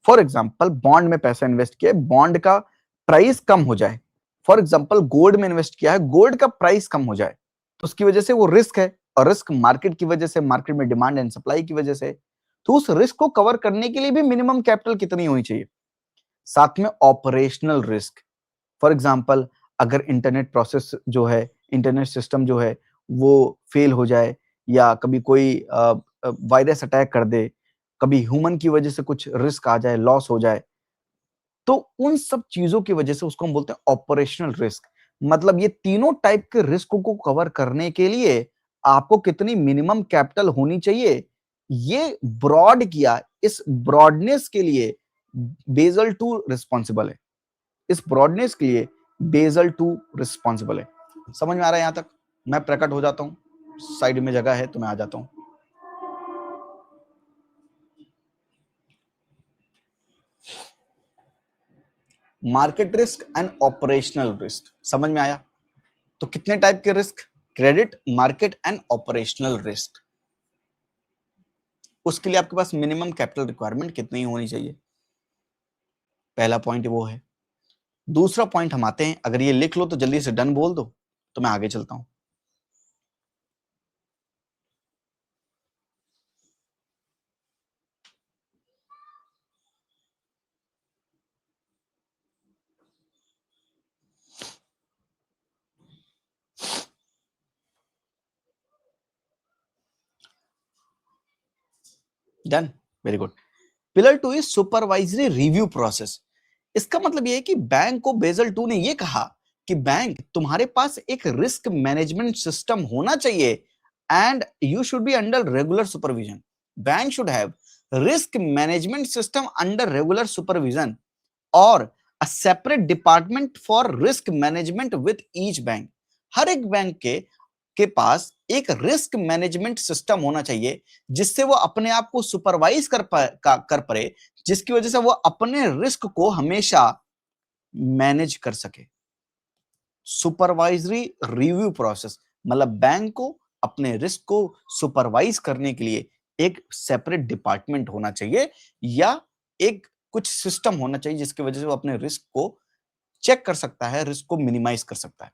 For example, bond में पैसा इन्वेस्ट किया, बॉन्ड का प्राइस कम हो जाए। फॉर एग्जाम्पल, गोल्ड में इन्वेस्ट किया है, गोल्ड का प्राइस कम हो जाए, तो उसकी वजह से वो रिस्क है, और रिस्क मार्केट की वजह से, मार्केट में डिमांड एंड सप्लाई की वजह से। तो उस रिस्क को कवर करने के लिए भी मिनिमम कैपिटल कितनी होनी चाहिए। साथ में ऑपरेशनल रिस्क, फॉर एग्जांपल अगर इंटरनेट प्रोसेस जो है, इंटरनेट सिस्टम जो है वो फेल हो जाए, या कभी कोई वायरस अटैक कर दे, कभी ह्यूमन की वजह से कुछ रिस्क आ जाए, लॉस हो जाए, तो उन सब चीजों की वजह से उसको हम बोलते हैं ऑपरेशनल रिस्क। मतलब ये तीनों टाइप के रिस्क को कवर करने के लिए आपको कितनी मिनिमम कैपिटल होनी चाहिए, ये ब्रॉड किया। इस ब्रॉडनेस के लिए बेसल टू रिस्पॉन्सिबल है। इस ब्रॉडनेस के लिए बेसल टू रिस्पॉन्सिबल है। समझ में आ रहा है यहां तक? मैं प्रकट हो जाता हूं, साइड में जगह है तो मैं आ जाता हूं। Market risk and operational risk समझ में आया? तो कितने टाइप के risk? Credit, market and operational risk. उसके लिए आपके पास मिनिमम कैपिटल रिक्वायरमेंट कितनी होनी चाहिए, पहला पॉइंट वो है। दूसरा पॉइंट हम आते हैं, अगर ये लिख लो तो जल्दी से डन बोल दो तो मैं आगे चलता हूं। Done, very good. Pillar 2 is supervisory review process. इसका मतलब यह है कि बैंक को बेसल 2 ने यह कहा कि बैंक तुम्हारे पास एक रिस्क मैनेजमेंट सिस्टम होना चाहिए and you should be under regular supervision. Bank should have risk management system under regular supervision और a separate department for risk management with each bank. हर एक बैंक के पास एक रिस्क मैनेजमेंट सिस्टम होना चाहिए जिससे वो अपने आप को सुपरवाइज कर पाए, जिसकी वजह से वो अपने रिस्क को हमेशा मैनेज कर सके। सुपरवाइजरी रिव्यू प्रोसेस मतलब बैंक को अपने रिस्क को सुपरवाइज करने के लिए एक सेपरेट डिपार्टमेंट होना चाहिए या एक कुछ सिस्टम होना चाहिए जिसकी वजह से वो अपने रिस्क को चेक कर सकता है, रिस्क को मिनिमाइज कर सकता है।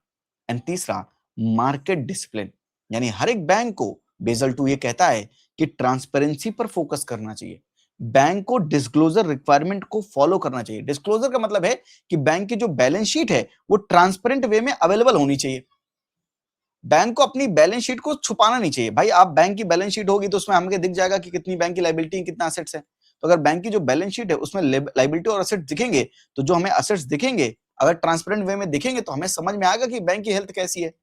एंड तीसरा, मार्केट डिसिप्लिन, यानी हर एक बैंक को बेसल 2 ये कहता है कि ट्रांसपेरेंसी पर फोकस करना चाहिए। बैंक को डिस्क्लोजर रिक्वायरमेंट को फॉलो करना चाहिए। डिस्क्लोजर का मतलब है कि बैंक की जो बैलेंस शीट है वो ट्रांसपेरेंट वे में अवेलेबल होनी चाहिए। बैंक को अपनी बैलेंस शीट को छुपाना नहीं चाहिए। भाई आप बैंक की बैलेंस शीट होगी तो उसमें हमें दिख जाएगा कि कितनी बैंक की लाइबिलिटी, कितना असेट्स है। तो अगर बैंक की जो बैलेंस शीट है उसमें लाइबिलिटी और असेट्स दिखेंगे तो जो हमें असेट्स दिखेंगे अगर ट्रांसपेरेंट वे में दिखेंगे तो हमें समझ में आएगा कि बैंक की हेल्थ कैसी है।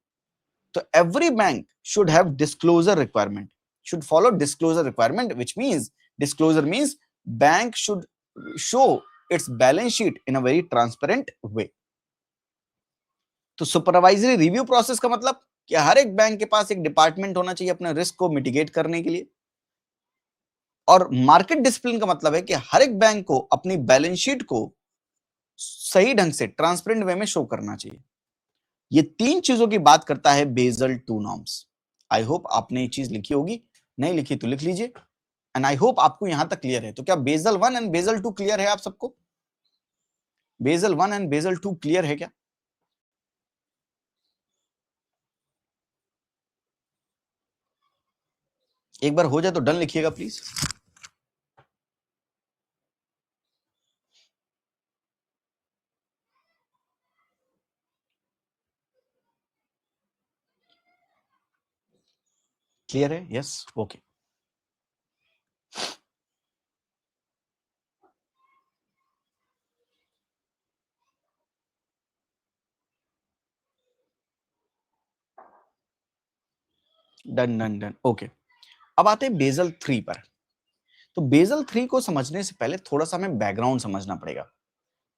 तो every bank should have disclosure requirement, should follow disclosure requirement, which means disclosure means bank should show its balance sheet in a very transparent way. तो सुपरवाइजरी रिव्यू प्रोसेस का मतलब कि हर एक बैंक के पास एक डिपार्टमेंट होना चाहिए अपने रिस्क को मिटिगेट करने के लिए, और मार्केट डिसिप्लिन का मतलब है कि हर एक बैंक को अपनी बैलेंस शीट को सही ढंग से ट्रांसपेरेंट वे में शो करना चाहिए। ये तीन चीजों की बात करता है बेसल 2 नॉर्म्स। आई होप आपने ये चीज लिखी होगी, नहीं लिखी तो लिख लीजिए। एंड आई होप आपको यहां तक क्लियर है। तो क्या बेसल 1 एंड बेसल 2 क्लियर है आप सबको? बेसल 1 एंड बेसल 2 क्लियर है क्या? एक बार हो जाए तो डन लिखिएगा प्लीज। क्लियर है? Yes, okay. Done done done, okay. अब आते हैं बेसल 3 पर। तो बेसल 3 को समझने से पहले थोड़ा सा हमें बैकग्राउंड समझना पड़ेगा।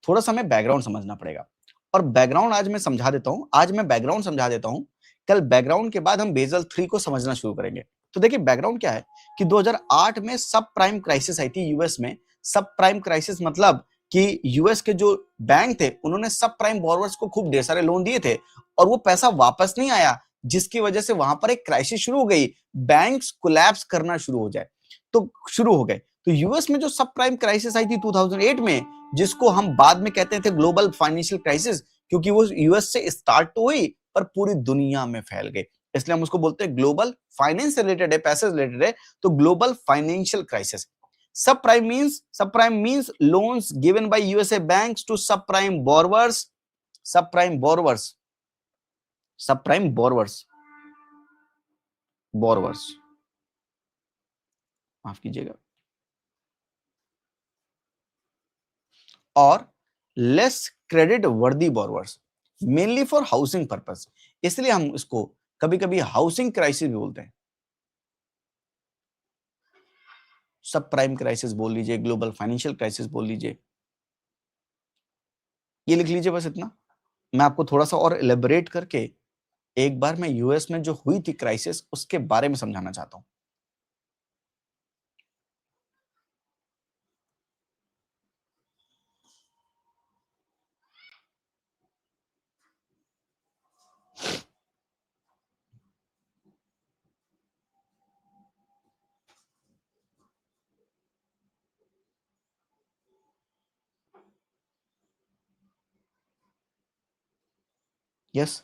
थोड़ा सा हमें बैकग्राउंड समझना पड़ेगा। और बैकग्राउंड आज मैं समझा देता हूं, आज मैं बैकग्राउंड समझा देता हूं। कल बैकग्राउंड के बाद हम बेसल 3 को समझना शुरू करेंगे। तो देखिए बैकग्राउंड क्या है कि 2008 में सब प्राइम क्राइसिस आई थी यूएस में। सब प्राइम क्राइसिस मतलब कि यूएस के जो बैंक थे उन्होंने सब प्राइम बोरोवर्स को खूब ढेर सारे लोन दिए थे और वो पैसा वापस नहीं आया, जिसकी वजह से वहां पर एक क्राइसिस शुरू हो गई, बैंक्स कोलैप्स करना शुरू हो गए। तो यूएस में जो सब प्राइम क्राइसिस आई थी 2008 में, जिसको हम बाद में कहते थे ग्लोबल फाइनेंशियल क्राइसिस, क्योंकि वो यूएस से स्टार्ट तो हुई पर पूरी दुनिया में फैल गई, इसलिए हम उसको बोलते हैं ग्लोबल फाइनेंस रिलेटेड है, पैसे रिलेटेड है, तो global financial crisis. Subprime means loans given by USA banks to subprime borrowers. Subprime borrowers. माफ कीजिएगा. और लेस क्रेडिट वर्दी borrowers, mainly for housing purpose. इसलिए हम इसको कभी कभी हाउसिंग क्राइसिस भी बोलते हैं. सब प्राइम क्राइसिस बोल लीजिए, ग्लोबल फाइनेंशियल क्राइसिस बोल लीजिए. ये लिख लीजिए बस इतना. मैं आपको थोड़ा सा और एलेबोरेट करके एक बार मैं यूएस में जो हुई थी क्राइसिस उसके बारे में समझाना चाहता हूं. यस,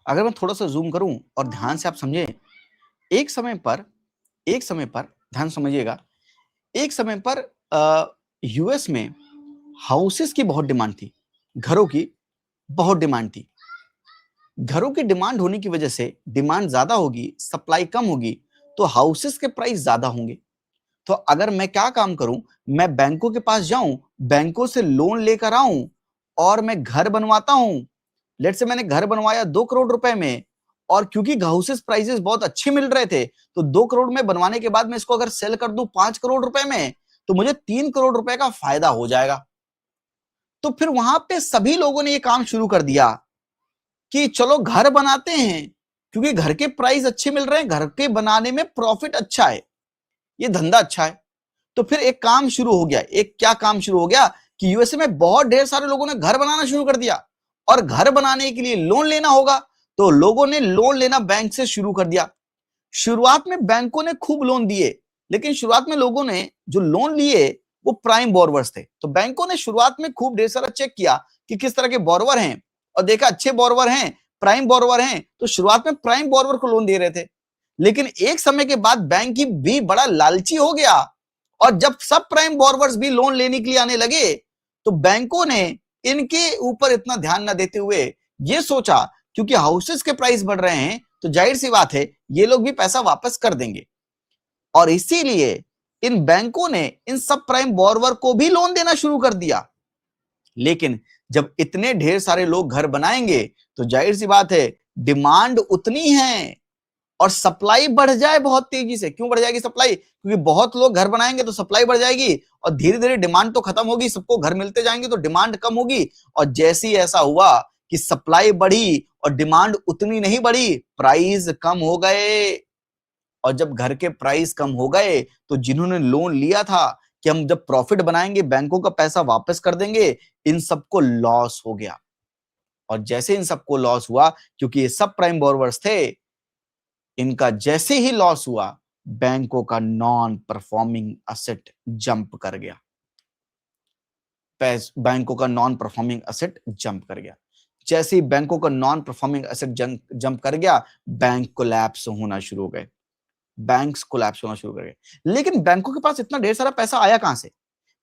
अगर मैं थोड़ा सा जूम करूं और ध्यान से आप समझें, एक समय पर ध्यान समझिएगा, एक समय पर यूएस में हाउसेस की बहुत डिमांड थी, घरों की बहुत डिमांड थी. घरों की डिमांड होने की वजह से डिमांड ज्यादा होगी, सप्लाई कम होगी, तो हाउसेस के प्राइस ज्यादा होंगे. तो अगर मैं क्या काम करूं, मैं बैंकों के पास जाऊं, बैंकों से लोन लेकर आऊं और मैं घर बनवाता हूं. लेट्स से मैंने घर बनवाया 2 करोड़ रुपए में, और क्योंकि हाउसेस प्राइसेस बहुत अच्छे मिल रहे थे, तो 2 करोड़ में बनवाने के बाद मैं इसको अगर सेल कर दूं 5 करोड़ रुपए में, तो मुझे 3 करोड़ रुपए का फायदा हो जाएगा. तो फिर वहां पे सभी लोगों ने ये काम शुरू कर दिया कि चलो घर बनाते हैं, क्योंकि घर के प्राइस अच्छे मिल रहे हैं, घर के बनाने में प्रॉफिट अच्छा है, ये धंधा अच्छा है. तो फिर एक काम शुरू हो गया. एक क्या काम शुरू हो गया कि यूएसए में बहुत ढेर सारे लोगों ने घर बनाना शुरू कर दिया, और घर बनाने के लिए लोन लेना होगा, तो लोगों ने लोन लेना बैंक से शुरू कर दिया. शुरुआत में बैंकों ने खूब लोन दिए, लेकिन शुरुआत में लोगों ने जो लोन लिए वो प्राइम बोरवर्स थे. तो बैंकों ने शुरुआत में खूब ढेर सारा चेक किया कि किस तरह के बोरवर हैं, और देखा अच्छे बोरवर हैं, प्राइम बोरवर हैं, तो शुरुआत में प्राइम बोरवर को लोन दे रहे थे. लेकिन एक समय के बाद बैंक ही भी बड़ा लालची हो गया, और जब सब प्राइम बोरवर्स भी लोन लेने के लिए आने लगे, तो बैंकों ने इनके ऊपर इतना ध्यान न देते हुए ये सोचा, क्योंकि हाउसेस के प्राइस बढ़ रहे हैं, तो जाहिर सी बात है ये लोग भी पैसा वापस कर देंगे. और इसीलिए इन बैंकों ने इन सब प्राइम बोरवर को भी लोन देना शुरू कर दिया. लेकिन जब इतने ढेर सारे लोग घर बनाएंगे, तो जाहिर सी बात है डिमांड उतनी है, और सप्लाई बढ़ जाए बहुत तेजी से. क्यों बढ़ जाएगी सप्लाई? क्योंकि बहुत लोग घर बनाएंगे तो सप्लाई बढ़ जाएगी, और धीरे धीरे डिमांड तो खत्म होगी, सबको घर मिलते जाएंगे तो डिमांड कम होगी. और जैसे ही ऐसा हुआ कि सप्लाई बढ़ी और डिमांड उतनी नहीं बढ़ी, प्राइस कम हो गए. और जब घर के प्राइस कम हो गए, तो जिन्होंने लोन लिया था कि हम जब प्रॉफिट बनाएंगे बैंकों का पैसा वापस कर देंगे, इन सबको लॉस हो गया. और जैसे इन सबको लॉस हुआ, क्योंकि ये सब प्राइम बोरवर्स थे, इनका जैसे ही लॉस हुआ, बैंकों का नॉन परफॉर्मिंग एसेट जंप कर गया. बैंकों का नॉन परफॉर्मिंग एसेट जंप कर गया. जैसे ही बैंकों का नॉन परफॉर्मिंग एसेट जंप कर गया, बैंक कोलैप्स होना शुरू हो गए. बैंक्स कोलैप्स होना शुरू कर गए. लेकिन बैंकों के पास इतना ढेर सारा पैसा आया कहां से?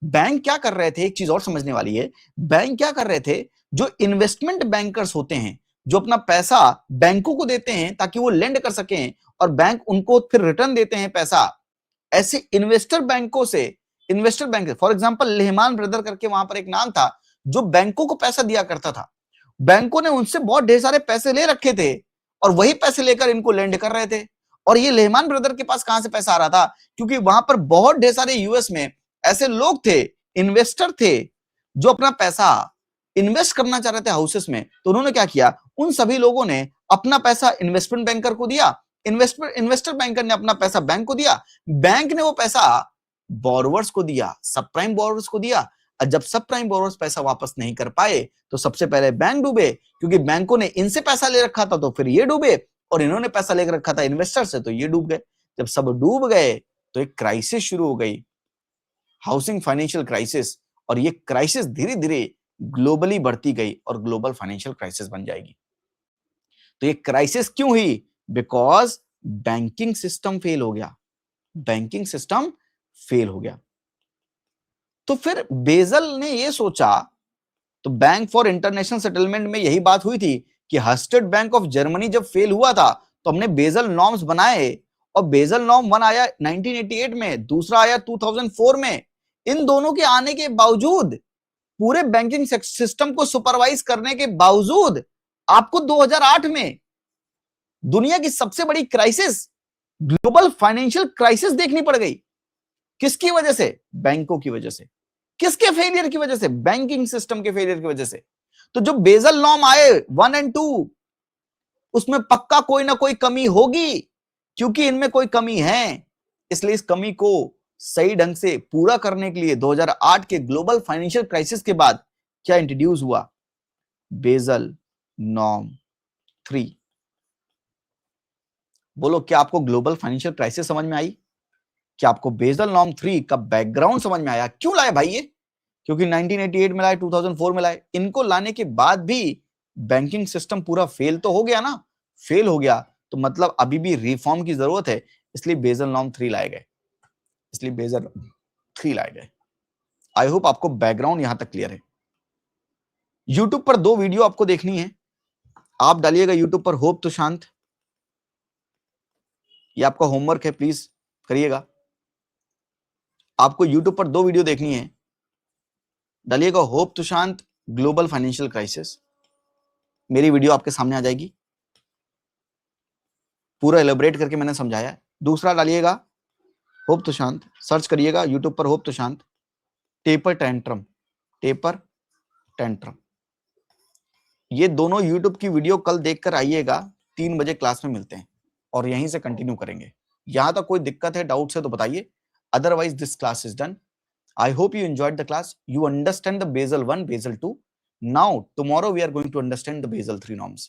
बैंक क्या कर रहे थे, एक चीज और समझने वाली है. बैंक क्या कर रहे थे, जो इन्वेस्टमेंट बैंकर्स होते हैं, जो अपना पैसा बैंकों को देते हैं ताकि वो लेंड कर सकें, और बैंक उनको फिर रिटर्न देते हैं पैसा, ऐसे investor bank, for example Lehman brother करके वहां पर एक नाम था, जो बैंकों को पैसा दिया करता था. बैंकों ने उनसे बहुत ढेर सारे पैसे ले रखे थे, और वही पैसे लेकर इनको लेंड कर रहे थे. और ये लेहमान ब्रदर के पास कहां से पैसा आ रहा था? क्योंकि वहां पर बहुत ढेर सारे यूएस में ऐसे लोग थे, इन्वेस्टर थे, जो अपना पैसा इन्वेस्ट करना चाह रहे थे हाउसेस में. तो उन्होंने क्या किया, उन सभी लोगों ने अपना पैसा इन्वेस्टमेंट बैंकर को दिया, इन्वेस्टर बैंकर ने अपना पैसा बैंक को दिया, बैंक ने वो पैसा बोरवर्स को दिया, सब प्राइम बोरवर्स को दिया. और जब सब प्राइम बोरवर्स पैसा वापस नहीं कर पाए, तो सबसे पहले बैंक डूबे, क्योंकि बैंकों ने इनसे पैसा ले रखा था, तो फिर ये डूबे, और इन्होंने पैसा लेकर रखा था इन्वेस्टर से, तो ये डूब गए. जब सब डूब गए, तो एक क्राइसिस शुरू हो गई, हाउसिंग फाइनेंशियल क्राइसिस. और ये क्राइसिस धीरे धीरे ग्लोबली बढ़ती गई और ग्लोबल फाइनेंशियल क्राइसिस बन जाएगी. तो ये क्राइसिस क्यों हुई? बिकॉज बैंकिंग सिस्टम फेल हो गया. बैंकिंग सिस्टम फेल हो गया. तो फिर बेजल ने ये सोचा, तो बैंक फॉर इंटरनेशनल सेटलमेंट में यही बात हुई थी कि हस्टेड बैंक ऑफ जर्मनी जब फेल हुआ था तो हमने बेजल नॉर्म्स बनाए, और बेजल नॉर्म 1 आया 1988 में, दूसरा आया 2004 में। इन दोनों के आने के बावजूद, पूरे बैंकिंग सिस्टम को सुपरवाइज करने के बावजूद, आपको 2008 में दुनिया की सबसे बड़ी क्राइसिस, ग्लोबल फाइनेंशियल क्राइसिस देखनी पड़ गई। किसकी वजह से? बैंकों की वजह से। किसके फेलियर की वजह से? बैंकिंग सिस्टम के फेलियर की वजह से। तो जो बेजल नॉर्म आए 1 और 2, उसमें पक्का कोई ना कोई कमी होगी, क्योंकि इनमें कोई कमी है। इसलिए इस कमी को सही ढंग से पूरा करने के लिए 2008 के ग्लोबल फाइनेंशियल क्राइसिस के बाद क्या इंट्रोड्यूस हुआ? Basel norm 3। बोलो, क्या आपको ग्लोबल फाइनेंशियल क्राइसिस समझ में आई? क्या आपको बेजल नॉर्म 3 का बैकग्राउंड समझ में आया? क्यों लाए भाई ये? क्योंकि 1988 में लाए, 2004 में लाए। इनको लाने के बाद भी बैंकिंग सिस्टम पूरा फेल तो हो गया ना। फेल हो गया तो मतलब अभी भी रिफॉर्म की जरूरत है, इसलिए बेजल नॉर्म 3 लाए गए। इसलिए बेजल 3 लाए गए। आई होप आपको बैकग्राउंड यहां तक क्लियर है। यूट्यूब पर 2 वीडियो आपको देखनी है। आप डालिएगा यूट्यूब पर होप तुशांत, ये आपका होमवर्क है, प्लीज करिएगा। आपको यूट्यूब पर 2 वीडियो देखनी है। डालिएगा होप तुशांत ग्लोबल फाइनेंशियल क्राइसिस, मेरी वीडियो आपके सामने आ जाएगी। पूरा एलेबोरेट करके मैंने समझाया। दूसरा डालिएगा होप तुशांत, सर्च करिएगा यूट्यूब पर hope Tushant, taper tantrum, taper tantrum. ये दोनों यूट्यूब की वीडियो कल देखकर आइएगा। 3 बजे क्लास में मिलते हैं और यहीं से कंटिन्यू करेंगे। यहां तक कोई दिक्कत है, डाउट्स है तो बताइए, otherwise this class is done. I hope you enjoyed the class. You understand the Basel 1, Basel 2. Now, tomorrow we are going to understand the Basel 3 norms.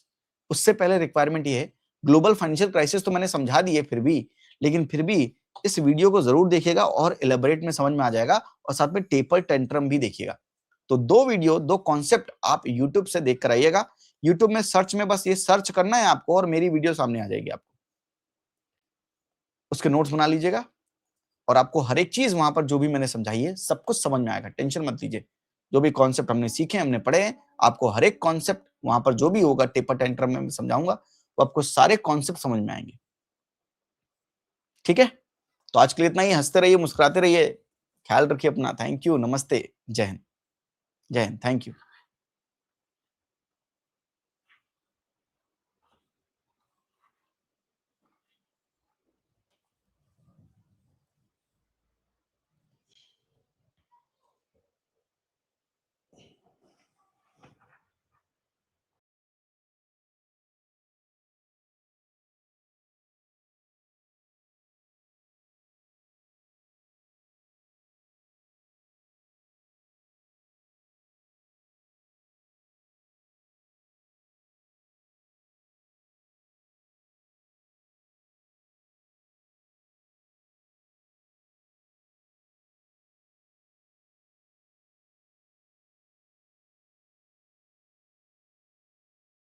उससे पहले रिक्वायरमेंट ये है, ग्लोबल फाइनेंशियल क्राइसिस तो मैंने समझा दी है फिर भी, लेकिन फिर भी इस वीडियो को जरूर देखिएगा और एलेबोरेट में समझ में आ जाएगा, और साथ में टेपर टेंट्रम भी देखिएगा। तो 2 वीडियो, 2 कॉन्सेप्ट आप यूट्यूब से देख कर आइएगा। यूट्यूब में सर्च में बस ये सर्च करना है आपको और मेरी वीडियो सामने आ जाएगी आपको। उसके नोट्स बना लीजिएगा और आपको हर एक चीज वहां पर जो भी मैंने समझाई है सब कुछ समझ में आएगा। टेंशन मत लीजिए। जो भी कॉन्सेप्ट हमने सीखे, हमने पढ़े हैं, आपको हर एक कॉन्सेप्ट वहां पर जो भी होगा टेपर टेंट्रम में मैं समझाऊंगा, वो आपको सारे कॉन्सेप्ट समझ में आएंगे। ठीक है, तो आज के लिए इतना ही। हंसते रहिए, मुस्कुराते रहिए, ख्याल रखिए अपना। थैंक यू, नमस्ते, जय हिंद, जय हिंद, थैंक यू।